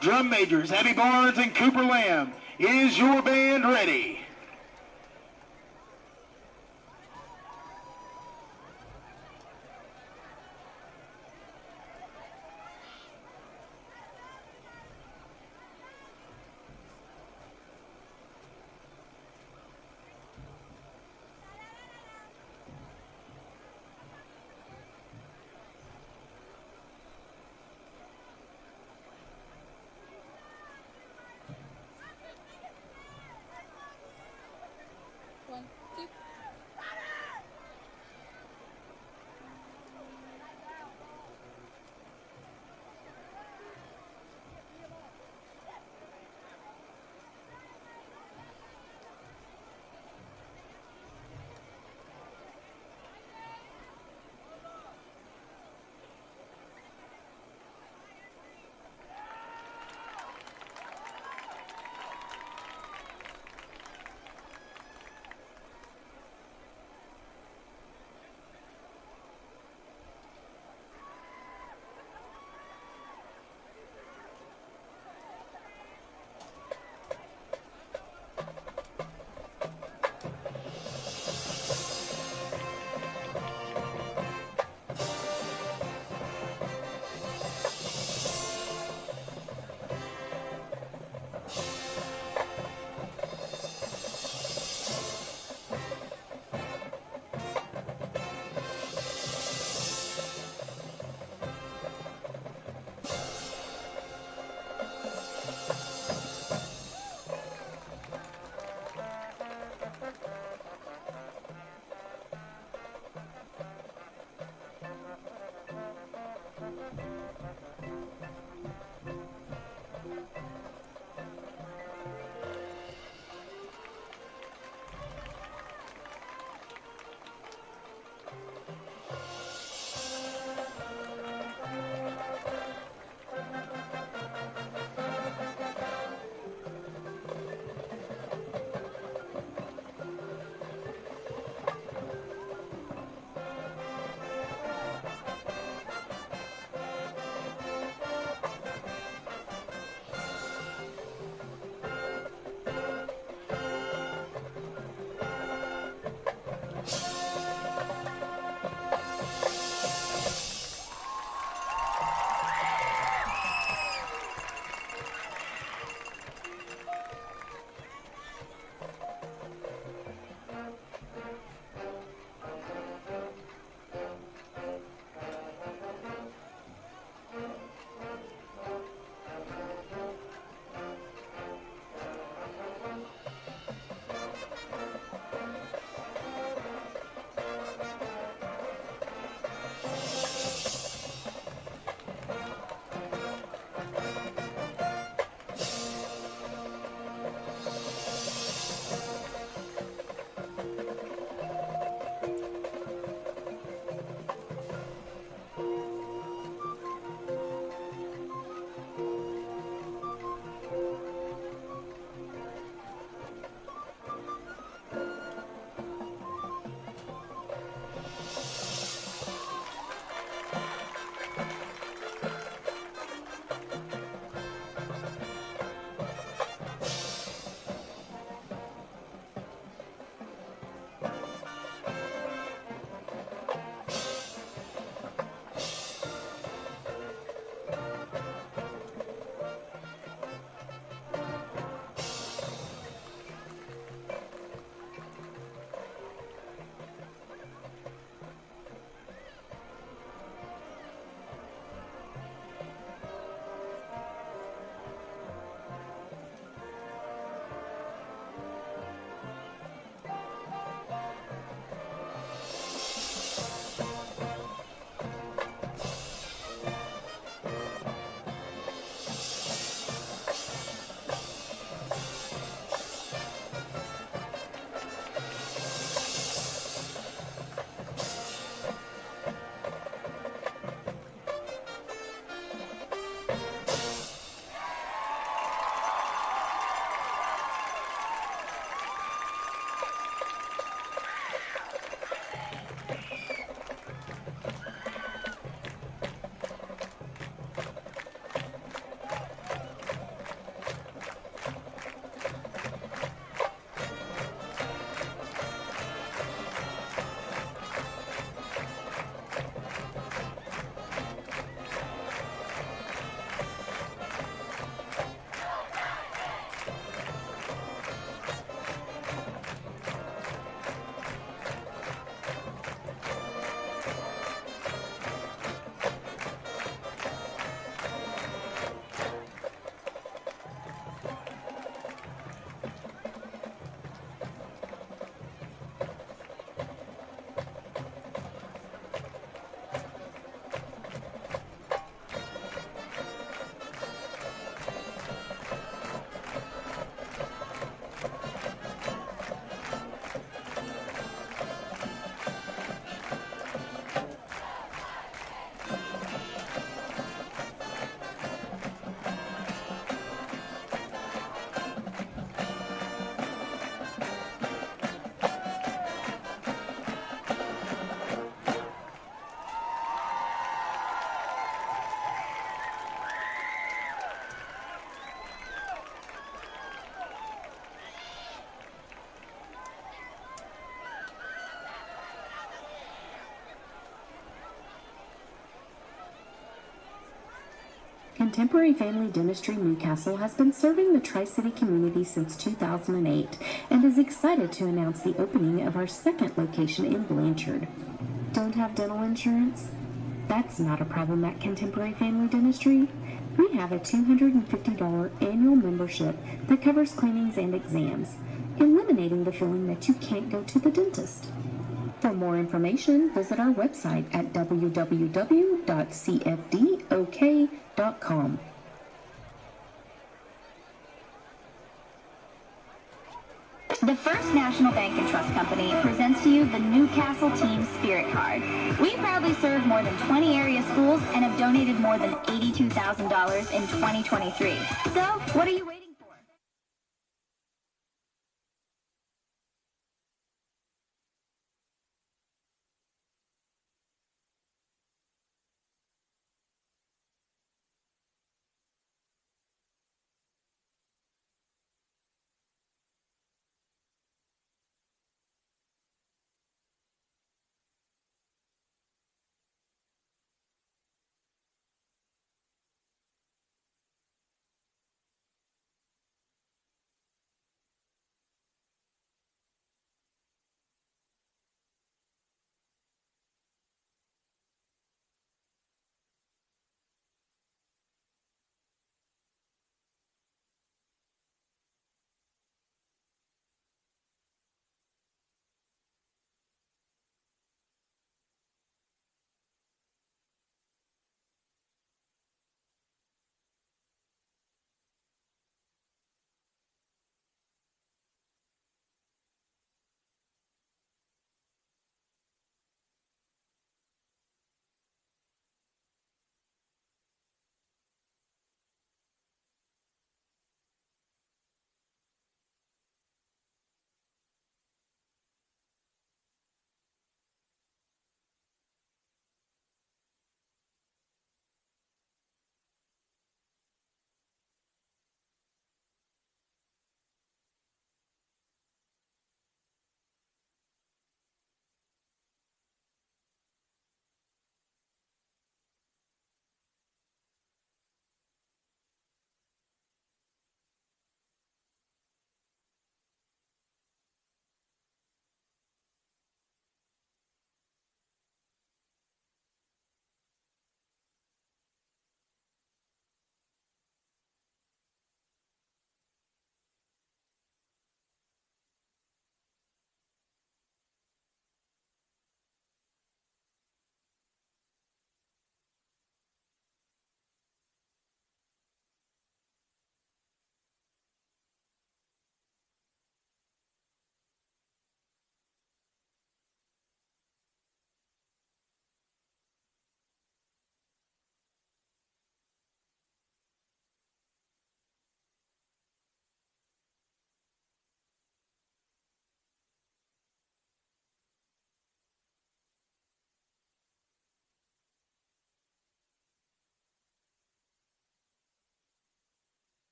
Drum majors Abby Barnes and Cooper Lamb, is your band ready? Contemporary Family Dentistry Newcastle has been serving the Tri-City community since 2008 and is excited to announce the opening of our second location in Blanchard. Don't have dental insurance? That's not a problem at Contemporary Family Dentistry. We have a $250 annual membership that covers cleanings and exams, eliminating the feeling that you can't go to the dentist. For more information, visit our website at www.cfdok.com. The First National Bank and Trust Company presents to you the Newcastle Team Spirit Card. We proudly serve more than 20 area schools and have donated more than $82,000 in 2023. So, what are you waiting for?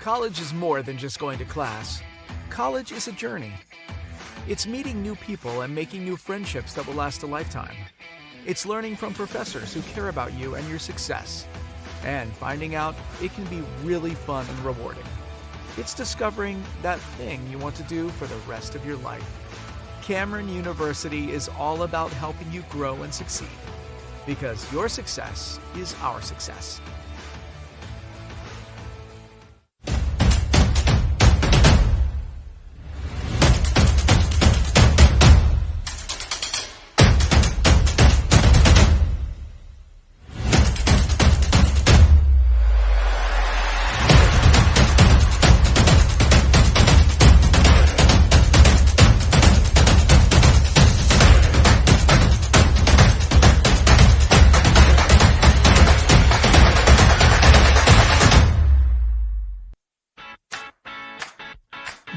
College is more than just going to class. College is a journey. It's meeting new people and making new friendships that will last a lifetime. It's learning from professors who care about you and your success. And finding out it can be really fun and rewarding. It's discovering that thing you want to do for the rest of your life. Cameron University is all about helping you grow and succeed. Because your success is our success.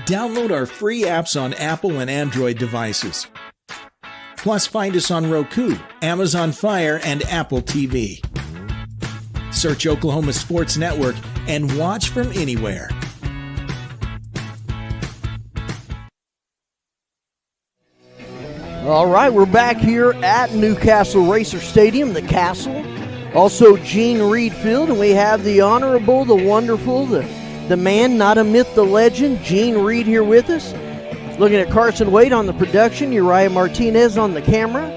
Download our free apps on Apple and Android devices. Plus, find us on Roku, Amazon Fire, and Apple TV. Search Oklahoma Sports Network and watch from anywhere. All right, we're back here at Newcastle Racer Stadium, the Castle. Also, Gene Reed Field, and we have the honorable, the wonderful, the man, not a myth, the legend, Gene Reed here with us. Looking at Carson Wade on the production, Uriah Martinez on the camera.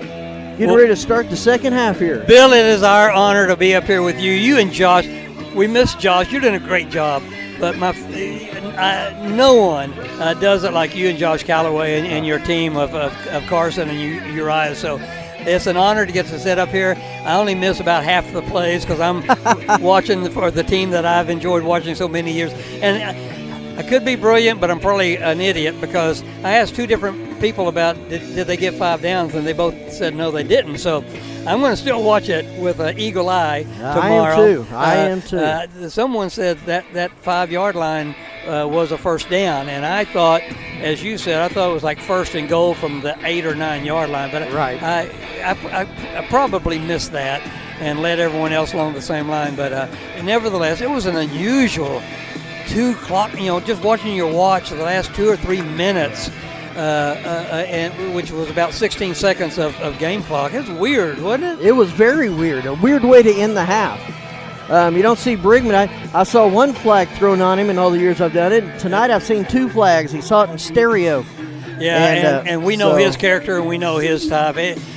Getting ready to start the second half here. Bill, it is our honor to be up here with you. You and Josh, we miss Josh. You're doing a great job. But no one does it like you and Josh Calloway and your team of Carson and Uriah. So it's an honor to get to sit up here. I only miss about half the plays because I'm watching for the team that I've enjoyed watching so many years. And I could be brilliant, but I'm probably an idiot because I asked two different people about did they get 5 downs, and they both said no, they didn't. So I'm going to still watch it with an eagle eye tomorrow. I am too. Someone said that 5-yard line was a first down, and I thought, as you said, I thought it was like first and goal from the 8 or 9 yard line. But right. I probably missed that and led everyone else along the same line. But nevertheless, it was an unusual 2 clock. Just watching your watch the last 2 or 3 minutes. And which was about 16 seconds of game clock. It was weird, wasn't it? It was very weird. A weird way to end the half. You don't see Brigman. I saw 1 flag thrown on him in all the years I've done it. Tonight I've seen 2 flags. He saw it in stereo. Yeah, and we know his character and we know his type.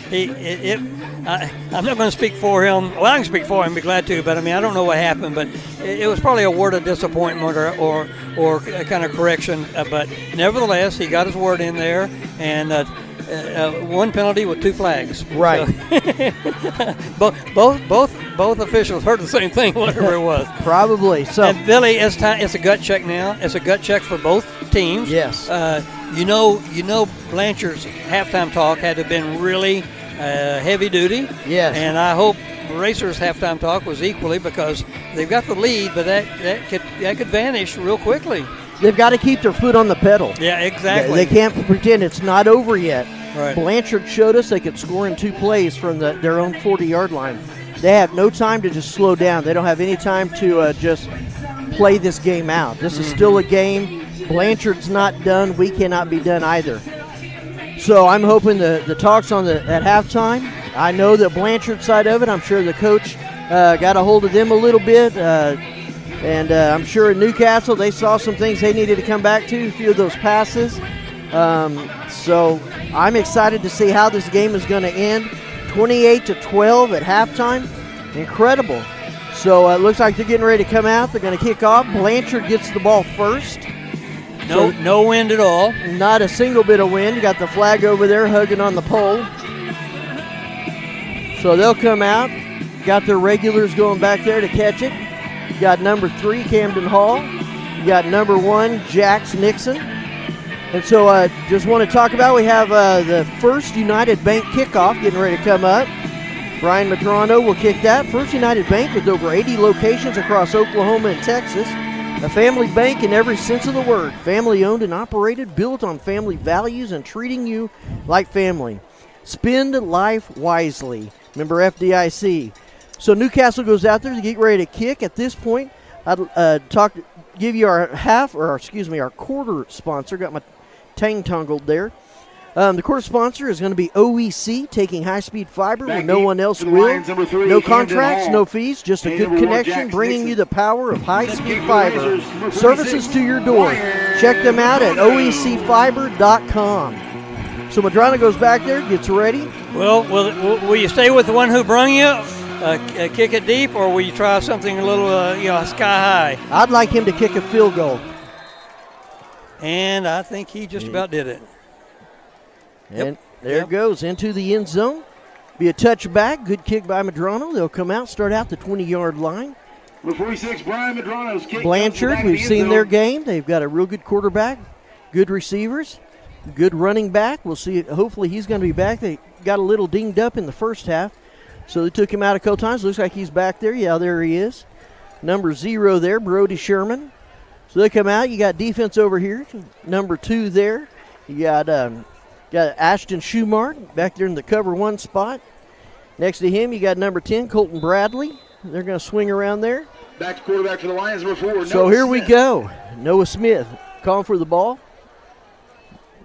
I'm not going to speak for him. Well, I can speak for him, be glad to, but I don't know what happened, but it was probably a word of disappointment or a kind of correction. But nevertheless, he got his word in there, and 1 penalty with 2 flags. Right. So, both officials heard the same thing, whatever it was. Probably. So, and Billy, it's a gut check now. It's a gut check for both teams. Yes. You know, Blanchard's halftime talk had to have been really heavy duty. Yes. And I hope Racers' halftime talk was equally, because they've got the lead, but that could vanish real quickly. They've got to keep their foot on the pedal. Yeah, exactly. They can't pretend it's not over yet. Right. Blanchard showed us they could score in 2 plays from their own 40-yard line. They have no time to just slow down. They don't have any time to just play this game out. This is still a game. Blanchard's not done. We cannot be done either. So I'm hoping the talks at halftime. I know that Blanchard's side of it, I'm sure the coach got a hold of them a little bit. And I'm sure in Newcastle they saw some things they needed to come back to, a few of those passes. So I'm excited to see how this game is going to end. 28-12 at halftime. Incredible. So it looks like they're getting ready to come out. They're going to kick off. Blanchard gets the ball first. No wind at all. Not a single bit of wind. You got the flag over there hugging on the pole. So they'll come out. Got their regulars going back there to catch it. You got number 3, Camden Hall. You got number 1, Jax Nixon. And so just want to talk about, we have the First United Bank kickoff getting ready to come up. Brian Madrano will kick that. First United Bank with over 80 locations across Oklahoma and Texas. A family bank in every sense of the word. Family owned and operated, built on family values and treating you like family. Spend life wisely. Member FDIC. So Newcastle goes out there to get ready to kick. At this point, I talked give you our our quarter sponsor. Got my tang tangled there. The quarter sponsor is going to be OEC, taking high-speed fiber when no one else will. No contracts, no fees, just a good connection, bringing you the power of high-speed fiber. Services to your door. Check them out at oecfiber.com. So Madrano goes back there, gets ready. Well, will you stay with the one who brung you, kick it deep, or will you try something a little, sky high? I'd like him to kick a field goal. And I think he just about did it. And there it goes into the end zone. Be a touchback. Good kick by Madrano. They'll come out, start out the 20-yard line. Number 46, Brian Madrano's kick. Blanchard, we've seen their game. They've got a real good quarterback, good receivers, good running back. We'll see. Hopefully he's going to be back. They got a little dinged up in the first half, so they took him out a couple times. Looks like he's back there. Yeah, there he is. Number 0 there, Brody Sherman. So they come out. You got defense over here. Number 2 there. You got Ashton Schumart back there in the cover 1 spot. Next to him, you got number 10, Colton Bradley. They're going to swing around there. Back to quarterback for the Lions, number 4. So here we go. Noah Smith calling for the ball.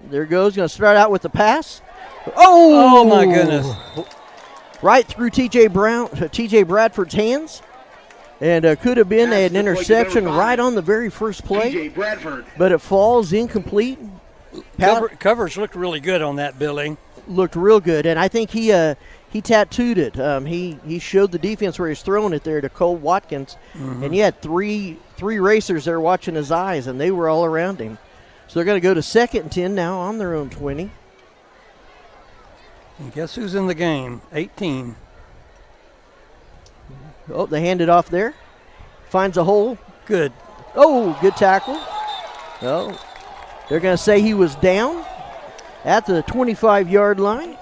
There goes. Going to start out with the pass. Oh my goodness. Right through T.J. Bradford's hands. And could have been an interception right on the very first play. T.J. Bradford. But it falls incomplete. Coverage looked really good on that, Billy. Looked real good, and I think he tattooed it. He showed the defense where he's throwing it there to Cole Watkins, and he had three racers there watching his eyes, and they were all around him. So they're going to go to 2nd and 10 now on their own 20. And guess who's in the game? 18. Oh, they hand it off there. Finds a hole. Good. Oh, good tackle. Oh. They're going to say he was down at the 25-yard line.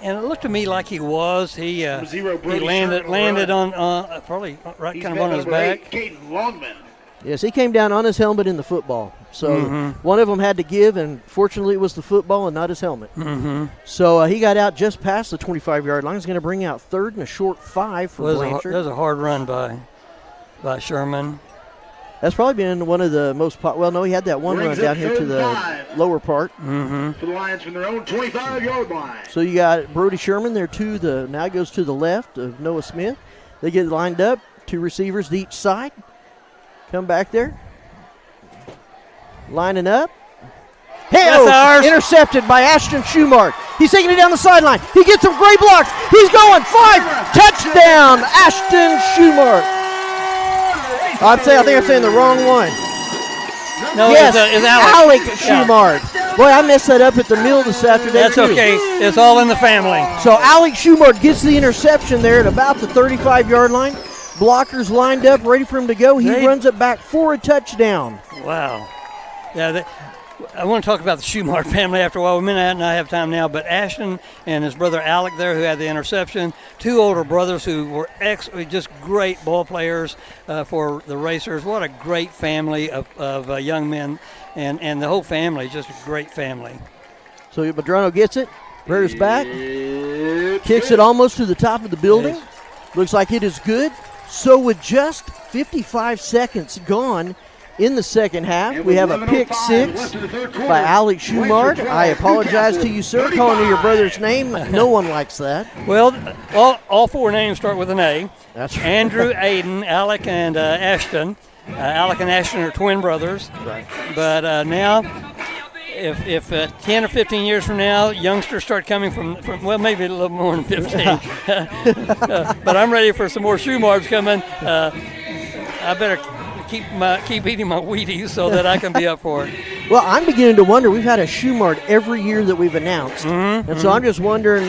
And it looked to me like he was. He landed on probably right kind of on his back. Caden Longman. Yes, he came down on his helmet in the football. So one of them had to give, and fortunately it was the football and not his helmet. So he got out just past the 25-yard line. He's going to bring out 3rd and a short 5 for Blanchard. That was a hard run by Sherman. That's probably been one of the most he had that one run down here to the lower part. For the Lions from their own 25-yard line. So you got Brody Sherman there now goes to the left of Noah Smith. They get lined up, 2 receivers to each side. Come back there. Lining up. Intercepted by Ashton Schumart. He's taking it down the sideline. He gets a great block. He's going 5. Touchdown, Ashton Schumart. I think I'm saying the wrong one. No, yes, it's Alec Schumart. Boy, I messed that up at the meal this afternoon. That's okay. It's all in the family. So Alec Schumart gets the interception there at about the 35-yard line. Blockers lined up, ready for him to go. He runs it back for a touchdown. Wow. Yeah, I want to talk about the Schumart family after a while. We may not have time now, but Ashton and his brother Alec there, who had the interception, 2 older brothers who were just great ball players for the Racers. What a great family of young men, and the whole family, just a great family. So Madrano gets it, rears back, kicks it almost to the top of the building. Looks like it is good. So with just 55 seconds gone in the second half, we have a pick 6 by Alec Schumart. I apologize to you, sir, calling you your brother's name. No one likes that. Well, all 4 names start with an A. That's right. Andrew, Aiden, Alec, and Ashton. Alec and Ashton are twin brothers. Right. But now, if 10 or 15 years from now, youngsters start coming from well, maybe a little more than 15. But I'm ready for some more Schumarts coming. I better keep eating my Wheaties so that I can be up for it. Well, I'm beginning to wonder. We've had a Schumart every year that we've announced, and so I'm just wondering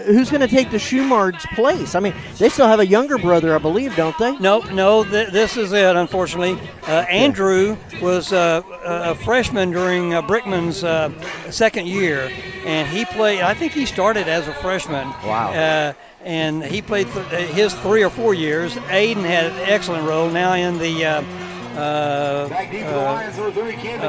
who's going to take the Schumart's place. I mean, they still have a younger brother, I believe, don't they? No. This is it. Unfortunately, Andrew was a freshman during Brickman's second year, and he played. I think he started as a freshman. Wow. And he played his 3 or 4 years. Aiden had an excellent role now in the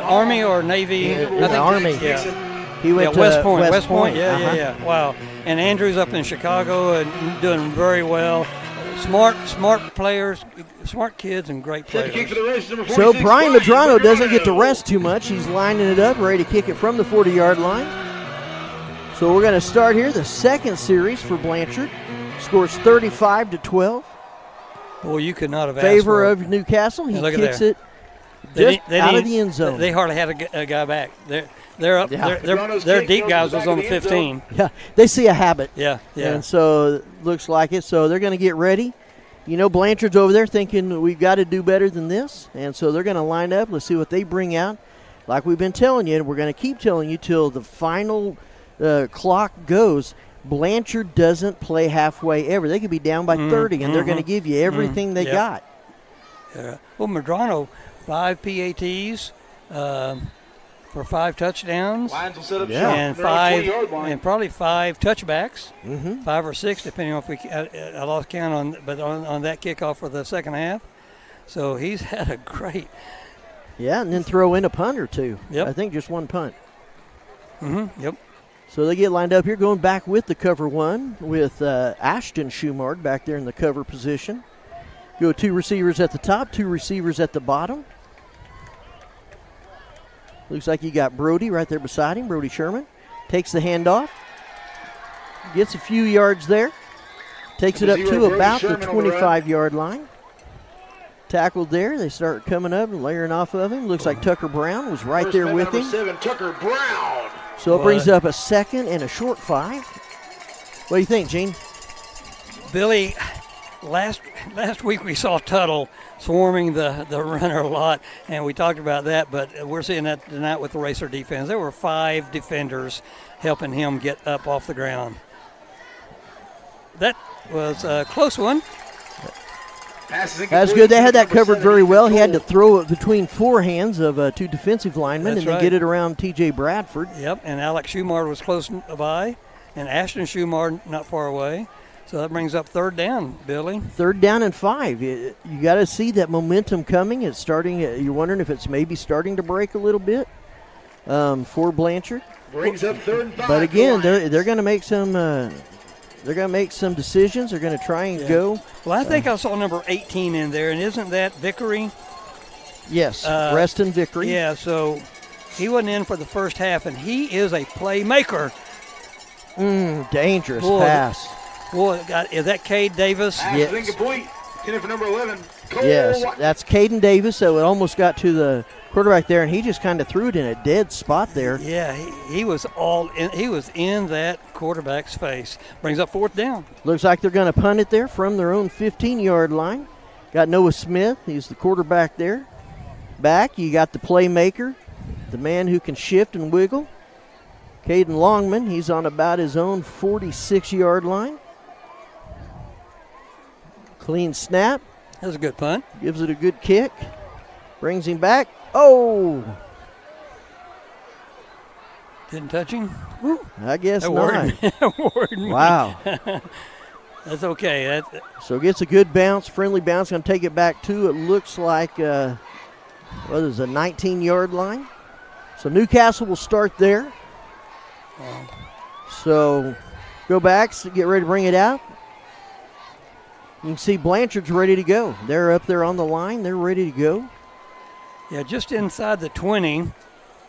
Army or Navy. I think Army. Yeah. He went to West Point. West Point. Yeah. Wow. And Andrew's up in Chicago and doing very well. smart players, smart kids, and great players. So Brian Medrano doesn't get to rest too much. He's lining it up, ready to kick it from the 40-yard line. So we're going to start here the second series for Blanchard. Scores 35-12. Well, you could not have favor asked of Newcastle. He kicks there. it just out of the end zone. They hardly had a guy back. They're up. Yeah. Their deep guys was on the 15. Yeah, they see a habit. Yeah. And so it looks like it. So they're going to get ready. You know, Blanchard's over there thinking we've got to do better than this. And so they're going to line up. Let's see what they bring out. Like we've been telling you, and we're going to keep telling you till the final clock goes. Blanchard doesn't play halfway ever. They could be down by 30, and they're going to give you everything they got. Yeah. Well, Medrano, 5 PATs for 5 touchdowns, and probably 5 touchbacks, 5 or 6, depending on if we. I lost count on that kickoff for the second half. So he's had a great. Yeah, and then throw in a punt or two. Yep. I think just one punt. Yep. So they get lined up here, going back with the cover one with Ashton Schumard back there in the cover position. Go 2 receivers at the top, 2 receivers at the bottom. Looks like you got Brody right there beside him, Brody Sherman. Takes the handoff. Gets a few yards there. Takes it up to about the 25-yard line. Tackled there. They start coming up and layering off of him. Looks like Tucker Brown was right there with him. 7, Tucker Brown. So it brings up a second and a short 5. What do you think, Gene? Billy, last week we saw Tuttle swarming the runner a lot, and we talked about that, but we're seeing that tonight with the Racer defense. There were 5 defenders helping him get up off the ground. That was a close one. That's good. They had that covered very well. He had to throw it between 4 hands of 2 defensive linemen and then get it around T.J. Bradford. Yep, and Alex Schumard was close by, and Ashton Schumard not far away. So that brings up 3rd down, Billy. 3rd down and 5. You got to see that momentum coming. It's starting. You're wondering if it's maybe starting to break a little bit for Blanchard. Brings up 3rd and 5. But again, they're going to make some. They're going to make some decisions. They're going to try and go. Well, I think I saw number 18 in there, and isn't that Vickery? Yes, Reston Vickery. Yeah, so he wasn't in for the first half, and he is a playmaker. Dangerous pass. Boy, is that Cade Davis? Yes. Point. For number 11. Yes, that's Caden Davis. So it almost got to the quarterback there, and he just kind of threw it in a dead spot there. Yeah, he was all in. He was in that quarterback's face. Brings up 4th down. Looks like they're going to punt it there from their own 15-yard line. Got Noah Smith. He's the quarterback there. Back, you got the playmaker, the man who can shift and wiggle. Caden Longman, he's on about his own 46-yard line. Clean snap. That was a good punt. Gives it a good kick. Brings him back. Oh! Didn't touch him? I guess that not. Worried me. Wow. That's okay. So gets a good bounce, friendly bounce. Going to take it back to, it looks like, a 19-yard line. So Newcastle will start there. So go back, get ready to bring it out. You can see Blanchard's ready to go. They're up there on the line. They're ready to go. Yeah, just inside the 20.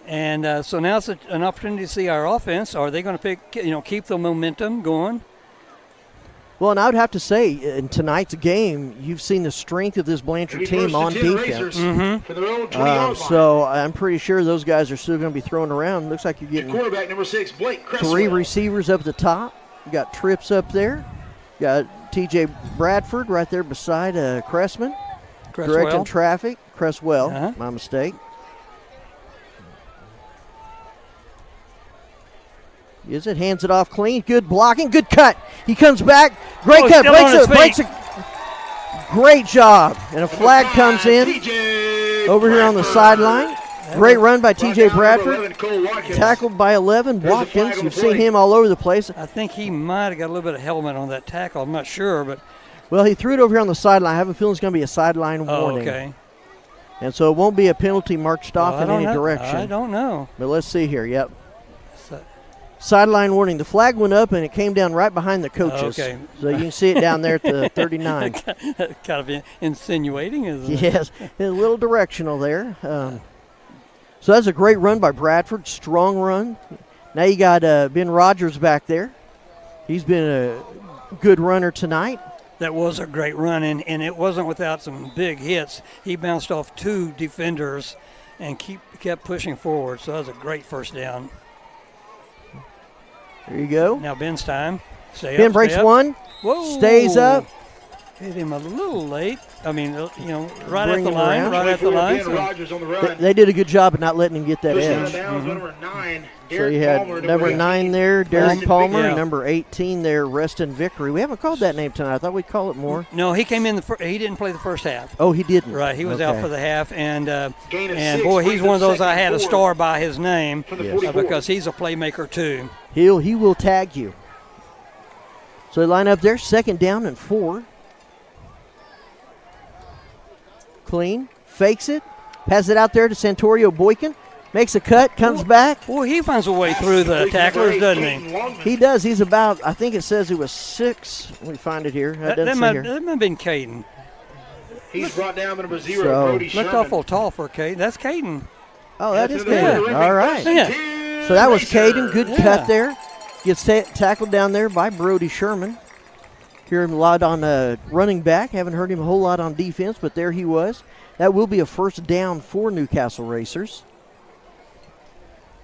And so now it's an opportunity to see our offense. Are they going to keep the momentum going? Well, and I would have to say, in tonight's game, you've seen the strength of this Blanchard team on defense. So I'm pretty sure those guys are still going to be thrown around. Looks like you're getting quarterback number 6, Blake Cresswell. 3 receivers up the top. You got Trips up there. You got T.J. Bradford right there beside Cressman. Directing traffic. Cresswell, my mistake. Is it? Hands it off clean. Good blocking. Good cut. He comes back. Great cut. Breaks it. Great job. And a flag comes in over here on the sideline. Great run by T.J. Bradford. Tackled by 11. Watkins. You've seen him all over the place. I think he might have got a little bit of helmet on that tackle. I'm not sure, but. Well, he threw it over here on the sideline. I have a feeling it's going to be a sideline warning. Okay. And so it won't be a penalty marched off in any direction. I don't know. But let's see here. Yep. Sideline warning. The flag went up and it came down right behind the coaches. Okay. So you can see it down there at the 39. Kind of insinuating, isn't it? Yes, a little directional there. So that's a great run by Bradford. Strong run. Now you got Ben Rogers back there. He's been a good runner tonight. That was a great run, and it wasn't without some big hits. He bounced off 2 defenders and kept pushing forward, so that was a great first down. There you go. Now Ben's time. Ben breaks one. Whoa. Stays up. Hit him a little late. I mean, right Bring at the him line. around. Right at the line. Ben Rogers on the run. They did a good job of not letting him get that Pushing out edge. of bounds, number 9. So Derek you had Palmer, number 9 there, Derek Reston Palmer, Yeah. and number 18 there, Reston Vickery. We haven't called that name tonight. I thought we'd call it more. No, he came in. He didn't play the first half. Oh, he didn't. Right, he was out for the half, and Gain of and 6, boy, he's brings one of up those I had a second star by his name From the 44. because he's a playmaker too. He will tag you. So they line up there, 2nd down and 4. Clean, fakes it, passes it out there to Santorio Boykin, makes a cut, comes back. Boy, he finds a way through the tacklers, doesn't he? He does. He's about, I think it says he was 6. Let me find it here. That might have been Caden. He's brought down to number 0, So- Brody Looked Sherman. awful tall for Caden. That's Caden. Oh, that is Yeah. Caden. All right. Yeah. So that was Caden. Good Yeah. cut there. Gets tackled down there by Brody Sherman. Hear him a lot on running back. Haven't heard him a whole lot on defense, but there he was. That will be a first down for Newcastle Racers.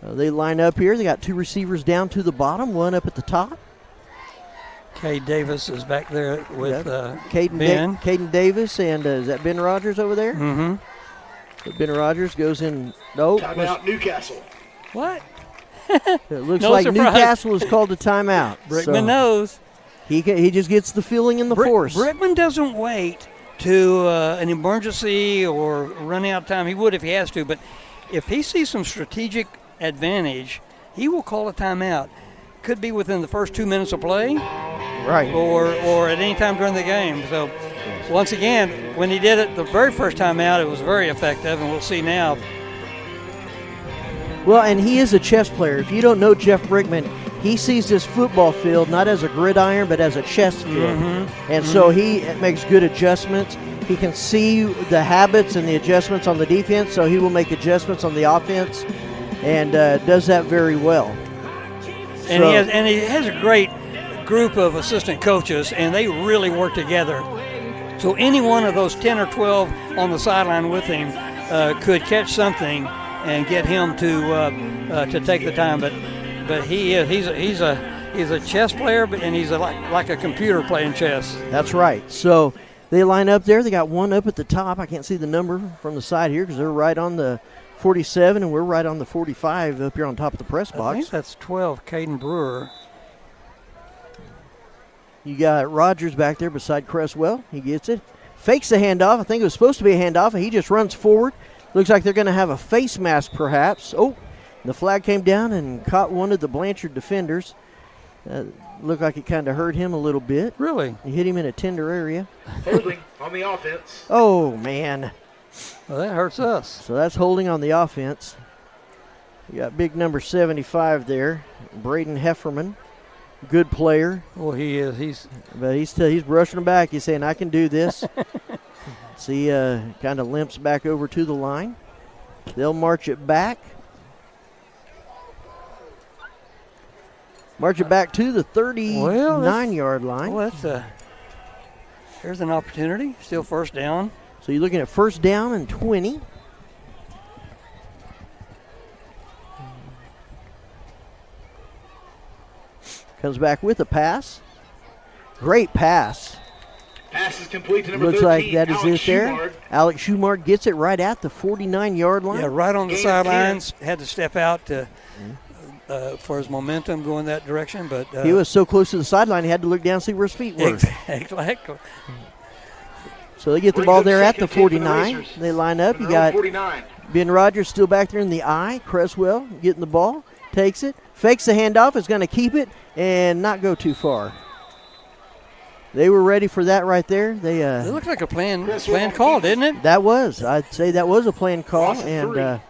They line up here. They got 2 receivers down to the bottom, 1 up at the top. Kay Davis is back there with Caden Ben. Caden Davis, and is that Ben Rogers over there? Mm-hmm. So Ben Rogers goes in. No, Timeout, Newcastle. What? it looks No like surprise. Newcastle is called a timeout. Brickman So knows. he just gets the feeling in the force. Brickman doesn't wait to an emergency or running out of time. He would if he has to, but if he sees some strategic advantage, he will call a timeout. Could be within the first 2 minutes of play, right, or at any time during the game. So once again, when he did it the very first time out, it was very effective, and we'll see now. Well, and he is a chess player. If you don't know Jeff Brickman, he sees this football field not as a gridiron, but as a chess field. And so he makes good adjustments. He can see the habits and the adjustments on the defense, so he will make adjustments on the offense, and does that very well. And he has a great group of assistant coaches, and they really work together. So any one of those 10 or 12 on the sideline with him could catch something and get him to take the time. But he's a chess player, and he's like a computer playing chess. That's right. So they line up there. They got 1 up at the top. I can't see the number from the side here because they're right on the 47, and we're right on the 45 up here on top of the press box. I think that's 12, Caden Brewer. You got Rogers back there beside Cresswell. He gets it. Fakes the handoff. I think it was supposed to be a handoff. He just runs forward. Looks like they're going to have a face mask perhaps. Oh, the flag came down and caught one of the Blanchard defenders. Looked like it kind of hurt him a little bit. Really? He hit him in a tender area. Holding on the offense. Oh, man. Well, that hurts us. So that's holding on the offense. You got big number 75 there, Braden Hefferman. Good player. Well, he is. But he's brushing him back. He's saying, I can do this. See, kind of limps back over to the line. They'll march it back. March it back to the 39-yard line. Well, there's an opportunity. Still first down. So you're looking at first down and 20. Comes back with a pass. Great pass. Pass is complete to number Looks 13, like that is Alex it there. Schumard. Alex Schumard gets it right at the 49-yard line. Yeah, right on the Gain of 10. sidelines. Had to step out for his momentum going that direction, but He was so close to the sideline, he had to look down and see where his feet were. Exactly. So they get the Brings ball up there at the second and 10 for the 49. Racers. They line up. You Number got 49. Ben Rogers still back there in the eye. Cresswell getting the ball, takes it, fakes the handoff, is going to keep it and not go too far. They were ready for that right there. It looked like a planned call, didn't it? That was. I'd say that was a planned call. Loss of And 3.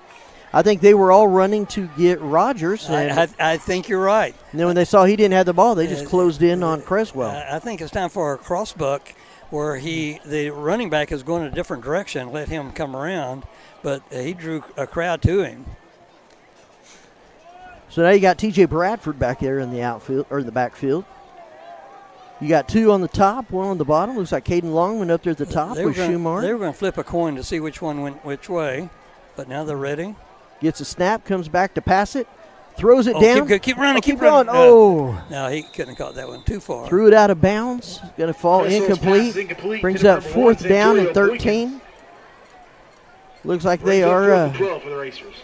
I think they were all running to get Rogers. I think you're right. And then when they saw he didn't have the ball, they just closed in on Creswell. I think it's time for a crossbuck where the running back is going a different direction, let him come around, but he drew a crowd to him. So now you got T.J. Bradford back there in the outfield or the backfield. You got 2 on the top, 1 on the bottom. Looks like Caden Longman up there at the top with Schumar. They were going to flip a coin to see which one went which way, but now they're ready. Gets a snap, comes back to pass it, throws it down. Keep running, keep running. running. Oh. No, he couldn't have caught that one too far. Threw it out of bounds. Going to fall incomplete. Brings up 4th down and 13. Looks like they are. 12 for the Racers.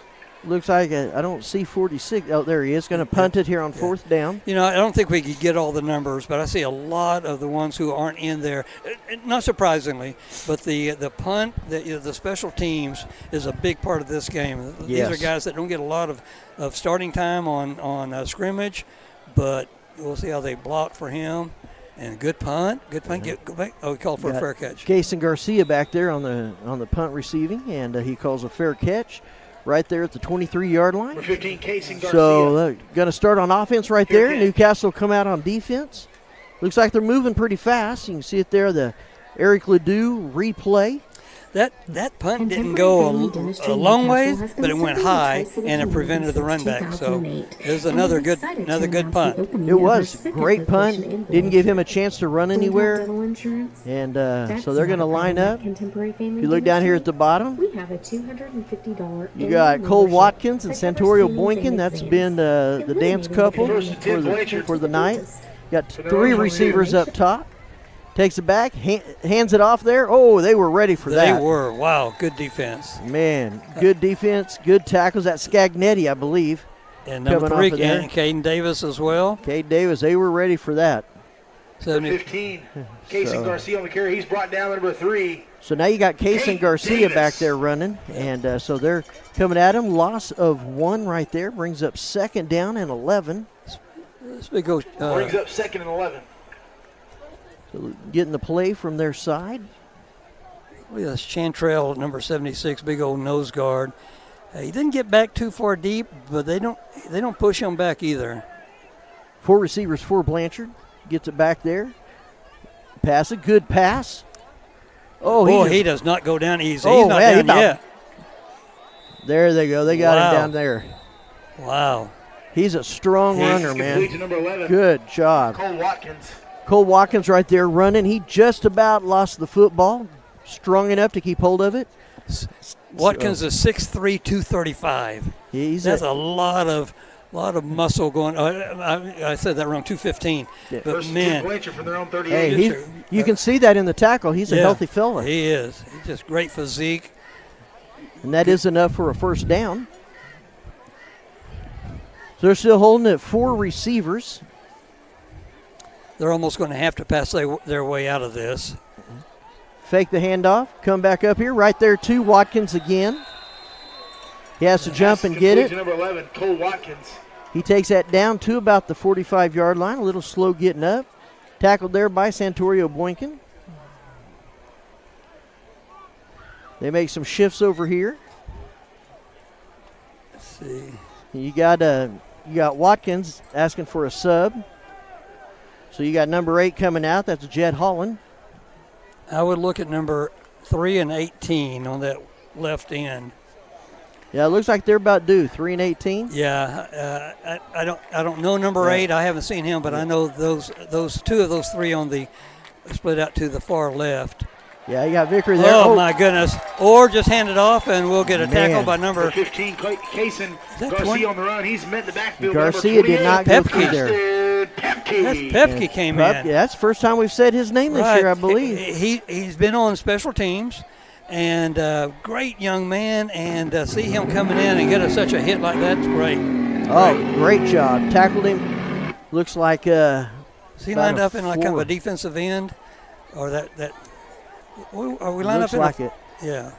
Looks like I don't see 46. Oh, there he is. Going to punt it here on 4th down. You know, I don't think we could get all the numbers, but I see a lot of the ones who aren't in there. Not surprisingly, but the punt, the special teams is a big part of this game. Yes. These are guys that don't get a lot of starting time on scrimmage, but we'll see how they block for him. And good punt. Good punt. Go back. Oh, he called for a fair catch. Kason Garcia back there on the punt receiving, and he calls a fair catch. Right there at the 23-yard line. Number 15, Kason Garcia. So going to start on offense right there. Newcastle come out on defense. Looks like they're moving pretty fast. You can see it there, the Eric Ledoux replay. That punt didn't go a long ways, but it went high, and it prevented the run back. So it was another good punt. It was great punt. Didn't give him a chance to run anywhere. And so they're going to line up. If you look down here at the bottom, we have a $250. You got Cole Watkins and Santorio Boynton. That's been the dance couple for the night. Got 3 receivers up top. Takes it back, hands it off there. Oh, they were ready for that. They were. Wow, good defense. Man, good defense, good tackles. That's Scagnetti, I believe. And number 3, and Caden Davis as well. Caden Davis, they were ready for that. 15, Kason Garcia on the carry. He's brought down number 3. So now you got Kason Garcia Davis back there running. And so they're coming at him. Loss of 1 right there. Brings up 2nd down and 11. This big go, brings up 2nd and 11. So getting the play from their side. Look at this Chantrell, number 76, big old nose guard. He didn't get back too far deep, but they don't push him back either. 4 receivers for Blanchard. Gets it back there. Pass it, good pass. Oh, he does not go down easy. Oh, he's not down yet. There they go. They got him down there. Wow. He's a strong runner, man. Good job. Cole Watkins right there running. He just about lost the football. Strong enough to keep hold of it. Watkins is 6'3", 235. That's a lot of muscle going. I said that wrong, 215. Yeah. But Versus man, Blanchard from their own 38. Hey, you can see that in the tackle. He's a healthy fella. He is. He's just great physique. And that is enough for a 1st down. So they're still holding it 4 receivers. They're almost going to have to pass their way out of this. Fake the handoff. Come back up here. Right there, to Watkins again. He has to jump and get it. Number 11, Cole Watkins. He takes that down to about the 45-yard line. A little slow getting up. Tackled there by Santorio Boynton. They make some shifts over here. Let's see. You got Watkins asking for a sub. So you got number 8 coming out. That's Jed Holland. I would look at number 3 and 18 on that left end. Yeah, it looks like they're about due. 3 and 18. Yeah, I don't know number 8. I haven't seen him, but I know those 2 of those 3 on the split out to the far left. Yeah, you got Vicker there. Oh, my goodness. Or just hand it off, and we'll get a tackle by number 15, Kason Garcia on the run. He's met the backfield. Garcia did not go through there. That's Pepke came in. Yeah, that's the first time we've said his name this year, I believe. He's been on special teams, and great young man, and see him coming in and get such a hit like that's great. Oh, great job. Tackled him. Looks like is he lined up in like kind of a defensive end? Or that are we lined looks up in like it. Yeah.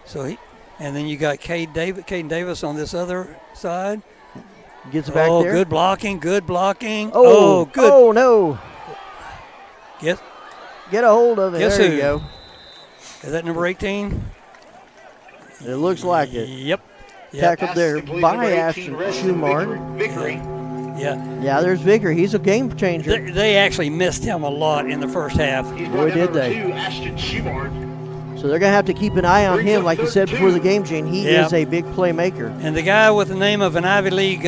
So and then you got Caden Davis on this other side. Gets back there. Good blocking. Oh, good. Oh, no. Get a hold of it. Guess there who? You go. Is that number 18? It looks like it. Yep. Tackled there by Ashton Schumard. Vickery. Yeah, there's Vickery. He's a game changer. They actually missed him a lot in the first half. Boy, did they. Ashton Schumard. So they're going to have to keep an eye on him, like you said before the game, Gene. He is a big playmaker. And the guy with the name of an Ivy League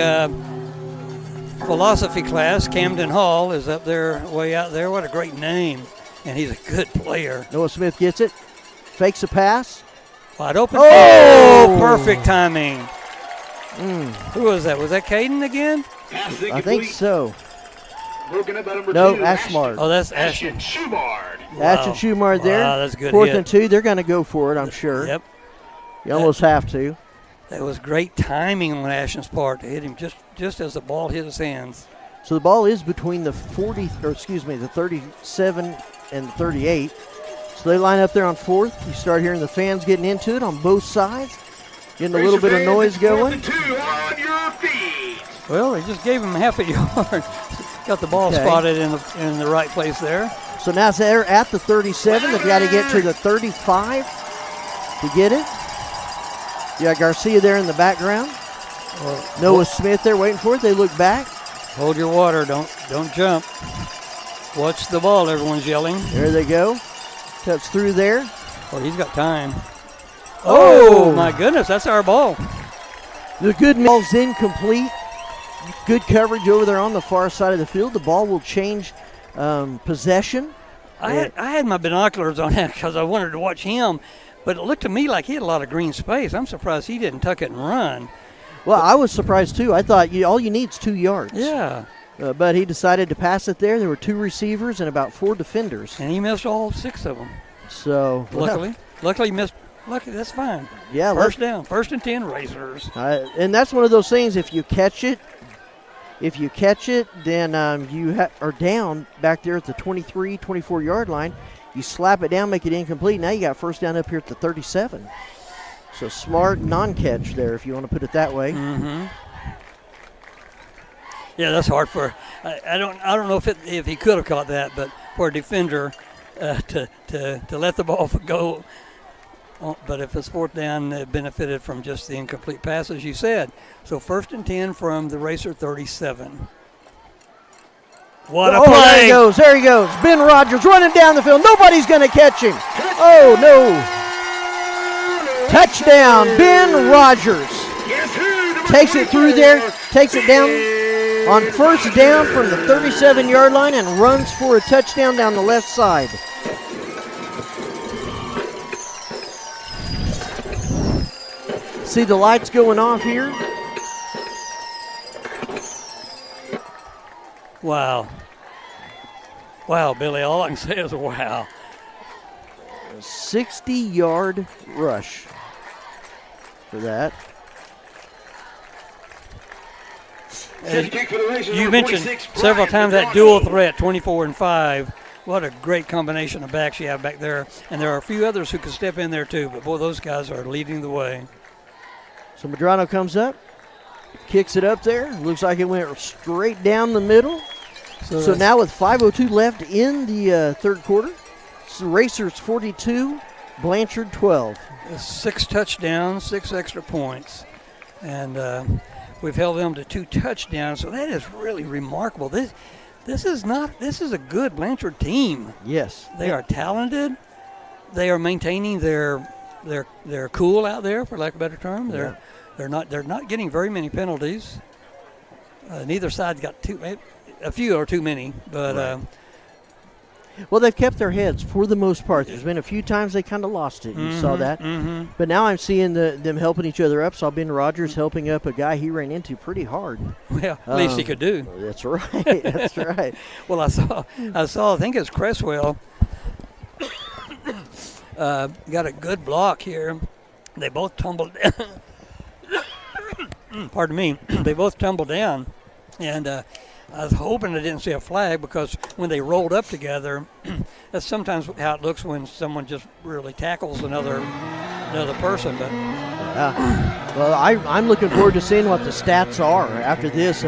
philosophy class, Camden Hall, is up there, way out there. What a great name. And he's a good player. Noah Smith gets it. Fakes a pass. Wide open. Oh! Perfect timing. Who was that? Was that Caden again? I think so. Broken up by number No, 2. Ashmard. Oh, that's Ashton Ashton. Schumard. Ashton Schumard there. Wow, that's good 4th hit. and 2. They're going to go for it, I'm sure. Yep. You almost have to. That was great timing on Ashton's part to hit him just as the ball hit his hands. So the ball is between the 37 and the 38. So they line up there on 4th. You start hearing the fans getting into it on both sides. Getting a little bit of noise going. 4th and 2 on your feet. Well, they just gave him half a yard. Got the ball spotted in the right place there. So now they're at the 37. They've got to get to the 35 to get it. You got Garcia there in the background. Noah Smith there waiting for it. They look back. Hold your water. Don't jump. Watch the ball. Everyone's yelling. There they go. Cuts through there. Oh, he's got time. Oh, my goodness. That's our ball. The good ball's incomplete. Good coverage over there on the far side of the field. The ball will change possession. I had my binoculars on that because I wanted to watch him, but it looked to me like he had a lot of green space. I'm surprised he didn't tuck it and run. Well, I was surprised too. I thought all you need is 2 yards. Yeah. But he decided to pass it there. There were 2 receivers and about 4 defenders. And he missed all 6 of them. So luckily he missed. Luckily, that's fine. Yeah. First down. 1st and 10 Racers. And that's one of those things. If you catch it, then you are down back there at the 23, 24-yard line. You slap it down, make it incomplete. Now you got first down up here at the 37. So smart non-catch there, if you want to put it that way. Mm-hmm. Yeah, that's hard for. I don't know if he could have caught that, but for a defender to let the ball go. But if it's 4th down, it benefited from just the incomplete pass, as you said. So 1st and 10 from the Racer 37. What a play! There he goes. Ben Rogers running down the field. Nobody's going to catch him. Oh, no. Touchdown, Ben Rogers. Takes it through there, takes it down on 1st down from the 37-yard line and runs for a touchdown down the left side. See the lights going off here? Wow. Wow, Billy, all I can say is wow. A 60-yard rush for that. You mentioned several times that dual threat, 24 and 5. What a great combination of backs you have back there. And there are a few others who can step in there too, but boy, those guys are leading the way. So Medrano comes up, kicks it up there. Looks like it went straight down the middle. So now with 5:02 left in the third quarter, Racers 42, Blanchard 12. 6 touchdowns, 6 extra points. And we've held them to 2 touchdowns, so that is really remarkable. This is a good Blanchard team. Yes. They are talented. They are maintaining their cool out there, for lack of a better term. They're not getting very many penalties. Neither side's got a few or too many, but right. Well, they've kept their heads for the most part. There's been a few times they kind of lost it. You saw that. Mm-hmm. But now I'm seeing them helping each other up. Saw Ben Rogers helping up a guy he ran into pretty hard. Well, at least he could do. That's right. That's right. Well, I saw. I think it's Cresswell. Got a good block here. They both tumbled down. Pardon me. They both tumbled down. And I was hoping I didn't see a flag because when they rolled up together, that's sometimes how it looks when someone just really tackles another person. But well, I'm looking forward to seeing what the stats are after this.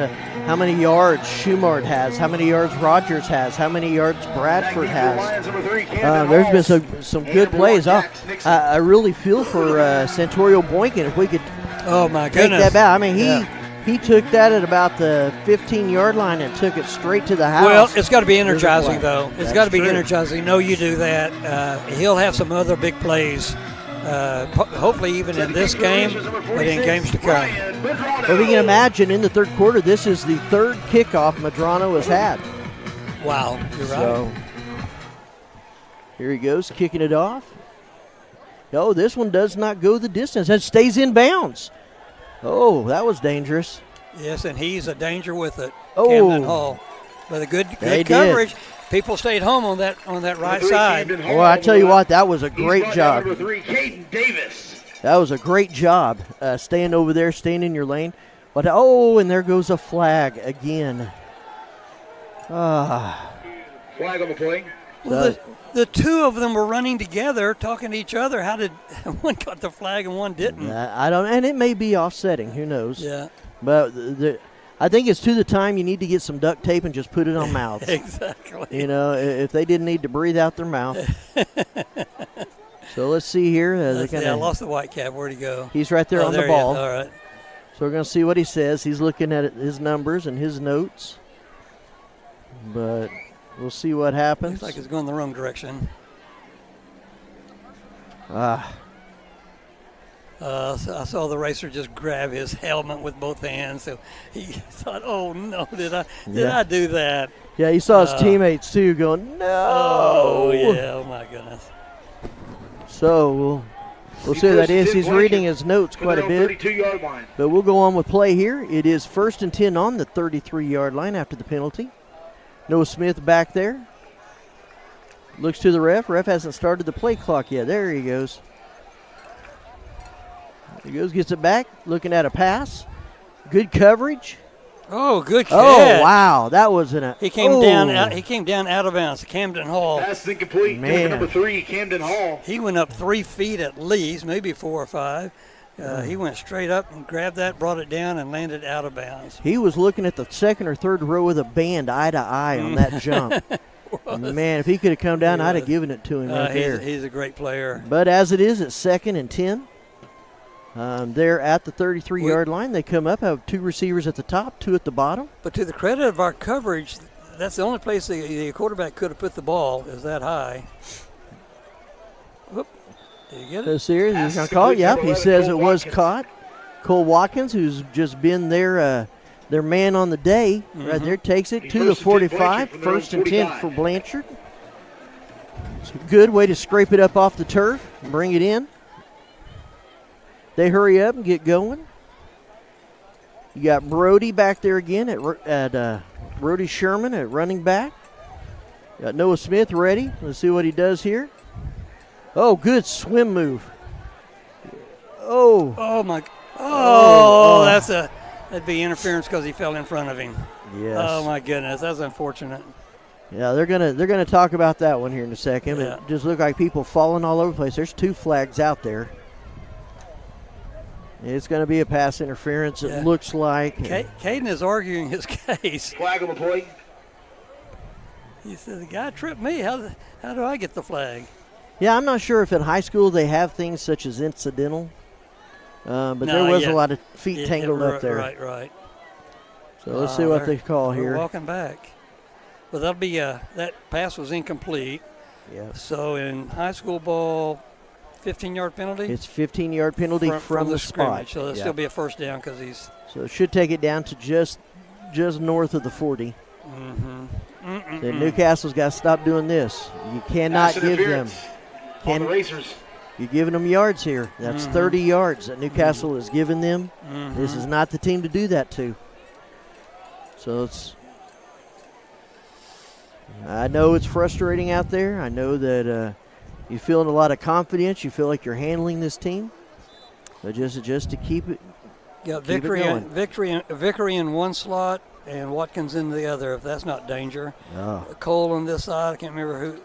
how many yards Schumard has, how many yards Rogers has, how many yards Bradford has. There's been some good plays. I really feel for Santorio Boykin if we could take that back. I mean, he took that at about the 15-yard line and took it straight to the house. Well, it's got to be energizing, though. It's got to be energizing. No, you do that. He'll have some other big plays, hopefully even in this game, but in games to come. Well, you can imagine in the third quarter, this is the third kickoff Medrano has had. Wow, you're right. So, here he goes, kicking it off. Oh, this one does not go the distance. It stays in bounds. Oh, that was dangerous. Yes, and he's a danger with it, Oh. Camden Hall. But a good They coverage. did. People stayed home on that right side. Well, I tell you what, that was a great job. Number 3, Caden Davis. That was a great job, staying over there, staying in your lane. But and there goes a flag again. Flag on the play. Well, the two of them were running together, talking to each other. How did one got the flag and one didn't? I don't, and it may be offsetting. Who knows? Yeah. But I think it's to the time you need to get some duct tape and just put it on mouths. Exactly. You know, if they didn't need to breathe out their mouth. So let's see here. I lost the white cap. Where'd he go? He's right there on the he is. ball. All right. So we're going to see what he says. He's looking at his numbers and his notes. But we'll see what happens. Looks like it's going the wrong direction. So I saw the racer just grab his helmet with both hands. So he thought, "Oh no, did I do that?" Yeah, he saw his teammates too, going, "No!" Oh yeah, oh my goodness. So we'll see what that is. He's reading his notes quite a bit. 32-yard line. But we'll go on with play here. It is 1st and 10 on the 33-yard line after the penalty. Noah Smith back there. Looks to the ref. Ref hasn't started the play clock yet. There he goes. He goes, gets it back. Looking at a pass. Good coverage. Oh, good catch. Oh, wow. That was He came down. He came down out of bounds to Camden Hall. Pass incomplete. Man. Number 3, Camden Hall. He went up 3 feet at least, maybe 4 or 5. He went straight up and grabbed that, brought it down, and landed out of bounds. He was looking at the second or third row of the band eye to eye on that jump. Man, if he could have come down, I'd have given it to him right there. He's a great player. But as it is, it's 2nd and 10. They're at the 33-yard line. They come up, have 2 receivers at the top, 2 at the bottom. But to the credit of our coverage, that's the only place the quarterback could have put the ball is that high. Whoop. Did you get it? So here, he's going to call it. Yep, he says it was caught. Cole Watkins, who's just been their man on the day, right there, takes it to the 45. 1st and 10 for Blanchard. It's a good way to scrape it up off the turf and bring it in. They hurry up and get going. You got Brody back there again at Brody Sherman at running back. Got Noah Smith ready. Let's see what he does here. Oh, good swim move. Oh my. Oh, that'd be interference because he fell in front of him. Yes. Oh my goodness, that's unfortunate. Yeah, they're gonna talk about that one here in a second. Yeah. It just looked like people falling all over the place. There's 2 flags out there. It's going to be a pass interference, it looks like. Caden is arguing his case. Flag on the play. He said, the guy tripped me. How do I get the flag? Yeah, I'm not sure if in high school they have things such as incidental. But there was a lot of feet tangled up there. Right. So let's see what they call we're here. Walking back. Well, that'll be that pass was incomplete. Yeah. So in high school ball, 15-yard penalty? It's 15-yard penalty from the spot. So it'll still be a first down because he's. So it should take it down to just north of the 40. So Newcastle's got to stop doing this. You cannot give them. On the racers. You're giving them yards here. That's 30 yards that Newcastle is giving them. This is not the team to do that to. So I know it's frustrating out there. I know that you're feeling a lot of confidence. You feel like you're handling this team. But just to keep it. Yeah, Vickery in one slot and Watkins in the other. If that's not danger. Oh. Cole on this side. I can't remember who.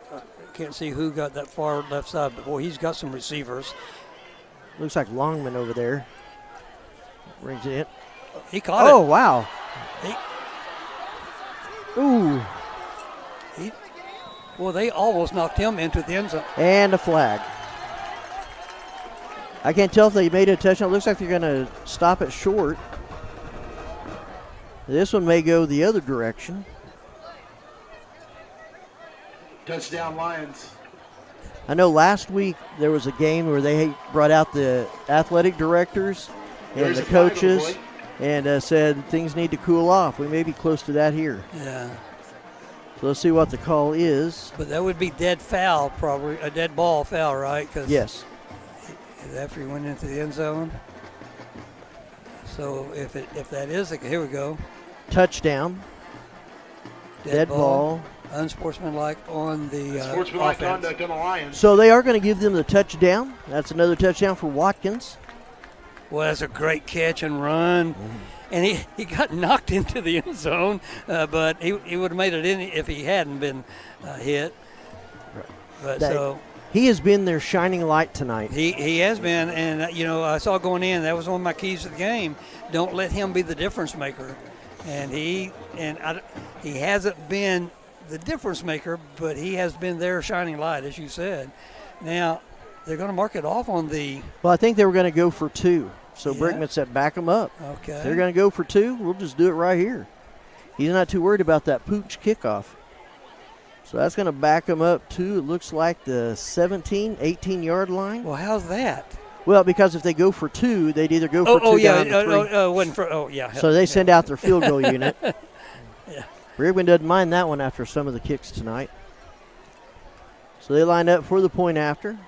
Can't see who got that far left side, but boy, he's got some receivers. Looks like Longman over there. Brings it in. He caught it. Oh, wow. Ooh. Well, they almost knocked him into the end zone. And a flag. I can't tell if they made a touchdown. It looks like they're going to stop it short. This one may go the other direction. Touchdown Lions. I know last week there was a game where they brought out the athletic directors and the coaches and said things need to cool off. We may be close to that here. Yeah. So let's see what the call is. But that would be dead foul, probably a dead ball foul, right? Cause yes. After he went into the end zone. So if that is, here we go. Touchdown. Dead ball. Unsportsmanlike on the Sportsmanlike offense. conduct on the Lions. So they are going to give them the touchdown. That's another touchdown for Watkins. Well, that's a great catch and run. And he got knocked into the end zone, but he would have made it in if he hadn't been hit. But he has been their shining light tonight. He has been, and I saw going in, that was one of my keys to the game. Don't let him be the difference maker. And he hasn't been the difference maker, but he has been their shining light, as you said. Now, they're going to mark it off on the... Well, I think they were going to go for 2. So Brickman said, back them up. Okay. If they're going to go for 2, we'll just do it right here. He's not too worried about that pooch kickoff. So that's going to back them up to, it looks like, the 17, 18-yard line. Well, how's that? Well, because if they go for 2, they'd either go for 2 down to 3. So they send out their field goal unit. Yeah. Brickman doesn't mind that one after some of the kicks tonight. So they line up for the point after.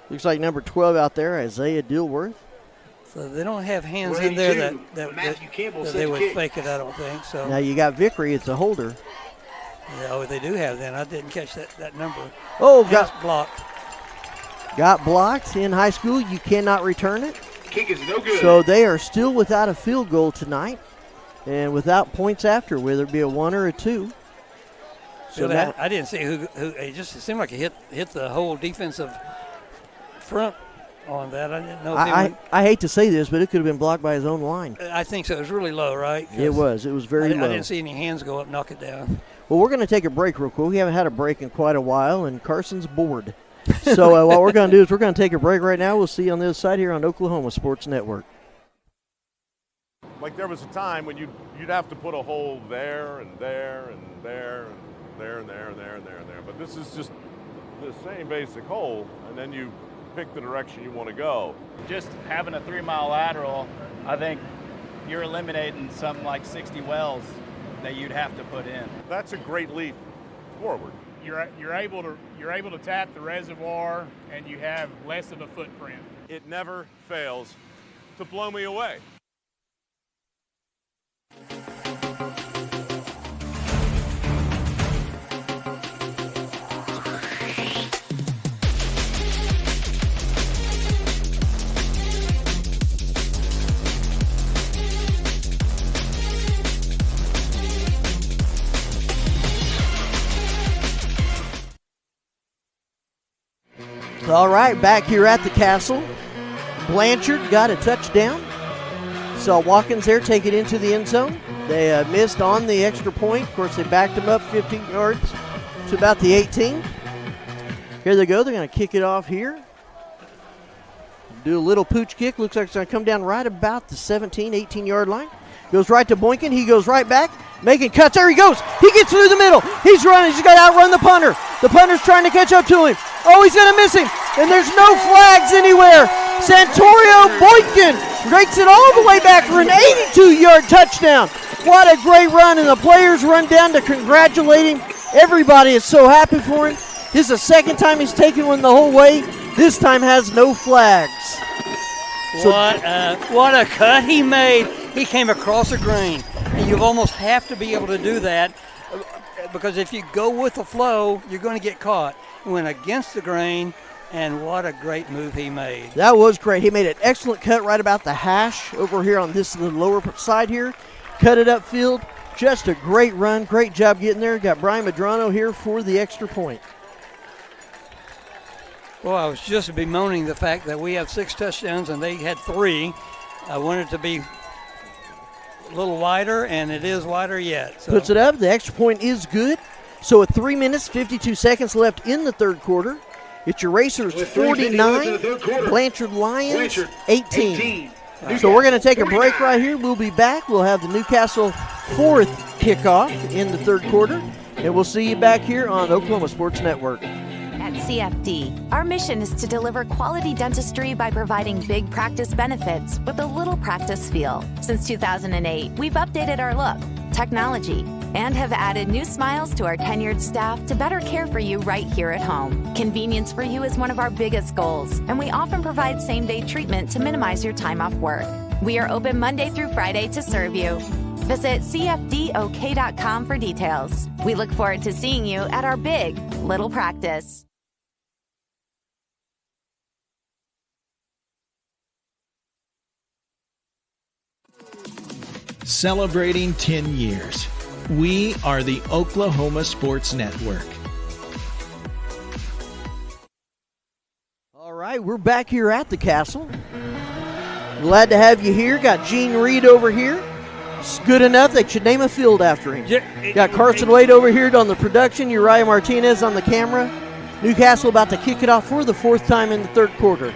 Looks like number 12 out there, Isaiah Dilworth. So they don't have hands in there that they would fake it, I don't think. So now you got Vickery, it's a holder. Yeah, they do have then. I didn't catch that number. Oh, got blocked. Got blocked in high school. You cannot return it. Kick is no good. So they are still without a field goal tonight and without points after, whether it be a 1 or a 2. So I didn't see who it just seemed like it hit the whole defensive front on that. I didn't know. I hate to say this, but it could have been blocked by his own line. I think so. It was really low, right? It was. It was very low. I didn't see any hands go up, knock it down. Well, we're going to take a break real quick. We haven't had a break in quite a while, and Carson's bored. So what we're going to do is we're going to take a break right now. We'll see you on the other side here on Oklahoma Sports Network. Like there was a time when you'd have to put a hole there and there and there and there and there and there and there and there. But this is just the same basic hole, and then you pick the direction you want to go. Just having a 3-mile lateral, I think you're eliminating something like 60 wells that you'd have to put in. That's a great leap forward. You're able to tap the reservoir, and you have less of a footprint. It never fails to blow me away. All right, back here at the Castle. Blanchard got a touchdown. Saw Watkins there take it into the end zone. They missed on the extra point. Of course, they backed him up 15 yards to about the 18. Here they go. They're going to kick it off here. Do a little pooch kick. Looks like it's going to come down right about the 17, 18-yard line. Goes right to Boykin. He goes right back, making cuts. There he goes. He gets through the middle. He's running. He's got to outrun the punter. The punter's trying to catch up to him. Oh, he's going to miss him. And there's no flags anywhere. Santorio Boykin breaks it all the way back for an 82-yard touchdown. What a great run, and the players run down to congratulate him. Everybody is so happy for him. This is the second time he's taken one the whole way. This time has no flags. What a cut he made. He came across the grain. And you almost have to be able to do that because if you go with the flow, you're going to get caught. He went against the grain, and what a great move he made. That was great. He made an excellent cut right about the hash over here on the lower side here. Cut it upfield. Just a great run. Great job getting there. Got Brian Medrano here for the extra point. Well, I was just bemoaning the fact that we have 6 touchdowns and they had 3. I wanted to be little wider, and it is wider yet. So. Puts it up. The extra point is good. So at 3 minutes, 52 seconds left in the third quarter, it's your Racers 49, Blanchard Lions 18. So we're going to take a break right here. We'll be back. We'll have the Newcastle fourth kickoff in the third quarter, and we'll see you back here on Oklahoma Sports Network. At CFD, our mission is to deliver quality dentistry by providing big practice benefits with a little practice feel. Since 2008, we've updated our look, technology, and have added new smiles to our tenured staff to better care for you right here at home. Convenience for you is one of our biggest goals, and we often provide same-day treatment to minimize your time off work. We are open Monday through Friday to serve you. Visit cfdok.com for details. We look forward to seeing you at our big little practice. Celebrating 10 years. We are the Oklahoma Sports Network. All right, we're back here at the Castle. Glad to have you here. Got Gene Reed over here. It's good enough they should name a field after him. Got Carson Wade over here on the production. Uriah Martinez on the camera. Newcastle about to kick it off for the fourth time in the third quarter.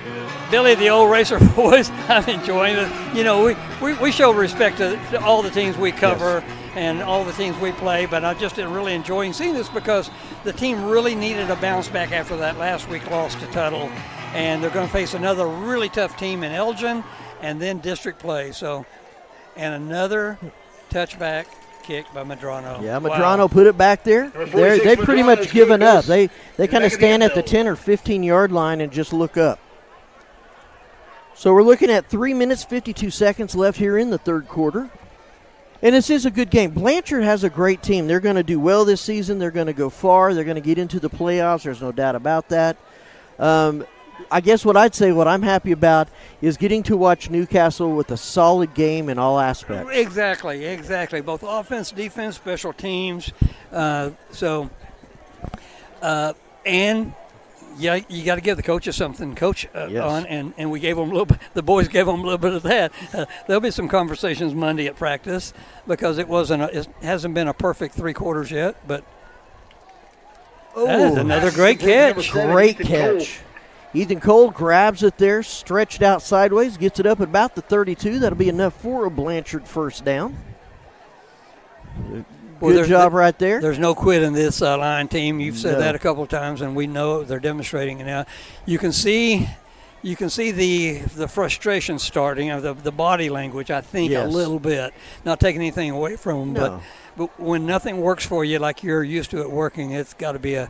Billy, the old Racer boys, I'm enjoying it. You know, we show respect to all the teams we cover and all the teams we play, but I'm just really enjoying seeing this because the team really needed a bounce back after that last week loss to Tuttle, and they're going to face another really tough team in Elgin and then district play. So, and another touchback kick by Medrano. Yeah, Medrano put it back there. They've pretty much given up. They kind of stand at the 10 or 15-yard line and just look up. So we're looking at 3 minutes, 52 seconds left here in the third quarter. And this is a good game. Blanchard has a great team. They're going to do well this season. They're going to go far. They're going to get into the playoffs. There's no doubt about that. I guess what I'd say, what I'm happy about, is getting to watch Newcastle with a solid game in all aspects. Exactly. Both offense, defense, special teams. And yeah, you got to give the coaches something, Coach, on, and we gave them a little bit. The boys gave them a little bit of that. There'll be some conversations Monday at practice because it hasn't been a perfect 3 quarters yet. But that is another great catch. Great catch. Ethan Cole grabs it there, stretched out sideways, gets it up at about the 32. That'll be enough for a Blanchard first down. Good job right there. There's no quit in this line team. You've said that a couple of times, and we know they're demonstrating it now. You can see the frustration starting of the body language, I think, a little bit. Not taking anything away from them, but when nothing works for you like you're used to it working, it's got to be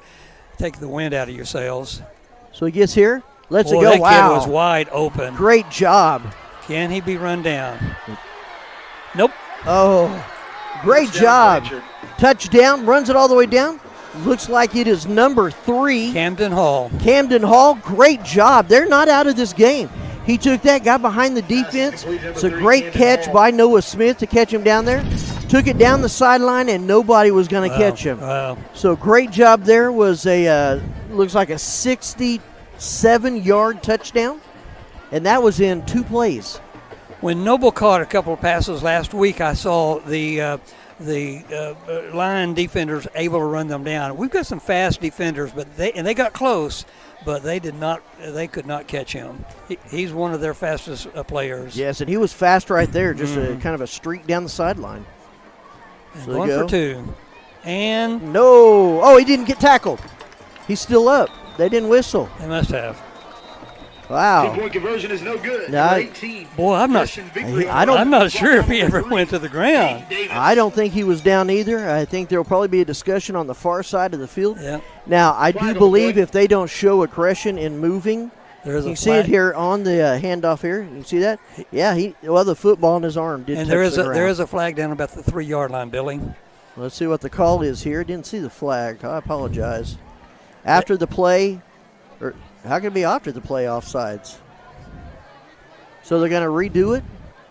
take the wind out of your sails. So he gets here, lets it go. That wow. kid was wide open. Great job. Can he be run down? Nope. Oh, great job. Touchdown, runs it all the way down. Looks like it is number 3. Camden Hall. Great job. They're not out of this game. He took that, got behind the defense. It's a great catch by Noah Smith to catch him down there. Took it down the sideline, and nobody was going to catch him. Wow. So great job there. Was looks like a 67-yard touchdown, and that was in 2 plays. When Noble caught a couple of passes last week, I saw the line defenders able to run them down. We've got some fast defenders, but they got close, but they could not catch him. He's one of their fastest players. Yes, and he was fast right there, just a kind of a streak down the sideline. So going for 2. And no. Oh, he didn't get tackled. He's still up. They didnn't whistle. They must have. Wow. 2-point conversion is no good. Now, 18. Boy, I'm not sure if he ever went to the ground. I don't think he was down either. I think there will probably be a discussion on the far side of the field. Yeah. Now, I do believe if they don't show aggression in moving, you can see it here on the handoff here. You can see that? Yeah, the football in his arm did touch the ground. There is a flag down about the 3-yard line, Billy. Let's see what the call is here. Didn't see the flag. I apologize. After the play, or how can it be after the play offsides? So they're going to redo it?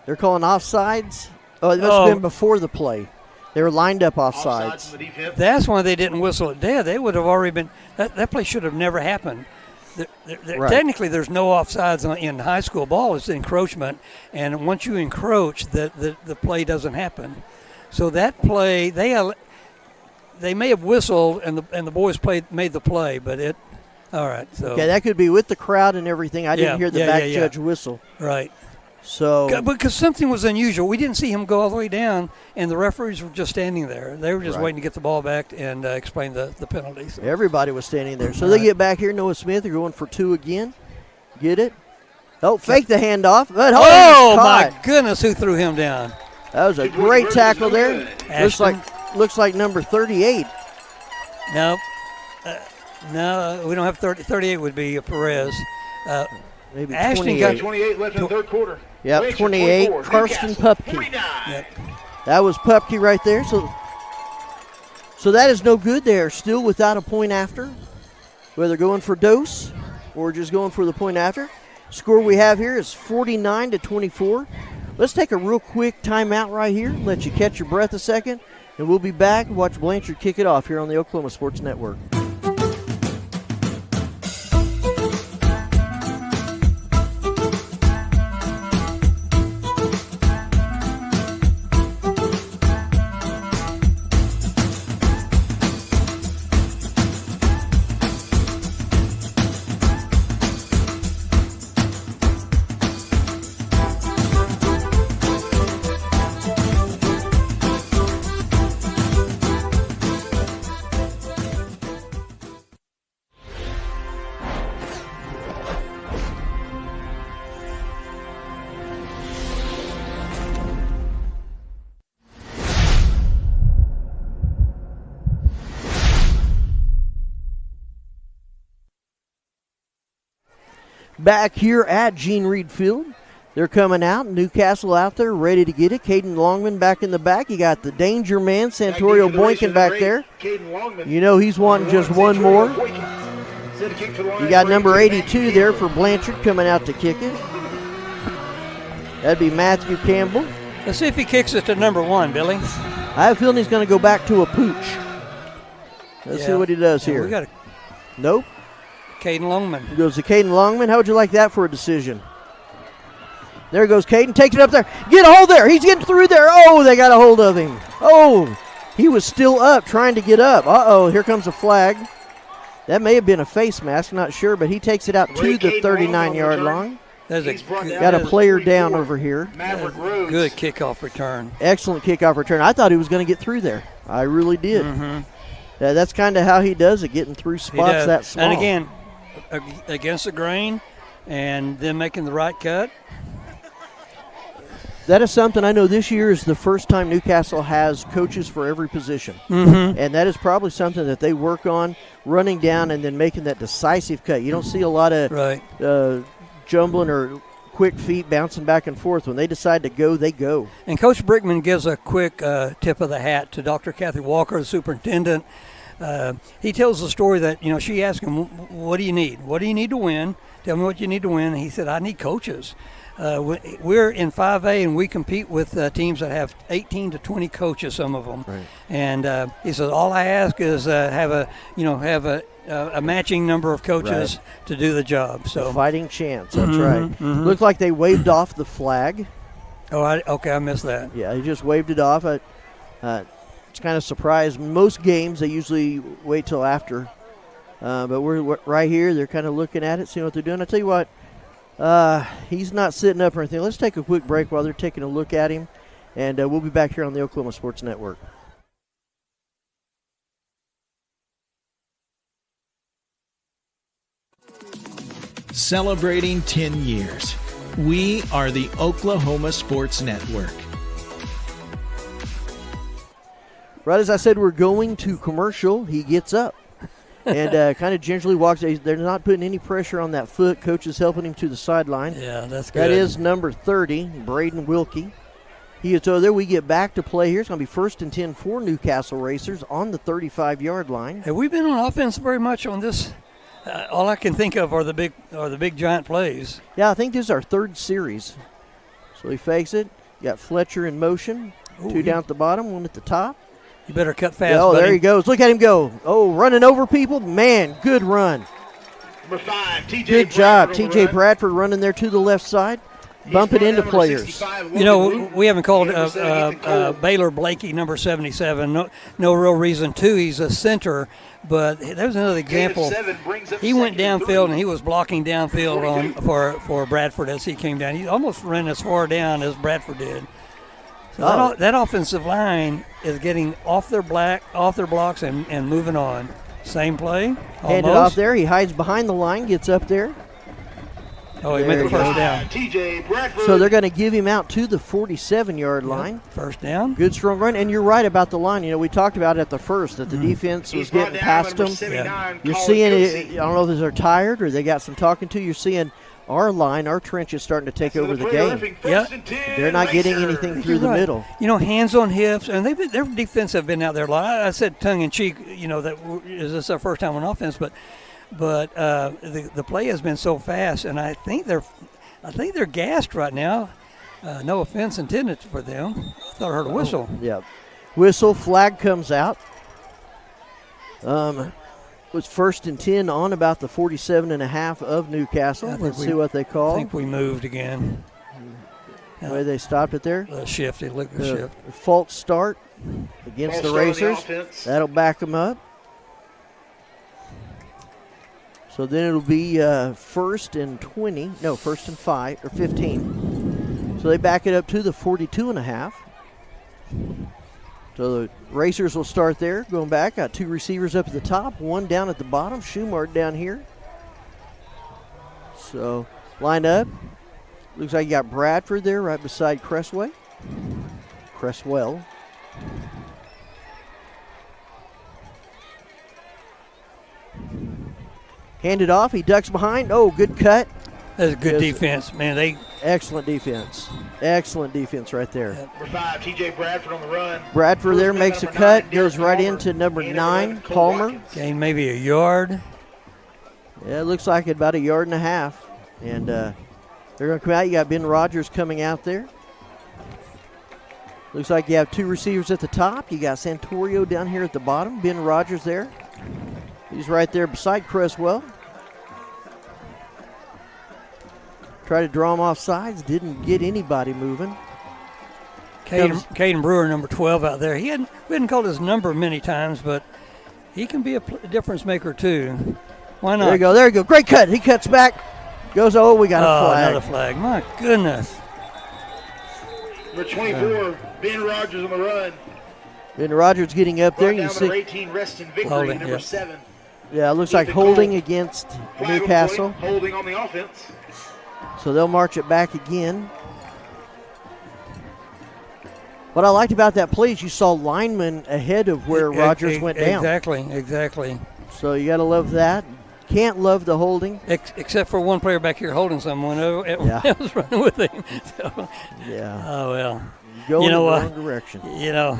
They're calling offsides? Oh, it must have been before the play. They were lined up offsides. That's why they didn't whistle it dead. They would have already been – that play should have never happened. Right. Technically, there's no offsides in high school ball. It's encroachment, and once you encroach, the play doesn't happen. So that play, they may have whistled, and the boys made the play, but it. All right. So okay, that could be with the crowd and everything. I didn't hear the back judge whistle. Right. So because something was unusual. We didn't see him go all the way down, and the referees were just standing there. They were just waiting to get the ball back and explain the penalty. So. Everybody was standing there. So they get back here. Noah Smith, they're going for 2 again. Get it? Oh, fake the handoff. But my goodness, who threw him down? That was a great tackle there. Looks like number 38. No, we don't have 30. 38 would be Perez. Maybe Ashton 28. got 28 left in the third quarter. Yep, 28. Karsten Pupke. Yep. That was Pupke right there. So that is no good there. Still without a point after. Whether going for dose or just going for the point after. Score we have here is 49-24. Let's take a real quick timeout right here. Let you catch your breath a second. And we'll be back. Watch Blanchard kick it off here on the Oklahoma Sports Network. Back here at Gene Reed Field. They're coming out. Newcastle out there ready to get it. Caden Longman back in the back. You got the danger man, Santorio Boykin, back there. You know he's wanting just one more. You got number 82 there for Blanchard coming out to kick it. That'd be Matthew Campbell. Let's see if he kicks it to number 1, Billy. I have a feeling he's going to go back to a pooch. Let's see what he does here. We got Nope. Caden Longman. He goes to Caden Longman. How would you like that for a decision? There goes Caden. Takes it up there. Get a hold there. He's getting through there. Oh, they got a hold of him. Oh, he was still up trying to get up. Uh-oh, here comes a flag. That may have been a face mask, not sure, but he takes it out to the 39-yard line. Got a player down over here. Good kickoff return. Excellent kickoff return. I thought he was going to get through there. I really did. Mm-hmm. That's kind of how he does it, getting through spots that small. And again, against the grain and then making the right cut. That is something I know this year is the first time Newcastle has coaches for every position. Mm-hmm. And that is probably something that they work on, running down and then making that decisive cut. You don't see a lot of jumbling or quick feet bouncing back and forth. When they decide to go, they go. And Coach Brickman gives a quick tip of the hat to Dr. Kathy Walker, the superintendent. He tells the story that, she asked him, what do you need? What do you need to win? Tell me what you need to win. And he said, I need coaches. We're in 5A, and we compete with teams that have 18 to 20 coaches, some of them. Right. And he says, all I ask is have a matching number of coaches to do the job. So a fighting chance. That's right. Mm-hmm. Looked like they waved off the flag. Oh, I missed that. Yeah, he just waved it off. It's kind of surprised. Most games they usually wait till after, but we're right here. They're kind of looking at it, seeing what they're doing. I tell you what. He's not sitting up or anything. Let's take a quick break while they're taking a look at him, and we'll be back here on the Oklahoma Sports Network. Celebrating 10 years. We are the Oklahoma Sports Network. Right as I said, we're going to commercial. He gets up. And kind of gingerly walks. They're not putting any pressure on that foot. Coach is helping him to the sideline. Yeah, that's good. That is number 30, Braden Wilkie. He is over there. We get back to play here. It's going to be 1st and 10 for Newcastle Racers on the 35-yard line. Have we been on offense very much on this? All I can think of are the big giant plays. Yeah, I think this is our 3rd series. So he fakes it. Got Fletcher in motion. Ooh, 2 down at the bottom, 1 at the top. You better cut fast, Oh, buddy. there he goes. Look at him go. Oh, running over people. Man, good run. Number 5, T.J. Good job, Bradford on the T.J. run. Bradford running there to the left side, bumping into players. You know, we haven't called Baylor Blakey number 77. No real reason to. He's a center, but there's another example. He went downfield and he was blocking downfield for Bradford as he came down. He almost ran as far down as Bradford did. So that offensive line is getting off their blocks and moving on. Same play. Handed off there. He hides behind the line, gets up there. Oh, he made the first down. So they're going to give him out to the 47-yard line. First down. Good, strong run. And you're right about the line. You know, we talked about it at the first that the defense was getting past them. Yeah. You're seeing it. I don't know if they're tired or they got some talking to. You're seeing our line, our trench is starting to take over the game. Yep. They're not getting anything through the middle. You know, hands on hips, and their defense have been out there a lot. I said tongue in cheek, you know, that is this our first time on offense, but the play has been so fast, and I think they're gassed right now. No offense intended for them. I thought I heard a whistle. Yeah, whistle, flag comes out. Was 1st and 10 on about the 47.5 of Newcastle. Let's see what they call. I think we moved again. The way they stopped it there. Shift. It looked the shift. False start against the Racers. That'll back them up. So then it'll be 1st and 20. No, 1st and 5 or 15. So they back it up to the 42.5. So the Racers will start there, going back. Got 2 receivers up at the top, 1 down at the bottom. Schumart down here. So line up. Looks like you got Bradford there right beside Cresswell. Handed off. He ducks behind. Oh, good cut. That's a good defense, man. Excellent defense. Excellent defense right there. Number 5, T.J. Bradford on the run. Bradford there makes a cut, goes right into number 9, Palmer. Gained maybe a yard. Yeah, it looks like about 1.5 yards. And they're going to come out. You got Ben Rogers coming out there. Looks like you have 2 receivers at the top. You got Santorio down here at the bottom. Ben Rogers there. He's right there beside Cresswell. Try to draw him off sides. Didn't get anybody moving. Caden Brewer, number 12 out there. We hadn't called his number many times, but he can be a difference maker too. Why not? There you go. Great cut. He cuts back. Goes, we got a flag. Another flag. My goodness. Number 24, Ben Rogers on the run. Ben Rogers getting up there. You see number 18, Reston Vickery, number 7. Yeah, it looks like holding against Newcastle. Holding on the offense. So they'll march it back again. What I liked about that play is you saw linemen ahead of where Rogers went down. Exactly. So you got to love that. Can't love the holding. Except for one player back here holding someone. Everyone else running with him. So, yeah. Oh, well. Going in the wrong direction. You know,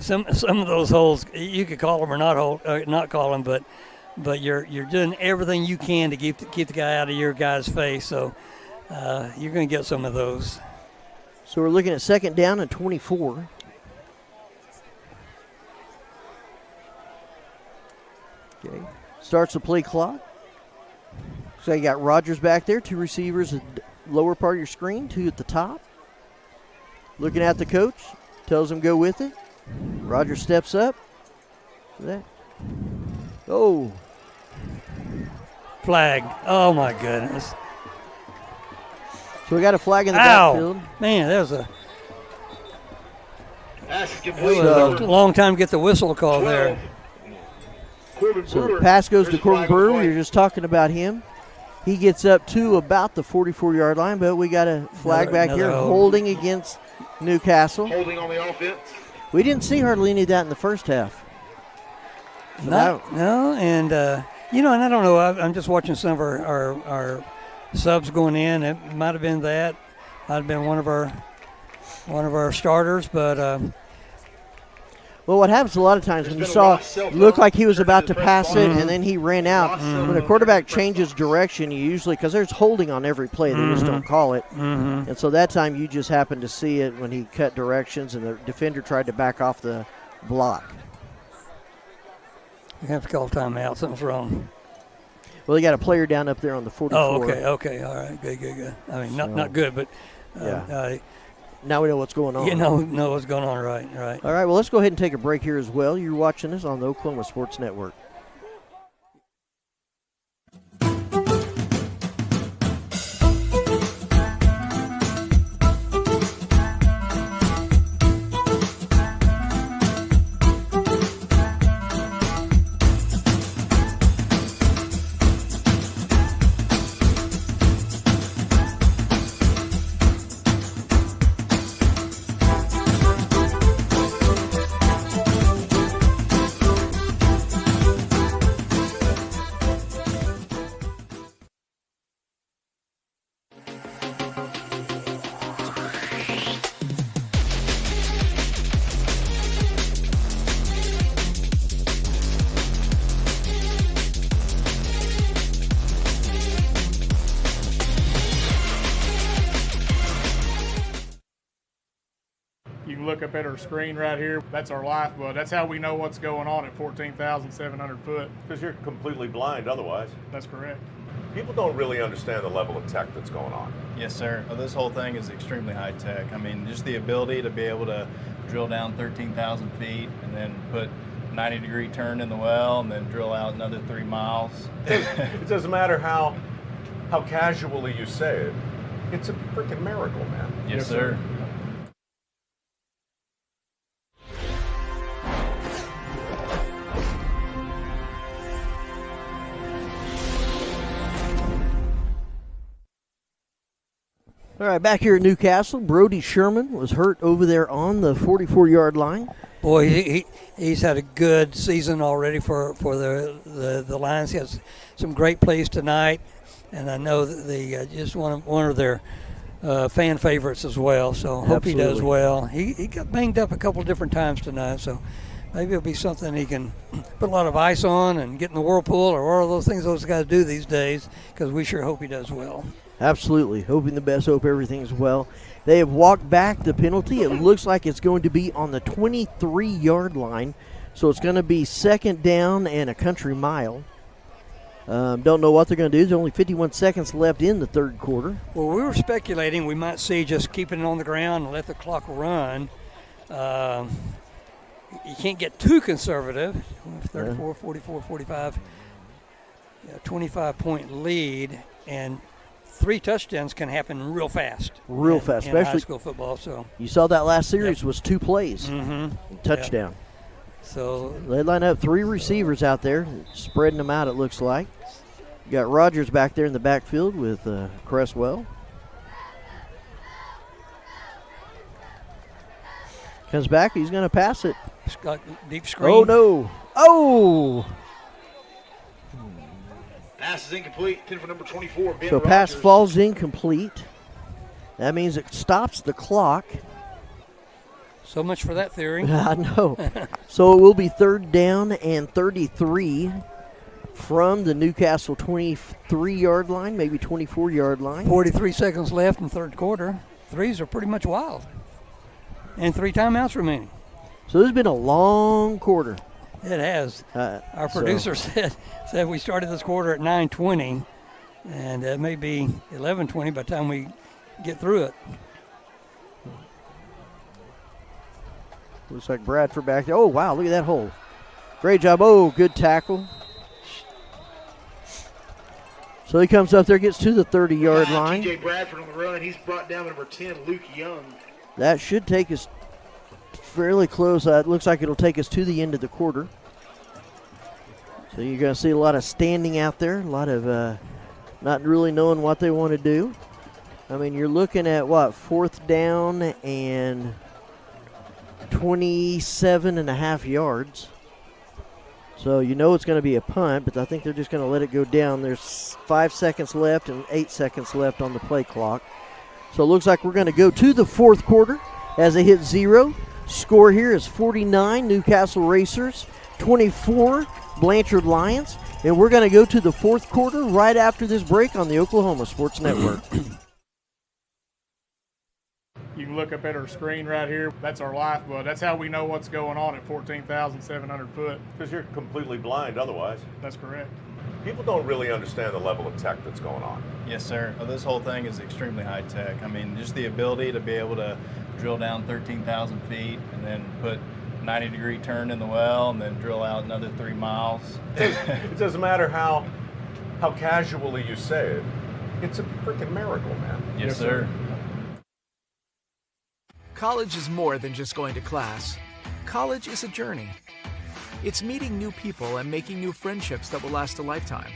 some of those holds, you could call them or not call them, but you're doing everything you can to keep the guy out of your guy's face. So you're going to get some of those. So we're looking at 2nd down and 24. Okay. Starts the play clock. So you got Rogers back there, 2 receivers at the lower part of your screen, 2 at the top. Looking at the coach, tells him go with it. Rogers steps up. Oh. Flag. Oh, my goodness. So we got a flag in the backfield. Man, that was a long time to get the whistle call there. So the pass goes to Corbin Brewer. We were just talking about him. He gets up to about the 44-yard line, but we got a flag back here holding against Newcastle. Holding on the offense. We didn't see hardly any of that in the first half. No, and and I don't know. I'm just watching some of our subs going in. It might have been that. Might have been one of our starters, but. Well, what happens a lot of times when you saw looked like he was about to pass it and then he ran out. When a quarterback changes direction, you usually, because there's holding on every play, they just don't call it. And so that time you just happened to see it when he cut directions and the defender tried to back off the block. We have to call timeout. Something's wrong. Well, they got a player down up there on the 44. Oh, okay. All right. Good. I mean, not good, but now we know what's going on. You know what's going on, right. All right, well, let's go ahead and take a break here as well. You're watching us on the Oklahoma Sports Network. You can look up at our screen right here. That's our lifeblood. That's how we know what's going on at 14,700 foot. Because you're completely blind otherwise. That's correct. People don't really understand the level of tech that's going on. Yes, sir. Well, this whole thing is extremely high tech. I mean, just the ability to be able to drill down 13,000 feet and then put 90-degree turn in the well and then drill out another 3 miles. It doesn't matter how casually you say it. It's a freaking miracle, man. Yes, sir. All right, back here at Newcastle, Brody Sherman was hurt over there on the 44-yard line. Boy, he's had a good season already for the Lions. He has some great plays tonight, and I know that the just one of their fan favorites as well. So hope he does well. He got banged up a couple of different times tonight, so maybe it'll be something he can put a lot of ice on and get in the whirlpool or all those things those guys do these days, because we sure hope he does well. Absolutely. Hoping the best, hope everything's well. They have walked back the penalty. It looks like it's going to be on the 23-yard line. So it's going to be second down and a country mile. Don't know what they're going to do. There's only 51 seconds left in the third quarter. Well, we were speculating we might see just keeping it on the ground and let the clock run. You can't get too conservative. 34, 44, 45, 25-point lead, and 3 touchdowns can happen real fast. Real fast, in especially high school football. So you saw that last series was 2 plays, touchdown. Yep. So they line up 3 receivers out there, spreading them out. It looks like you got Rogers back there in the backfield with Cresswell. Comes back, he's going to pass it. Got deep screen. Oh no! Oh! Pass is incomplete. Intended for number 24, Ben So Rogers. pass falls incomplete. That means it stops the clock. So much for that theory. I know. So it will be third down and 33 from the Newcastle 23-yard line, maybe 24-yard line. 43 seconds left in third quarter. Threes are pretty much wild. And 3 timeouts remaining. So this has been a long quarter. It has. Our producer said we started this quarter at 9:20, and it may be 11:20 by the time we get through it. Looks like Bradford back there. Oh, wow, look at that hole. Great job. Oh, good tackle. So he comes up there, gets to the 30-yard line. T.J. Bradford on the run. He's brought down number 10, Luke Young. That should take us fairly close. It looks like it'll take us to the end of the quarter. So you're going to see a lot of standing out there, a lot of not really knowing what they want to do. I mean, you're looking at, what, 4th down and 27 and a half yards. So you know it's going to be a punt, but I think they're just going to let it go down. There's 5 seconds left and 8 seconds left on the play clock. So it looks like we're going to go to the fourth quarter as they hit 0. Score here is 49 Newcastle Racers, 24 Blanchard Lions. And we're going to go to the fourth quarter right after this break on the Oklahoma Sports Network. You can can look up at our screen right here. That's our lifeblood. That's how we know what's going on at 14,700 foot. Because you're completely blind otherwise. That's correct. People don't really understand the level of tech that's going on. Yes, sir. Well, this whole thing is extremely high tech. I mean, just the ability to be able to drill down 13,000 feet and then put 90-degree turn in the well and then drill out another 3 miles. It doesn't matter how casually you say it. It's a freaking miracle, man. Yes, sir. College is more than just going to class. College is a journey. It's meeting new people and making new friendships that will last a lifetime.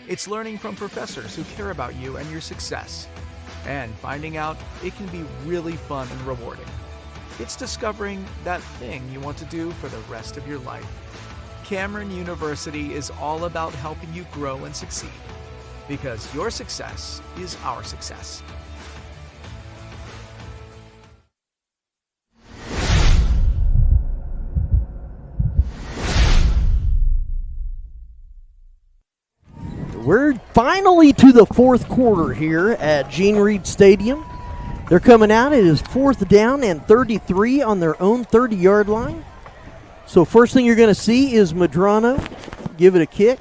It's learning from professors who care about you and your success. And finding out it can be really fun and rewarding. It's discovering that thing you want to do for the rest of your life. Cameron University is all about helping you grow and succeed. Because your success is our success. We're finally to the fourth quarter here at Gene Reed Stadium. They're coming out. It is 4th down and 33 on their own 30-yard line. So first thing you're going to see is Medrano give it a kick.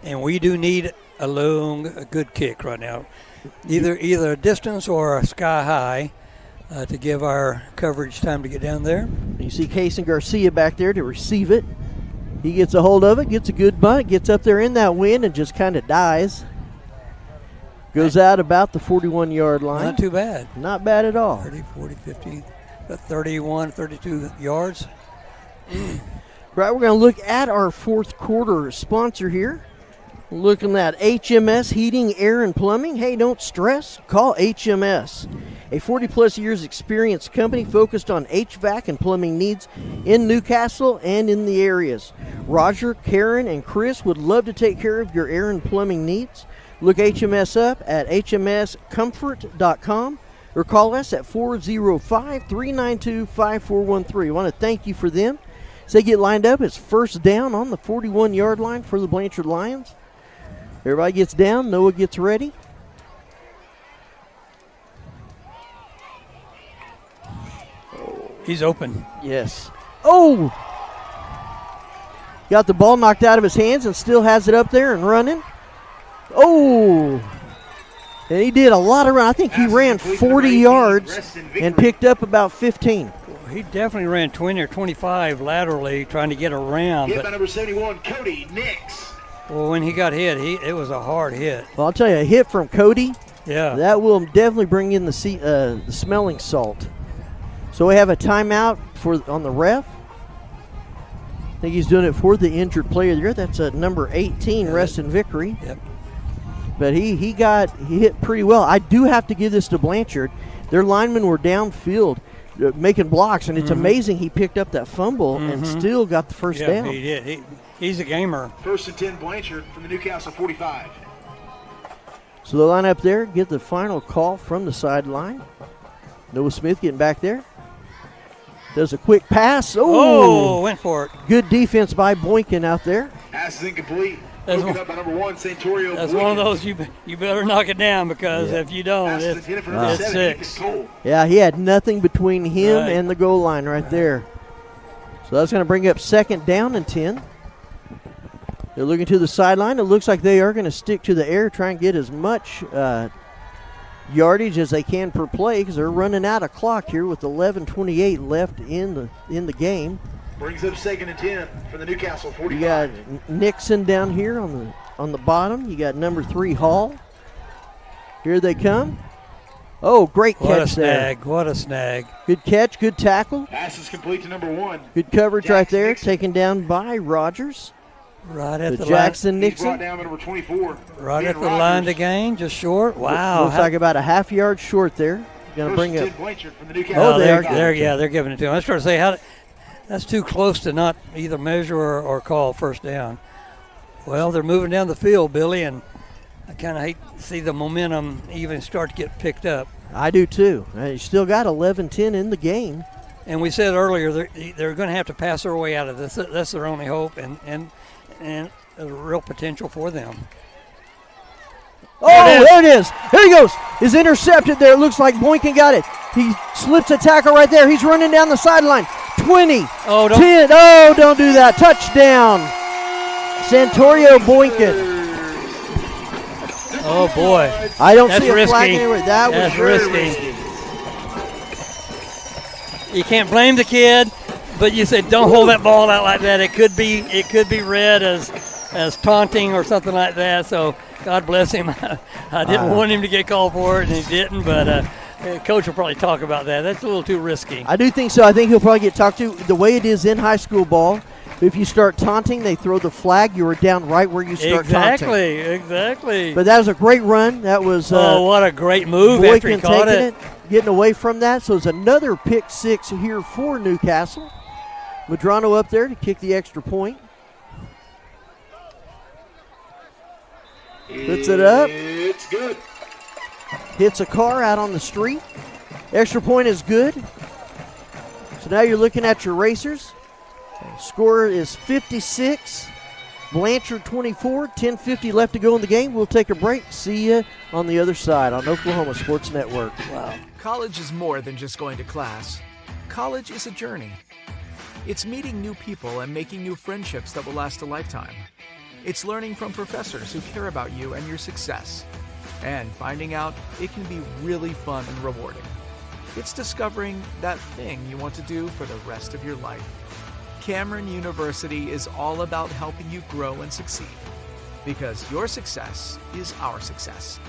And we do need a good kick right now. Either a distance or a sky high to give our coverage time to get down there. You see Cason Garcia back there to receive it. He gets a hold of it, gets a good bunt, gets up there in that wind and just kind of dies. Goes out about the 41-yard line. Not too bad. Not bad at all. 30, 40, 50, 31, 32 yards. Right, we're going to look at our fourth quarter sponsor here. Looking at HMS Heating, Air, and Plumbing. Hey, don't stress. Call HMS. A 40-plus years experience company focused on HVAC and plumbing needs in Newcastle and in the areas. Roger, Karen, and Chris would love to take care of your air and plumbing needs. Look HMS up at hmscomfort.com or call us at 405-392-5413. I want to thank you for them. As they get lined up, it's first down on the 41-yard line for the Blanchard Lions. Everybody gets down. Noah gets ready. He's open. Yes. Oh! Got the ball knocked out of his hands and still has it up there and running. Oh! And he did a lot of run. I think he ran 40 yards and picked up about 15. He definitely ran 20 or 25 laterally trying to get around. Hit by number 71, Cody Nix. Well, when he got hit, it was a hard hit. Well, I'll tell you, a hit from Cody, yeah, that will definitely bring in the smelling salt. So we have a timeout on the ref. I think he's doing it for the injured player there. That's number 18, Reston Vickery. Yep. But he hit pretty well. I do have to give this to Blanchard. Their linemen were downfield making blocks, and it's amazing he picked up that fumble and still got the first down. He did. He's a gamer. 1st and 10 Blanchard from the Newcastle 45. So they line up there, get the final call from the sideline. Noah Smith getting back there. Does a quick pass. Oh, went for it. Good defense by Boykin out there. Pass is incomplete. Broken up by number 1, Santorio. That's one of those you better knock it down because if you don't, it's 6. Yeah, he had nothing between him and the goal line right there. So that's going to bring up 2nd down and 10. They're looking to the sideline. It looks like they are going to stick to the air, try and get as much yardage as they can per play because they're running out of clock here with 11:28 left in the game. Brings up 2nd and 10 for the Newcastle 45. You got Nixon down here on the bottom. You got number 3 Hall. Here they come. Oh, great catch there. What a snag. Good catch, good tackle. Pass is complete to number 1. Good coverage right there, taken down by Rogers. Right at the Jackson He's Nixon. brought down by number 24. Right at the line to gain, just short. Wow. Looks like about a half yard short there. Going to bring up. Blanchard from the Newcastle. Oh, they're giving it to him. I was trying to say that's too close to not either measure or call first down. Well, they're moving down the field, Billy, and I kind of hate to see the momentum even start to get picked up. I do too. You still got 11-10 in the game. And we said earlier they're going to have to pass their way out of this. That's their only hope and a real potential for them. Oh, there it is. There he goes. Is intercepted there. It looks like Boynton got it. He slips a tackle right there. He's running down the sideline. 20, 10. Oh, don't do that. Touchdown. Santorio Boynton. Oh, boy. I don't That's see a risky. flag anywhere. That was very risky. You can't blame the kid, but you said don't hold that ball out like that. It could be read as taunting or something like that. So God bless him. I didn't want him to get called for it, and he didn't. But coach will probably talk about that. That's a little too risky. I do think so. I think he'll probably get talked to. The way it is in high school ball, if you start taunting, they throw the flag. You are down right where you start taunting. Exactly. But that was a great run. That was what a great move after he caught it. Getting away from that. So it's another pick six here for Newcastle. Medrano up there to kick the extra point. Puts it up. It's good. Hits a car out on the street. Extra point is good. So now you're looking at your racers. Score is 56. Blanchard 24. 10:50 left to go in the game. We'll take a break. See you on the other side on Oklahoma Sports Network. Wow. College is more than just going to class. College is a journey. It's meeting new people and making new friendships that will last a lifetime. It's learning from professors who care about you and your success. And finding out it can be really fun and rewarding. It's discovering that thing you want to do for the rest of your life. Cameron University is all about helping you grow and succeed. Because your success is our success.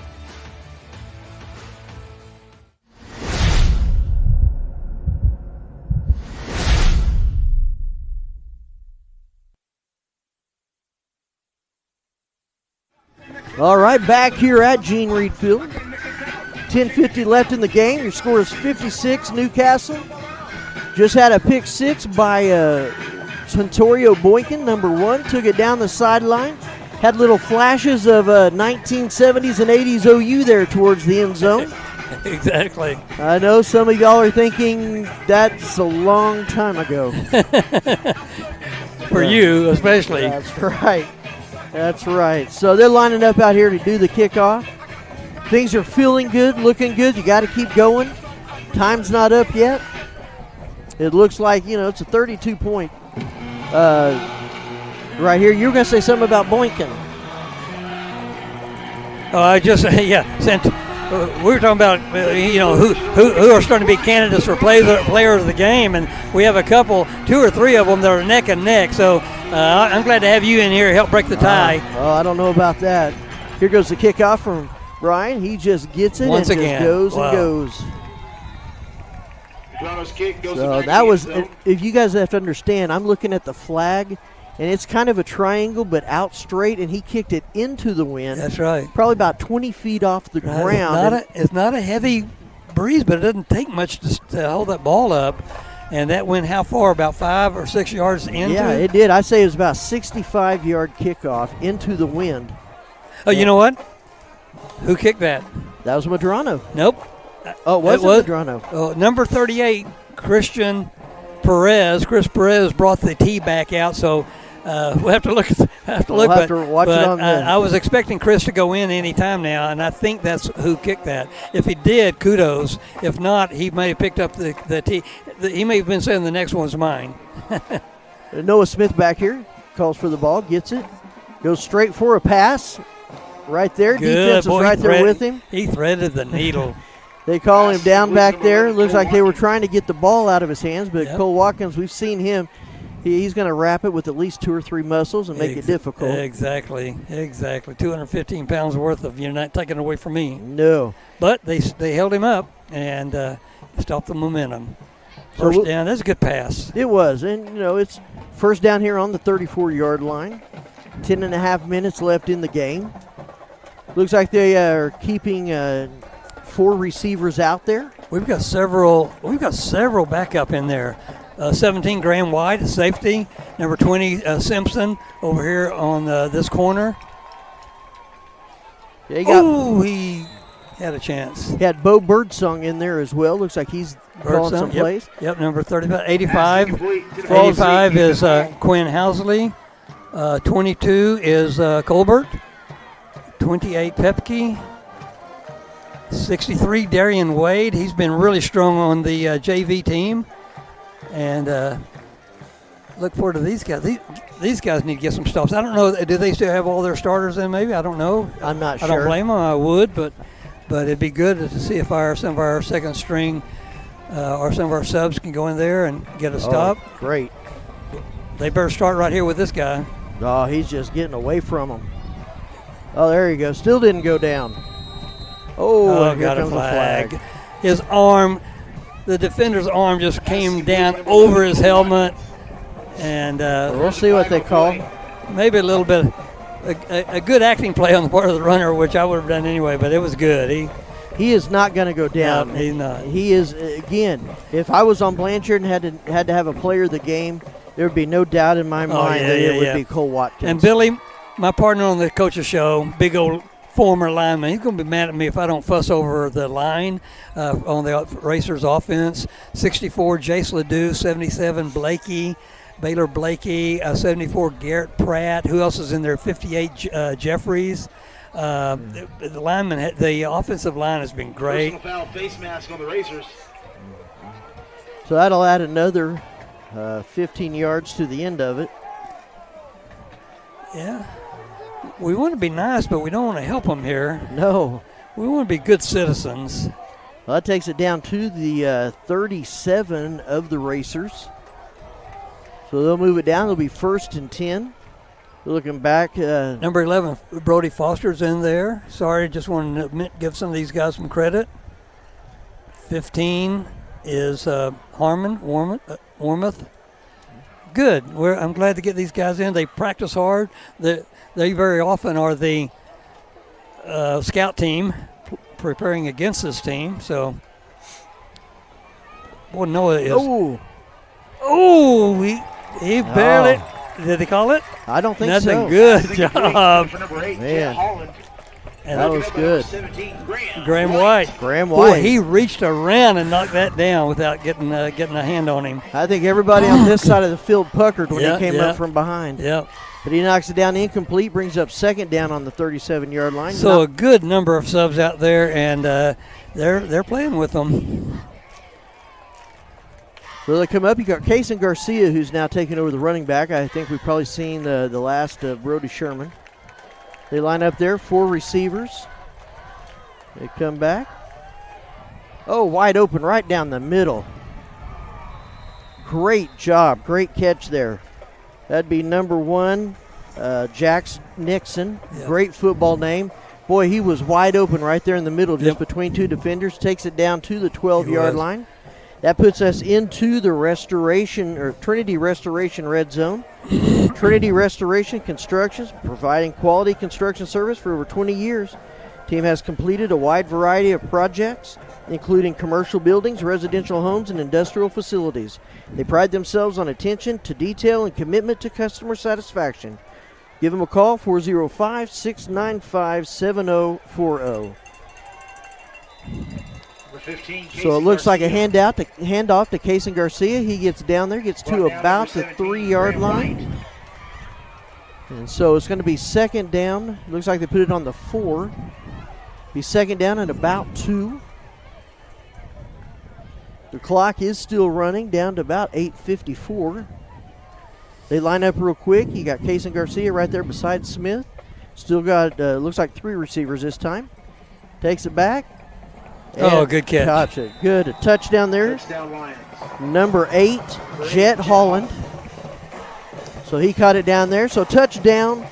All right, back here at Gene Reed Field. 10:50 left in the game. Your score is 56, Newcastle. Just had a pick six by Santorio Boynton, number one. Took it down the sideline. Had little flashes of 1970s and 80s OU there towards the end zone. Exactly. I know some of y'all are thinking that's a long time ago. For you, especially. That's right. That's right. So they're lining up out here to do the kickoff. Things are feeling good, looking good. You got to keep going. Time's not up yet. It looks like, it's a 32-point right here. You were going to say something about Boynton. Oh, we were talking about, who are starting to be candidates for players of the game, and we have a couple, 2 or 3 of them that are neck and neck. So I'm glad to have you in here to help break the tie. I don't know about that. Here goes the kickoff from Brian. He just gets it Once and again. Just goes Wow. and goes. Kick goes So back that in was, the end zone. if you guys have to understand, I'm looking at the flag, and it's kind of a triangle, but out straight, and he kicked it into the wind. That's right. Probably about 20 feet off the ground. It's not a heavy breeze, but it doesn't take much to hold that ball up. And that went how far? About 5 or 6 yards into Yeah, it did. I say it was about 65-yard kickoff into the wind. Oh, you know what? Who kicked that? That was Medrano. Nope. Oh, it was Medrano. Number 38, Chris Perez brought the tee back out, so we'll have to look. We'll have to watch it on the. I was expecting Chris to go in any time now, and I think that's who kicked that. If he did, kudos. If not, he may have picked up the tee. He may have been saying the next one's mine. Noah Smith back here calls for the ball, gets it, goes straight for a pass. Right there, Good. defense is right there with him. He threaded the needle. They call him down back there. Looks like they were trying to get the ball out of his hands, but Cole Watkins, we've seen him. He's going to wrap it with at least 2 or 3 muscles and make it difficult. Exactly. 215 pounds worth of you're not taking away from me. No. But they held him up and stopped the momentum. First down, that's a good pass. It was, and it's first down here on the 34-yard line. 10.5 minutes left in the game. Looks like they are keeping 4 receivers out there. We've got several back up in there. 17 Graham White, safety. Number 20 Simpson over here on this corner. He had a chance. He had Bo Birdsong in there as well. Looks like he's calling some plays. Yep, number 35. 85 is Quinn Housley. 22 is Colbert. 28, Pepke. 63, Darian Wade. He's been really strong on the JV team. And look forward to these guys. These guys need to get some stops. I don't know. Do they still have all their starters in maybe? I don't know. I'm not sure. I don't blame them. I would, but it'd be good to see if some of our second string or some of our subs can go in there and get a stop. Great. They better start right here with this guy. Oh, he's just getting away from him. Oh, there you go. Still didn't go down. Oh, here got comes a flag. the flag. His arm, the defender's arm just came down over his helmet. And we'll see what they call. Maybe a little bit, a good acting play on the part of the runner, which I would have done anyway, but it was good. He is not going to go down. No, he's not. He is, again, if I was on Blanchard and had to have a player of the game, there would be no doubt in my mind that it would be Cole Watkins. And Billy, my partner on the coach's show, big old former lineman, he's going to be mad at me if I don't fuss over the line on the Racers offense. 64, Jace Ledoux. 77, Baylor Blakey. 74, Garrett Pratt. Who else is in there? 58, Jeffries. The lineman, the offensive line has been great. Personal foul face mask on the Racers. So that'll add another 15 yards to the end of it. Yeah. We want to be nice, but we don't want to help them here. No. We want to be good citizens. Well, that takes it down to the 37 of the Racers. So they'll move it down. They'll be 1st and 10. They're looking back. Number 11, Brody Foster's in there. Sorry, just wanted to give some of these guys some credit. 15 is Harmon Wormuth. Good. I'm glad to get these guys in. They practice hard. They very often are the scout team preparing against this team. So, boy, Noah is. Oh, he barely. Did they call it? I don't think Nothing. so. Good job. Man. And that was good. Graham White. Boy, he reached around and knocked that down without getting a hand on him. I think everybody on this side of the field puckered when he came up from behind. Yep. But he knocks it down incomplete, brings up 2nd down on the 37-yard line. So a good number of subs out there, and they're playing with them. So they come up. You got Kason Garcia, who's now taking over the running back. I think we've probably seen the last of Brody Sherman. They line up there, 4 receivers. They come back. Oh, wide open right down the middle. Great job. Great catch there. That'd be number 1, Jax Nixon. Yep. Great football name. Boy, he was wide open right there in the middle, just between 2 defenders. Takes it down to the 12-yard line. That puts us into the Trinity Restoration red zone. Trinity Restoration Constructions, providing quality construction service for over 20 years. Team has completed a wide variety of projects, including commercial buildings, residential homes, and industrial facilities. They pride themselves on attention to detail and commitment to customer satisfaction. Give them a call, 405-695-7040. So it looks like a handoff to Kason Garcia. He gets down there, gets to about the 3-yard line. And so it's going to be 2nd down. Looks like they put it on the 4. Be 2nd down at about 2. The clock is still running down to about 8:54. They line up real quick. You got Kason Garcia right there beside Smith. Still got, looks like 3 receivers this time. Takes it back. Good catch. Gotcha. Good. A touchdown there. Number 8, Jet Holland. So he caught it down there. So touchdown,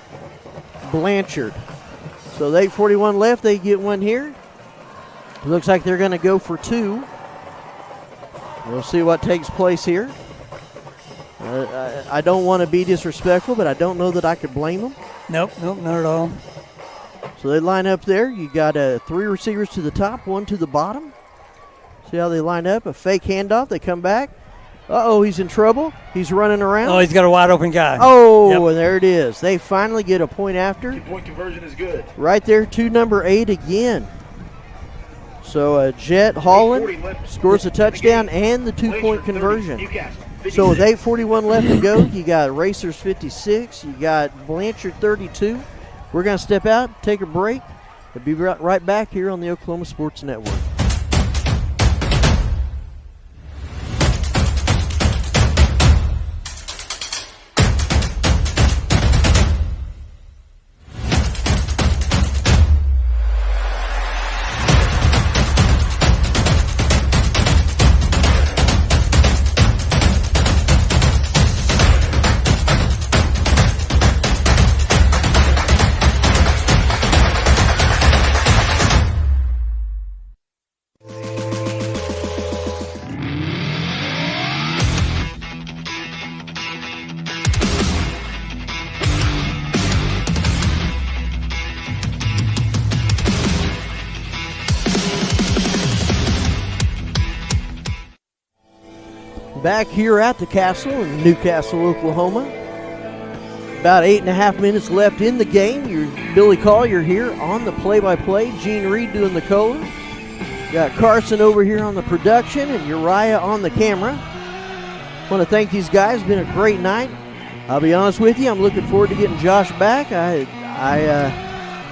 Blanchard. So 8:41 left. They get one here. Looks like they're going to go for 2. We'll see what takes place here. I don't want to be disrespectful, but I don't know that I could blame them. Nope, not at all. So they line up there. You got 3 receivers to the top, 1 to the bottom. See how they line up? A fake handoff. They come back. Uh-oh, he's in trouble. He's running around. Oh, he's got a wide open guy. Oh, and there it is. They finally get a point after. 2-point conversion is good. Right there to number 8 again. So Jet Holland scores a touchdown and the 2-point conversion. So with 8:41 left to go, you got Racers 56, you got Blanchard 32. We're going to step out, take a break, and be right back here on the Oklahoma Sports Network. Back here at the Castle in Newcastle, Oklahoma. About 8.5 minutes left in the game. Billy Collier here on the play-by-play. Gene Reed doing the color. Got Carson over here on the production and Uriah on the camera. Want to thank these guys. Been a great night. I'll be honest with you, I'm looking forward to getting Josh back. I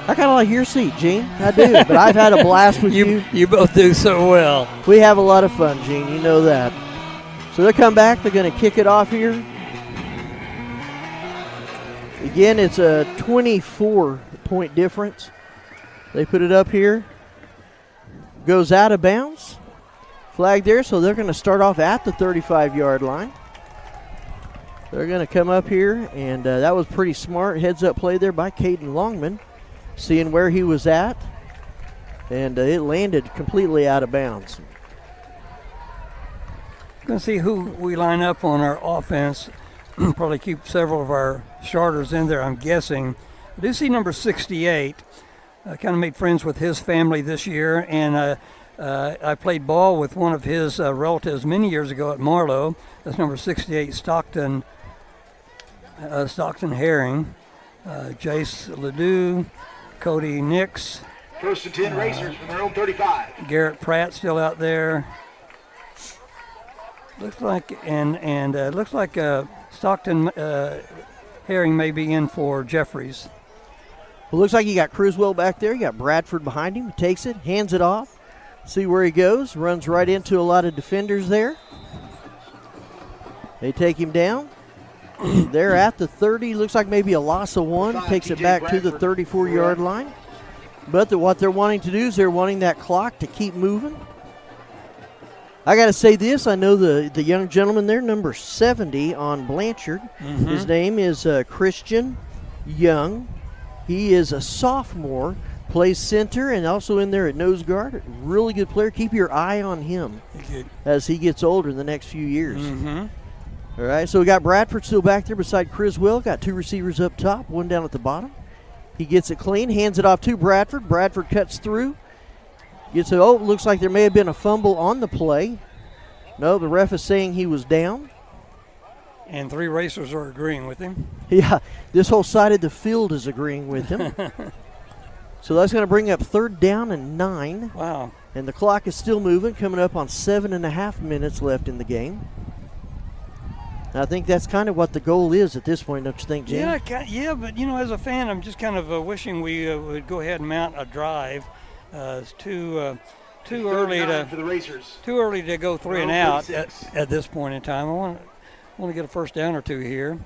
kind of like your seat, Gene. I do, but I've had a blast with you. You both do so well. We have a lot of fun, Gene. You know that. So they'll come back. They're going to kick it off here. Again, it's a 24-point difference. They put it up here. Goes out of bounds. Flag there, so they're going to start off at the 35-yard line. They're going to come up here, and that was pretty smart. Heads-up play there by Caden Longman, seeing where he was at, and it landed completely out of bounds. Going to see who we line up on our offense. Probably keep several of our starters in there, I'm guessing. I do see number 68. I kind of made friends with his family this year, and I played ball with one of his relatives many years ago at Marlow. That's number 68, Stockton Herring. Jace Ledoux, Cody Nix. First and 10 racers from their own 35. Garrett Pratt still out there. Looks like looks like Stockton Herring may be in for Jeffries. Well, looks like you got Criswell back there. You got Bradford behind him. He takes it, hands it off. See where he goes. Runs right into a lot of defenders there. They take him down. They're at the 30. Looks like maybe a loss of one. Takes it back to the 34-yard line. But what they're wanting to do is they're wanting that clock to keep moving. I got to say this. I know the young gentleman there, number 70 on Blanchard. Mm-hmm. His name is Christian Young. He is a sophomore, plays center and also in there at nose guard. Really good player. Keep your eye on him as he gets older in the next few years. Mm-hmm. All right, so we got Bradford still back there beside Criswell. Got two receivers up top, one down at the bottom. He gets it clean, hands it off to Bradford. Bradford cuts through. Gets it. Oh, looks like there may have been a fumble on the play. No, the ref is saying he was down. And three racers are agreeing with him. Yeah, this whole side of the field is agreeing with him. So that's going to bring up 3rd down and 9. Wow. And the clock is still moving, coming up on 7.5 minutes left in the game. And I think that's kind of what the goal is at this point, don't you think, Jim? Yeah, but, as a fan, I'm just kind of wishing we would go ahead and mount a drive. It's too early to go 3 and out at this point in time. I want to get a first down or two here.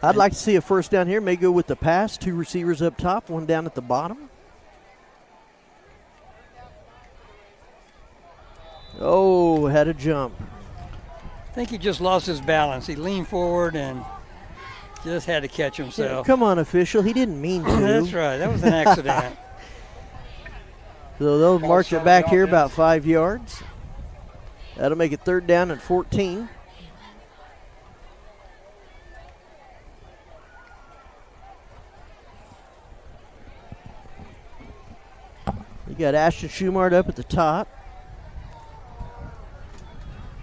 I'd like to see a first down here. May go with the pass. 2 receivers up top, 1 down at the bottom. Oh, had a jump. I think he just lost his balance. He leaned forward and just had to catch himself. Yeah, come on, official. He didn't mean to. That's right. That was an accident. So they'll march it back here about 5 yards. That'll make it 3rd down and 14. You got Ashton Schumart up at the top.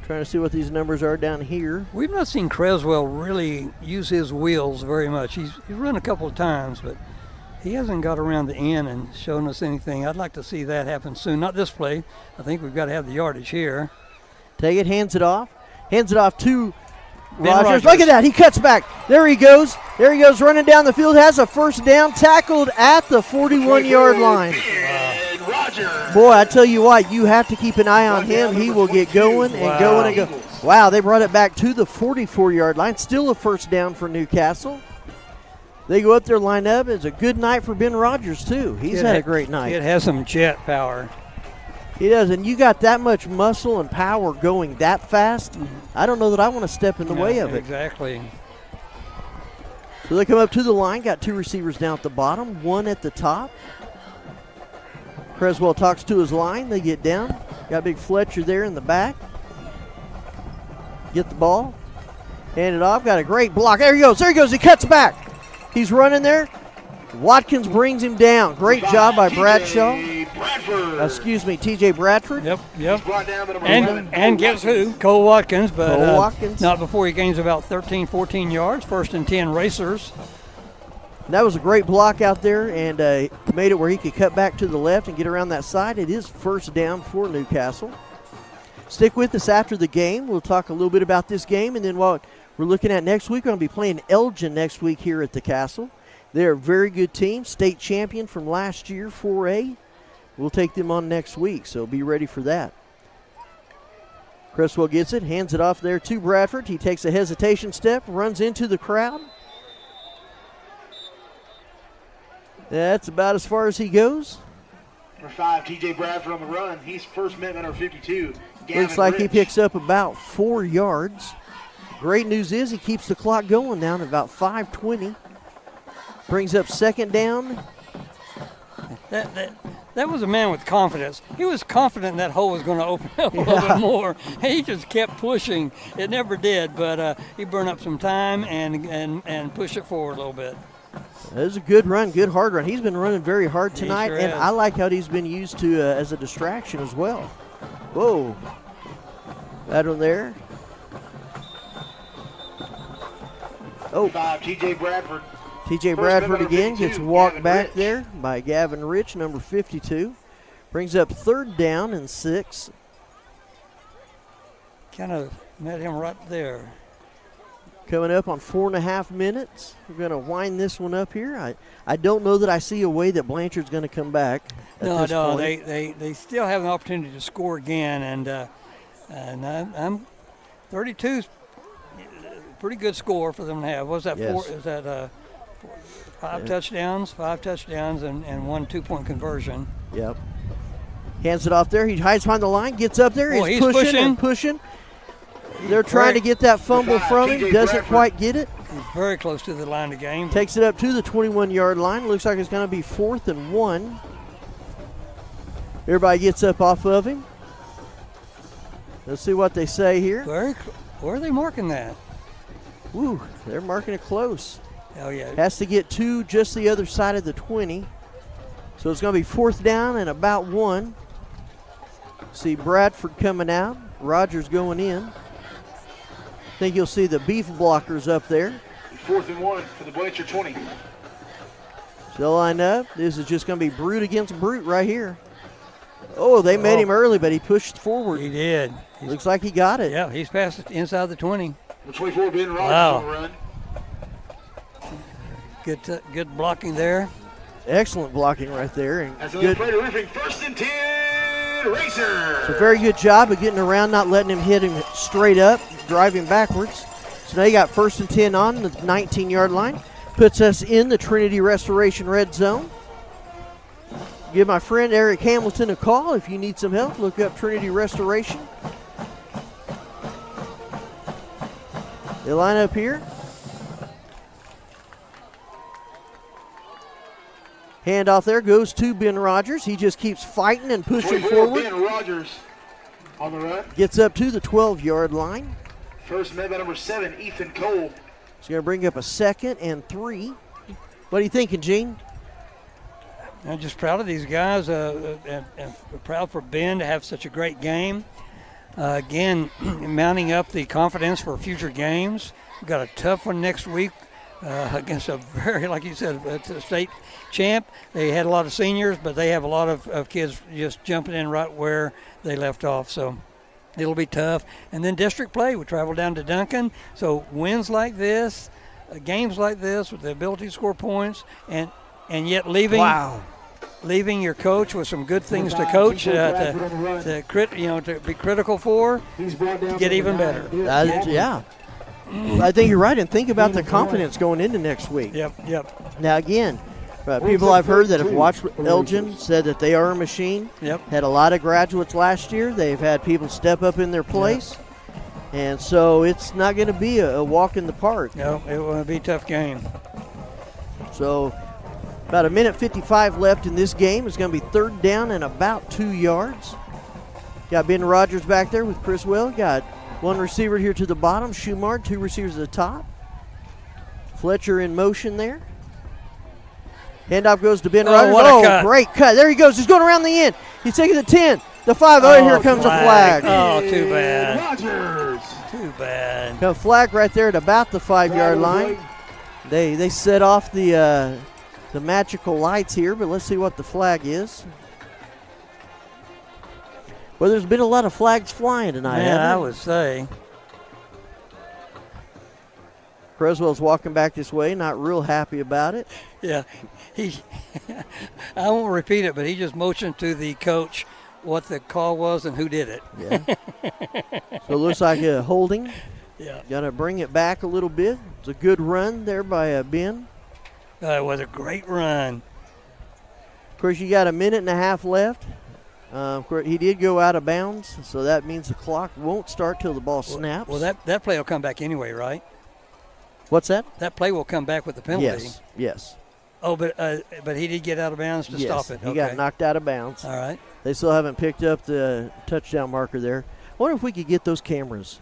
Trying to see what these numbers are down here. We've not seen Creswell really use his wheels very much. He's run a couple of times, but he hasn't got around the end and shown us anything. I'd like to see that happen soon. Not this play. I think we've got to have the yardage here. Take it, hands it off. Hands it off to Rogers. Look at that. He cuts back. There he goes. There he goes running down the field. Has a first down, tackled at the 41-yard line. Boy, I tell you what, you have to keep an eye on him. He will get going and going and go. Wow, they brought it back to the 44-yard line. Still a first down for Newcastle. They go up there, line up. It's a good night for Ben Rogers, too. He's had a great night. It has some jet power. He does, and you got that much muscle and power going that fast. I don't know that I want to step in the way of it. Exactly. So they come up to the line, got two receivers down at the bottom, one at the top. Creswell talks to his line. They get down. Got big Fletcher there in the back. Get the ball. Hand it off. Got a great block. There he goes. There he goes. He cuts back. He's running there. Watkins brings him down. Great job by Bradshaw. TJ Bradford. Yep. And guess who? Cole Watkins, but Cole Watkins. Not before he gains about 13, 14 yards. 1st and 10 racers. That was a great block out there, and made it where he could cut back to the left and get around that side. It is first down for Newcastle. Stick with us after the game. We'll talk a little bit about this game, and then what we're looking at next week, we're going to be playing Elgin next week here at the Castle. They're a very good team, state champion from last year, 4A. We'll take them on next week, so be ready for that. Creswell gets it, hands it off there to Bradford. He takes a hesitation step, runs into the crowd. That's about as far as he goes. Number 5, TJ Bradford on the run. He's first met number 52. Looks like he picks up about 4 yards. Great news is he keeps the clock going down at about 5:20. Brings up second down. That was a man with confidence. He was confident that hole was going to open up a little bit more. He just kept pushing. It never did, but he burned up some time and pushed it forward a little bit. That was a good run, good hard run. He's been running very hard tonight, sure and has. I like how he's been used to as a distraction as well. Whoa. That one there. Oh. 5, TJ Bradford. TJ Bradford again gets walked back there by Gavin Rich, number 52. Brings up third down and 6. Kind of met him right there. Coming up on 4.5 minutes. We're going to wind this one up here. I don't know that I see a way that Blanchard's going to come back at this point. They still have an opportunity to score again, and I'm 32's a pretty good score for them to have. What was that? Yes. Is that 5 touchdowns? 5 touchdowns and 1 2-point conversion. Yep. Hands it off there. He hides behind the line, gets up there. Boy, he's pushing and pushing. They're trying to get that fumble from him. Doesn't quite get it. He's very close to the line of game. Takes it up to the 21-yard line. Looks like it's going to be 4th and 1. Everybody gets up off of him. Let's see what they say here. Where are they marking that? Ooh, they're marking it close. Oh, yeah. Has to get to just the other side of the 20. So it's going to be 4th down and about 1. See Bradford coming out. Rogers going in. I think you'll see the beef blockers up there. 4th and 1 for the Blanchard 20. Still line up. This is just going to be brute against brute right here. Oh, they met him early, but he pushed forward. He did. Looks like he got it. Yeah, he's past it inside the 20. The 24, Ben Rogers on the run. Good blocking there. Excellent blocking right there. And As the good. Prater Roofing, 1st and 10, Racer. So very good job of getting around, not letting him hit him straight up, driving backwards. So now you got 1st and 10 on the 19-yard line. Puts us in the Trinity Restoration red zone. Give my friend Eric Hamilton a call if you need some help. Look up Trinity Restoration. They line up here. Handoff there goes to Ben Rogers. He just keeps fighting and pushing forward. Ben Rogers on the run. Gets up to the 12-yard line. First met by number 7, Ethan Cole. He's going to bring up a 2nd and 3. What are you thinking, Gene? I'm just proud of these guys and proud for Ben to have such a great game. Again, mounting up the confidence for future games. We've got a tough one next week against a very, like you said, a state champ. They had a lot of seniors, but they have a lot of kids just jumping in right where they left off. So It'll be tough. And then district play, we travel down to Duncan. So wins like this, games like this with the ability to score points, and yet leaving your coach with some good things to coach, to be critical for, to get even better. Yeah. I think you're right, and think about the confidence going into next week. Yep. Now, again, people I've heard that have watched Elgin said that they are a machine. Yep. Had a lot of graduates last year. They've had people step up in their place. Yep. And so it's not going to be a walk in the park. No, it will be a tough game. So about 1:55 left in this game. It's going to be 3rd down and about 2 yards. Got Ben Rogers back there with Chris Will. Got one receiver here to the bottom, Schumard, 2 receivers at the top. Fletcher in motion there. Handoff goes to Ben Rogers. What a cut. Great cut. There he goes. He's going around the end. He's taking the 10, the 5. Oh, here comes a flag. Oh, too bad. Rogers. Too bad. A flag right there at about the 5-yard line. They set off the magical lights here, but let's see what the flag is. Well, there's been a lot of flags flying tonight. Yeah, I would say. Creswell's walking back this way, not real happy about it. Yeah, I won't repeat it, but he just motioned to the coach what the call was and who did it. Yeah. So it looks like a holding. Yeah. Got to bring it back a little bit. It's a good run there by Ben. It was a great run. Of course, you got 1.5 minutes left. Of course, he did go out of bounds, so that means the clock won't start till the ball snaps. Well, that play will come back anyway, right? What's that? That play will come back with the penalty. Yes. Oh, but he did get out of bounds to stop it. He got knocked out of bounds. All right. They still haven't picked up the touchdown marker there. I wonder if we could get those cameras,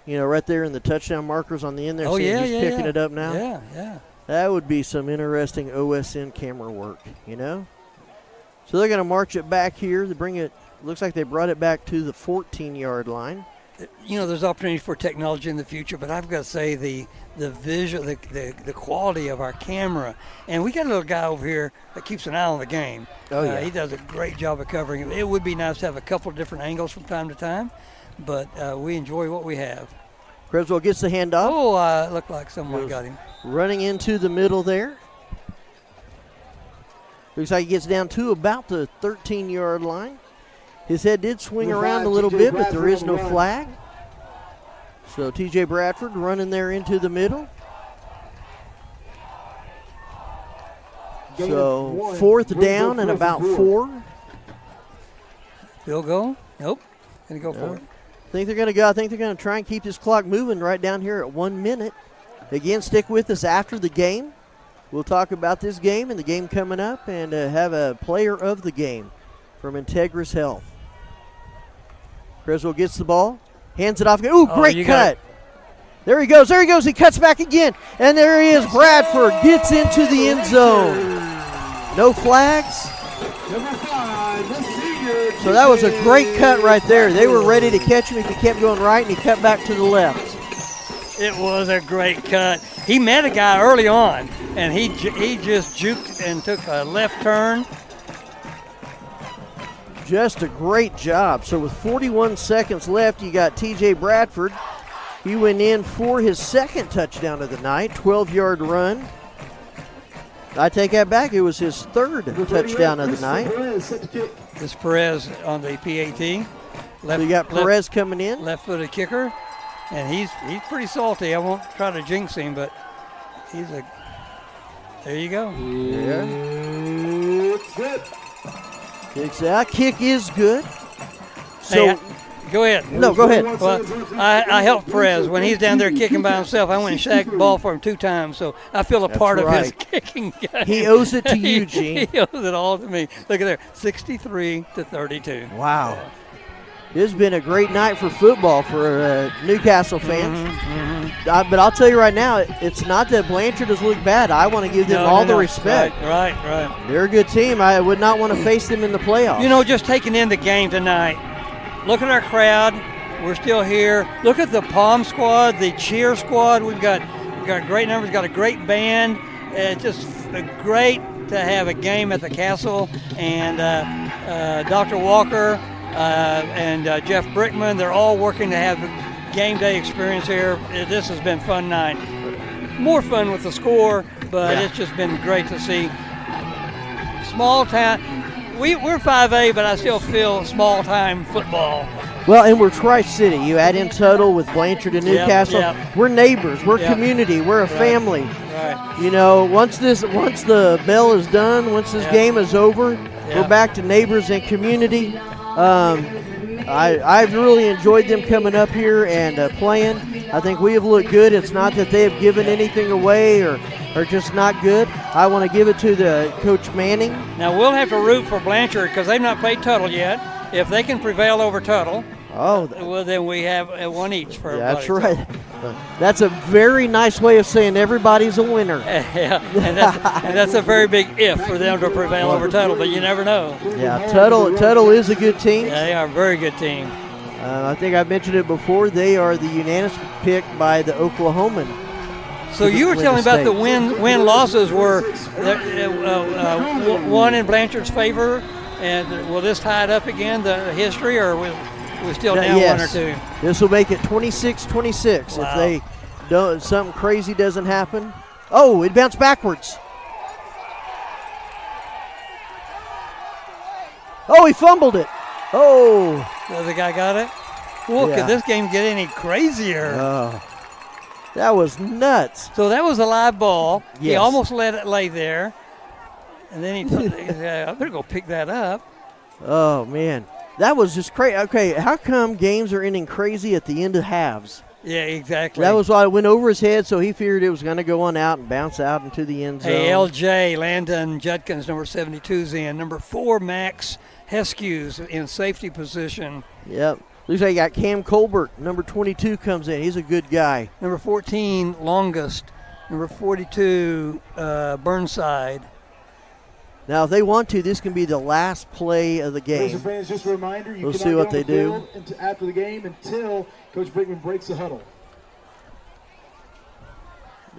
right there in the touchdown markers on the end there. Oh, yeah, he's picking it up now. Yeah. That would be some interesting OSN camera work, So they're going to march it back here. They bring it, looks like they brought it back to the 14-yard line. There's opportunity for technology in the future, but I've got to say the visual, the quality of our camera, and we got a little guy over here that keeps an eye on the game. Oh, yeah. He does a great job of covering it. It would be nice to have a couple of different angles from time to time, but we enjoy what we have. Creswell gets the handoff. Oh, it looked like someone got him. Running into the middle there. Looks like he gets down to about the 13-yard line. His head did swing around a little bit, but there is no flag. So T.J. Bradford running there into the middle. So 4th down and about 4. Field goal? Nope. Going to go for it. I think they're going to go. I think they're going to try and keep this clock moving right down here at 1 minute. Again, stick with us after the game. We'll talk about this game and the game coming up and have a player of the game from Integris Health. Creswell gets the ball, hands it off. Ooh, great cut. There he goes. He cuts back again. And there he is. Bradford gets into the end zone. No flags. So that was a great cut right there. They were ready to catch him if he kept going right, and he cut back to the left. It was a great cut. He met a guy early on, and he just juked and took a left turn. Just a great job. So with 41 seconds left, you got T.J. Bradford. He went in for his 2nd touchdown of the night, 12-yard run. I take that back. It was his 3rd touchdown of the night. This Perez on the PAT. So you got Perez coming in. Left-footed kicker. And he's pretty salty. I won't try to jinx him, but there you go. Yeah. That kick is good. So hey, go ahead. No, go ahead. Well, I helped Perez. When he's down there kicking by himself, I went and shagged the ball for him 2 times, so I feel a part of his kicking game. He owes it to you, Gene. He owes it all to me. Look at there, 63-32. Wow. It's been a great night for football for Newcastle fans. But I'll tell you right now, it's not that Blanchard has looked bad. I want to give them all the respect. Right. They're a good team. I would not want to face them in the playoffs. Just taking in the game tonight. Look at our crowd. We're still here. Look at the Palm squad, the cheer squad. We've got great numbers. Got a great band. It's just great to have a game at the Castle. And Dr. Walker and Jeff Brickman. They're all working to have a game day experience here. This has been a fun night. More fun with the score, but it's just been great to see. Small town. We're 5A, but I still feel small time football. Well, and we're Tri-City. You add in Tuttle with Blanchard and Newcastle. Yep. We're neighbors. We're community. We're a family. Right. You know, once the bell is done, once this game is over, we're back to neighbors and community. I've really enjoyed them coming up here and playing. I think we have looked good. It's not that they have given anything away or just not good. I want to give it to the Coach Manning. Now we'll have to root for Blanchard because they've not played Tuttle yet. If they can prevail over Tuttle, well, then we have one each for everybody. That's right. That's a very nice way of saying everybody's a winner. Yeah, and that's a very big if for them to prevail over Tuttle, but you never know. Yeah, Tuttle is a good team. Yeah, they are a very good team. I think I mentioned it before. They are the unanimous pick by the Oklahoman. So you were telling about the win losses were one in Blanchard's favor, and will this tie it up again, the history, or we're still down one or two? This will make it 26-26 Wow. if they don't, something crazy doesn't happen. Oh, it bounced backwards. Oh, he fumbled it. Oh. The other guy got it? Well, Yeah. could this game get any crazier? Oh. That was nuts. So that was a live ball. He Yes. almost let it lay there. And then he I better go pick that up. Oh, man. That was just crazy. Okay, how come games are ending crazy at the end of halves? Yeah, exactly. That was why it went over his head, so he figured it was going to go on out and bounce out into the end zone. Hey, LJ, Landon Judkins, number 72's in. Number 4, Max Heskews in safety position. Yep. Looks like you got Cam Colbert, number 22, comes in. He's a good guy. Number 14, Longest. Number 42, Burnside. Now, if they want to, this can be the last play of the game. Racer fans, just a reminder, you We'll cannot see what get on they the do. field after the game until Coach Brickman breaks the huddle.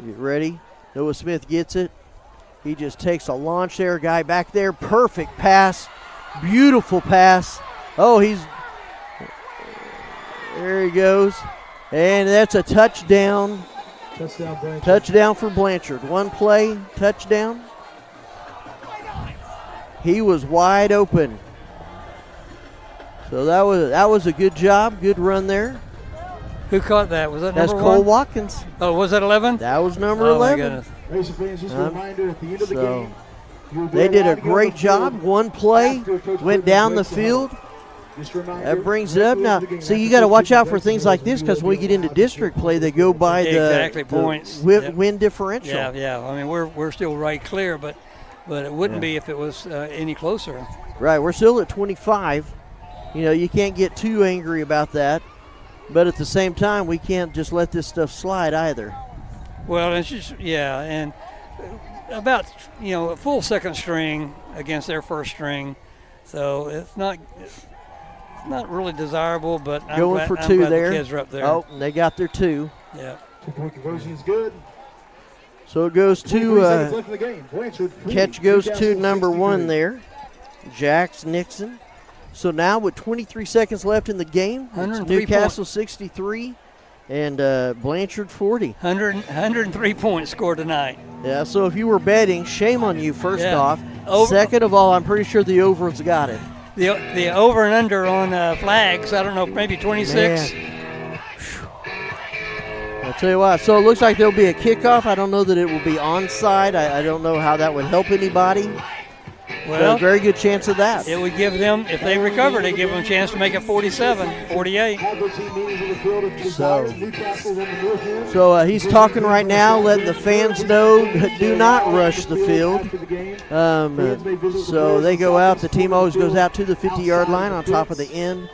Get ready. Noah Smith gets it. He just takes a launch there. Guy back there. Perfect pass. Beautiful pass. Oh, there he goes. And that's a touchdown. Touchdown, Blanchard. Touchdown for Blanchard. One play, touchdown. He was wide open. So that was a good job. Good run there. Who caught that? Was that That's number Cole 1? Watkins. Oh, was that 11? That was number Oh, 11. my goodness. Racer fans, just a reminder, at the end of the So, game, you'll be they did a allowed to get on great the job. field One play, after Coach went Brickman down the breaks field. huddle. Just a reminder, That brings it up right now. after the game, So you after got to Coach watch out Brickman for breaks things the like huddle, this you because will when we be get into allowed to district play, they go by Exactly, the points. win differential. Yeah. I mean, we're still right clear, but it wouldn't be if it was any closer. Right, we're still at 25. You know, you can't get too angry about that. But at the same time, we can't just let this stuff slide either. Well, it's just, and about, a full second string against their first string. So it's not really desirable, but I'm Going glad, for I'm 2 glad there. the kids are up there. Oh, and they got their 2. Yeah. 2-point conversion is good. So it goes 23 seconds to left in the game. Blanchard, catch goes to Newcastle, number 1 63. there, Jax Nixon. So now with 23 seconds left in the game, it's 103 Newcastle 63 and Blanchard 40. 103 points scored tonight. Yeah, so if you were betting, shame on you, first Yeah. off. Over- Second of all, I'm pretty sure the over's got it. The over and under on flags, I don't know, maybe 26. Man. I'll tell you what, so it looks like there'll be a kickoff. I don't know that it will be onside. I don't know how that would help anybody. Well, a very good chance of that. It would give them, if they recovered, it give them a chance to make it 47, 48. So he's talking right now, letting the fans know, do not rush the field. So they go out. The team always goes out to the 50-yard line on top of the end.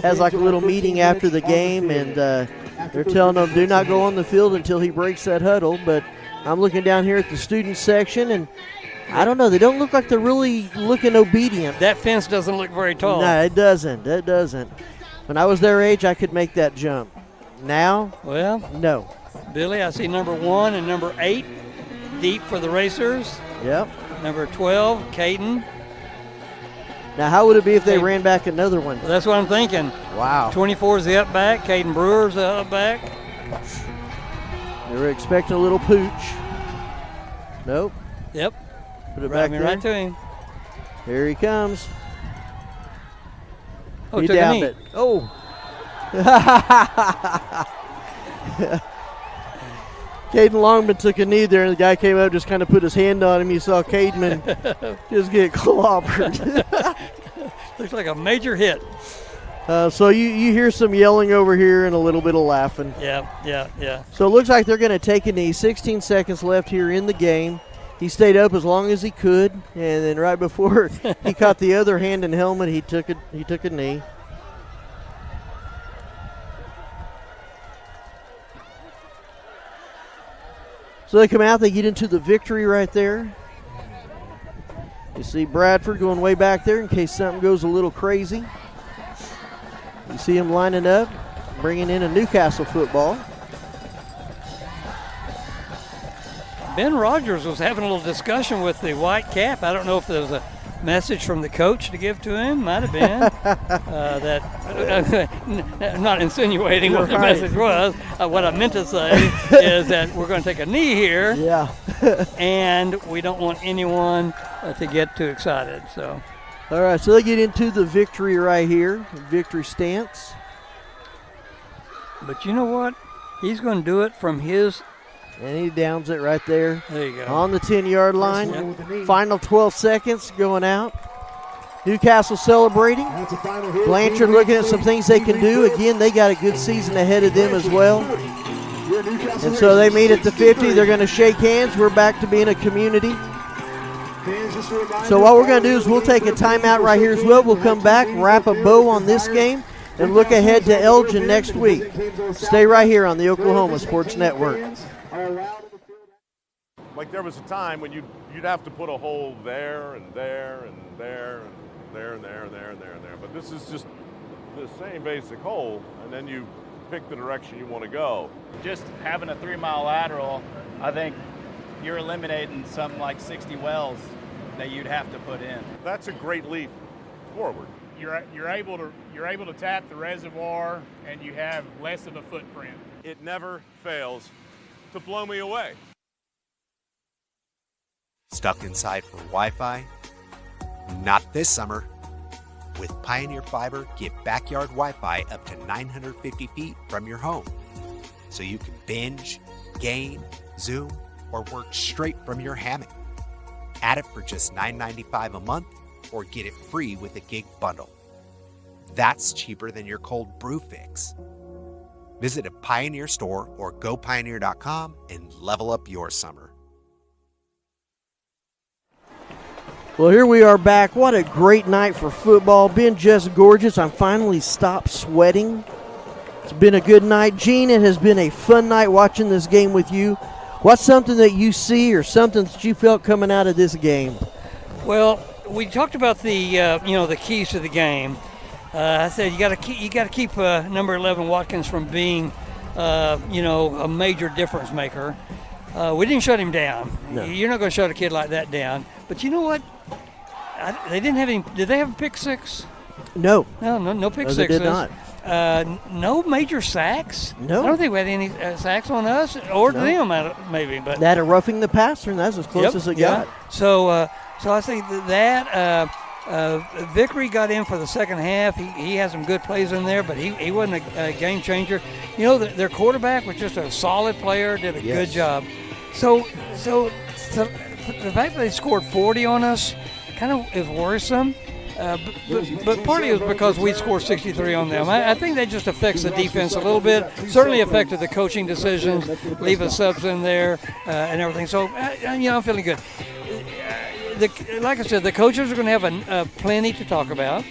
Has like a little meeting after the game, and they're telling them, do not go on the field until he breaks that huddle. But I'm looking down here at the student section, and I don't know. They don't look like they're really looking obedient. That fence doesn't look very tall. No, it doesn't. It doesn't. When I was their age, I could make that jump. Now, well, no. Billy, I see number 1 and number 8 deep for the Racers. Yep. Number 12, Caden. Now, how would it be if they ran back another one? That's what I'm thinking. Wow. 24 is the up back. Caden Brewer's the up back. They were expecting a little pooch. Nope. Yep. Put it back there. Right to him. Here he comes. Oh, he took a downed knee. it. Oh. Caden Longman took a knee there, and the guy came up, just kind of put his hand on him. You saw Caden just get clobbered. Looks like a major hit. So you hear some yelling over here and a little bit of laughing. Yeah. So it looks like they're going to take a knee. 16 seconds left here in the game. He stayed up as long as he could, and then right before he caught the other hand and helmet, he took a knee. So they come out, they get into the victory right there. You see Bradford going way back there in case something goes a little crazy. You see him lining up, bringing in a Newcastle football. Ben Rogers was having a little discussion with the white cap. I don't know if there was a message from the coach to give to him. Might have been. I'm not insinuating what the message was. What I meant to say is that we're going to take a knee here. Yeah. And we don't want anyone to get too excited. So. All right, so they get into the victory right here, victory stance. But you know what? He's going to do it from his. And he downs it right there. There you go. On the 10-yard line. Final 12 seconds going out. Newcastle celebrating. Blanchard looking at some things they can do. Again, they got a good season ahead of them as well. And so they meet at the 50. They're going to shake hands. We're back to being a community. So what we're going to do is we'll take a timeout right here as well. We'll come back, wrap a bow on this game, and look ahead to Elgin next week. Stay right here on the Oklahoma Sports Network. Like there was a time when you'd have to put a hole there and there and there and there and there and there and there and there. But this is just the same basic hole, and then you pick the direction you want to go. Just having a 3-mile lateral, I think you're eliminating something like 60 wells that you'd have to put in. That's a great leap forward. You're able to tap the reservoir, and you have less of a footprint. It never fails to blow me away. Stuck inside for Wi-Fi? Not this summer. With Pioneer Fiber, get backyard Wi-Fi up to 950 feet from your home. So you can binge, game, Zoom, or work straight from your hammock. Add it for just $9.95 a month or get it free with a gig bundle. That's cheaper than your cold brew fix. Visit a Pioneer store or gopioneer.com and level up your summer. Well, here we are back. What a great night for football. Been just gorgeous. I'm finally stopped sweating. It's been a good night. Gene, it has been a fun night watching this game with you. What's something that you see or something that you felt coming out of this game? Well, we talked about the the keys to the game. I said you got to keep number 11 Watkins from being a major difference maker. We didn't shut him down. No. You're not going to shut a kid like that down. But you know what? They didn't have any. Did they have a pick six? No. No pick No, sixes. they did not. No major sacks. No. I don't think we had any sacks on us or them, maybe. But that a roughing the passer, and that's as close as it got. So I think that Vickery got in for the second half. He had some good plays in there, but he wasn't a game changer. You know, their quarterback was just a solid player, did a good job. So the fact that they scored 40 on us kind of is worrisome. But partly it was because we scored 63 on them. I think that just affects the defense a little bit. Certainly affected the coaching decisions, leaving subs in there and everything. So, I'm feeling good. Like I said, the coaches are going to have plenty to talk about,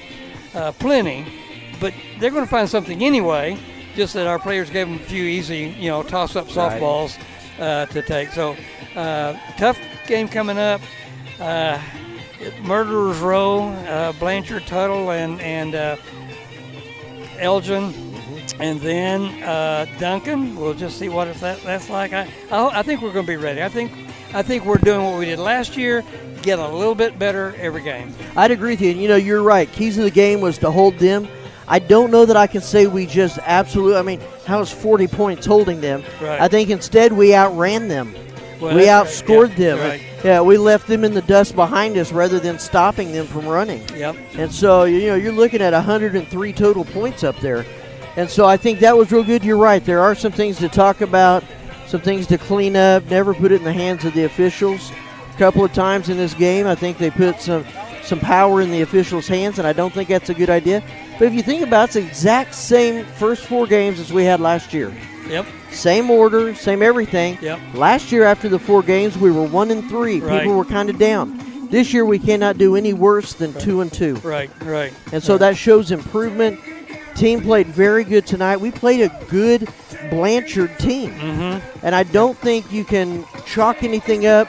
but they're going to find something anyway, just that our players gave them a few easy, toss-up softballs to take. So, tough game coming up. Murderers Row, Blanchard, Tuttle, and Elgin. And then Duncan, we'll just see what that's like. I think we're going to be ready. I think we're doing what we did last year, get a little bit better every game. I'd agree with you. And, you're right. Keys of the game was to hold them. I don't know that I can say we just absolutely – how's 40 points holding them? Right. I think instead we outran them. Well, we outscored them. Right. Yeah, we left them in the dust behind us rather than stopping them from running. Yep. And so, you're looking at 103 total points up there. And so I think that was real good. You're right. There are some things to talk about, some things to clean up. Never put it in the hands of the officials. A couple of times in this game, I think they put some power in the officials' hands, and I don't think that's a good idea. But if you think about it, it's the exact same first 4 games as we had last year. Yep. Same order, same everything. Yep. Last year, after the 4 games, we were 1-3. Right. People were kind of down. This year, we cannot do any worse than 2-2. Right. And so that shows improvement. Team played very good tonight. We played a good Blanchard team. Mm-hmm. And I don't think you can chalk anything up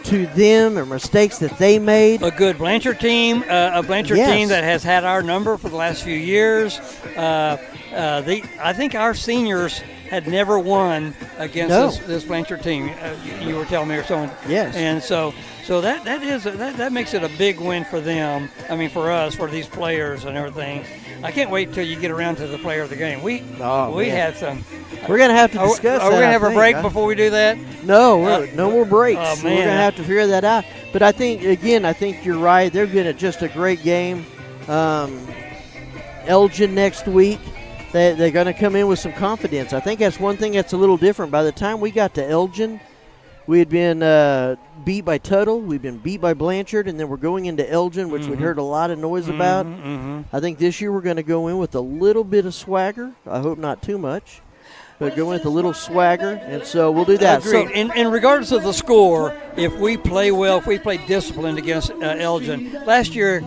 to them or mistakes that they made. A good Blanchard team, team that has had our number for the last few years. I think our seniors had never won against this Blanchard team. You were telling me or someone. Yes. And so that makes it a big win for them. For us, for these players and everything. I can't wait till you get around to the player of the game. We had some. We're going to have to discuss Are we going to have a break before we do that? No, no more breaks. Oh, man. We're going to have to figure that out. But I think you're right. They're going to just a great game. Elgin next week, they're going to come in with some confidence. I think that's one thing that's a little different. By the time we got to Elgin, we had been beat by Tuttle. We've been beat by Blanchard, and then we're going into Elgin, which we'd heard a lot of noise about. I think this year we're going to go in with a little bit of swagger. I hope not too much, but go in with a little swagger, and so we'll do that. Agreed. In regardless of the score, if we play well, if we play disciplined against Elgin, last year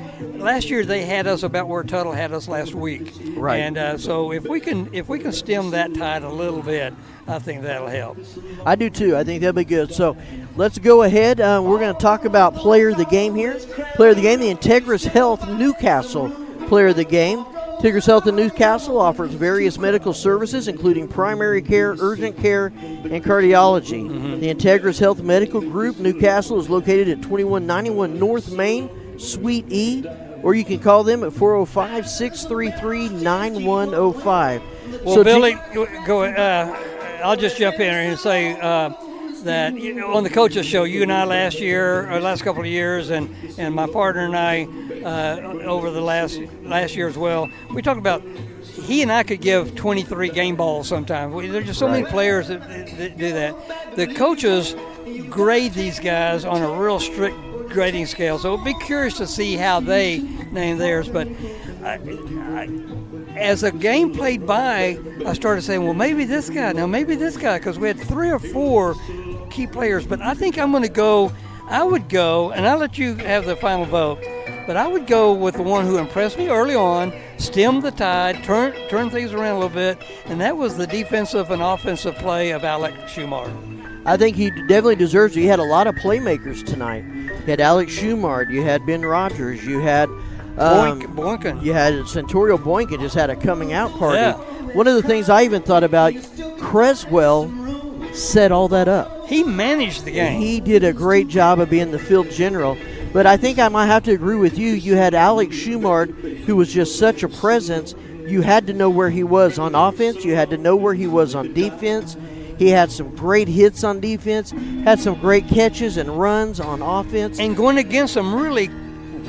they had us about where Tuttle had us last week. Right. And so if we can stem that tide a little bit, I think that'll help. I do too. I think that'll be good. So let's go ahead. We're going to talk about player of the game here. Player of the game, the Integris Health Newcastle player of the game. Integris Health in Newcastle offers various medical services, including primary care, urgent care, and cardiology. The Integris Health Medical Group Newcastle is located at 2191 North Main, Suite E, or you can call them at 405-633-9105. Well, Billy, go ahead. I'll just jump in and say that on the coaches show, you and I last couple of years, and my partner and I over the last year as well, we talked about he and I could give 23 game balls sometimes. There's just so many players that do that. The coaches grade these guys on a real strict grading scale, so we'll be curious to see how they name theirs. But as a game played by, I started saying, well, maybe this guy, because we had 3 or 4 key players. But I think I would go, and I'll let you have the final vote, but I would go with the one who impressed me early on, stemmed the tide, turn things around a little bit, and that was the defensive and offensive play of Alex Schumard. I think he definitely deserves it. You had a lot of playmakers tonight. You had Alex Schumard, you had Ben Rogers, you had Boynton. You had Centurial Boynton just had a coming out party. Yeah. One of the things I even thought about, Creswell set all that up. He managed the game. He did a great job of being the field general. But I think I might have to agree with you. You had Alex Schumard, who was just such a presence. You had to know where he was on offense. You had to know where he was on defense. He had some great hits on defense, had some great catches and runs on offense. And going against some really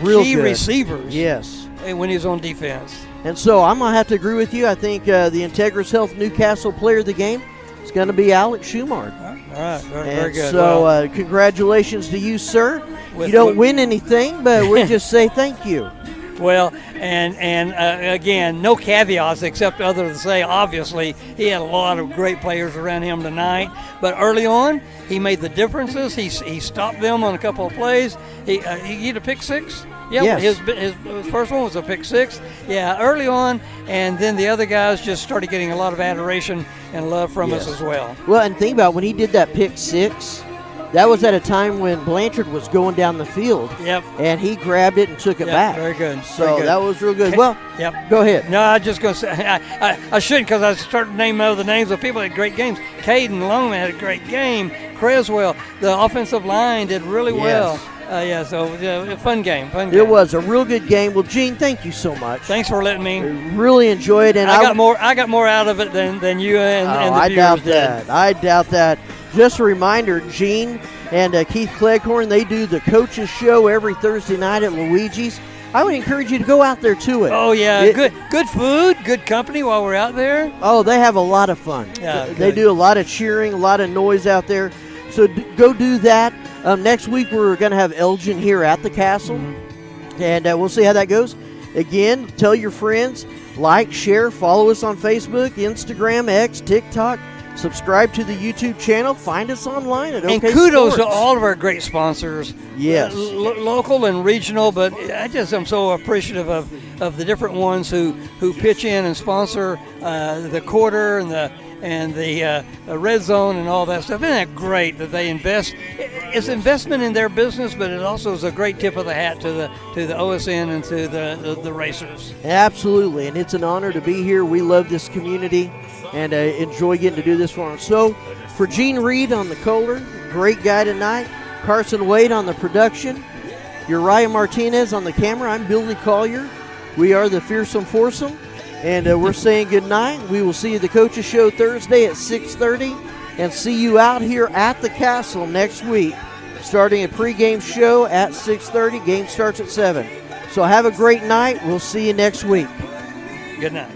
key receivers. Yes. When he was on defense. And so I'm going to have to agree with you. I think the Integris Health Newcastle player of the game is going to be Alex Schumard. All right, very good. So congratulations to you, sir. You don't win anything, but we just say thank you. Well, and again, no caveats except other than say, obviously, he had a lot of great players around him tonight. But early on, he made the differences. He stopped them on a couple of plays. He hit a pick six. Yeah, yes. his first one was a pick six. Yeah, early on, and then the other guys just started getting a lot of adoration and love from us as well. Well, and think about when he did that pick six, That was at a time when Blanchard was going down the field. Yep. And he grabbed it and took it back. Very good. So very good. that was real good. Well, go ahead. No, I was just going to say, I shouldn't because I was starting to name other names of people that had great games. Caden Longman had a great game. Creswell, the offensive line did really well. So a fun game. It was a real good game. Well, Gene, thank you so much. Thanks for letting me. Really enjoyed it. And I got more out of it than you and the I viewers doubt did. that. I doubt that. Just a reminder, Gene and Keith Cleghorn, they do the coaches show every Thursday night at Luigi's. I would encourage you to go out there to it. Oh yeah, good food, good company while we're out there. Oh, they have a lot of fun. Yeah, they do a lot of cheering, a lot of noise out there. So go do that. Next week we're going to have Elgin here at the Castle, and we'll see how that goes. Again, tell your friends, like, share, follow us on Facebook, Instagram, X, TikTok. Subscribe to the YouTube channel. Find us online at OK And kudos Sports. to all of our great sponsors. Yes. Local and regional, but I'm so appreciative of the different ones who pitch in and sponsor the quarter and the red zone and all that stuff. Isn't that great that they invest? It's investment in their business, but it also is a great tip of the hat to the OSN and to the racers. Absolutely, and it's an honor to be here. We love this community and enjoy getting to do this for them. So, for Gene Reed on the Kohler, great guy tonight. Carson Wade on the production. Uriah Martinez on the camera. I'm Billy Collier. We are the Fearsome Foursome, and we're saying good night. We will see you at the Coaches Show Thursday at 6:30, and see you out here at the Castle next week, starting a pregame show at 6:30. Game starts at 7. So have a great night. We'll see you next week. Good night.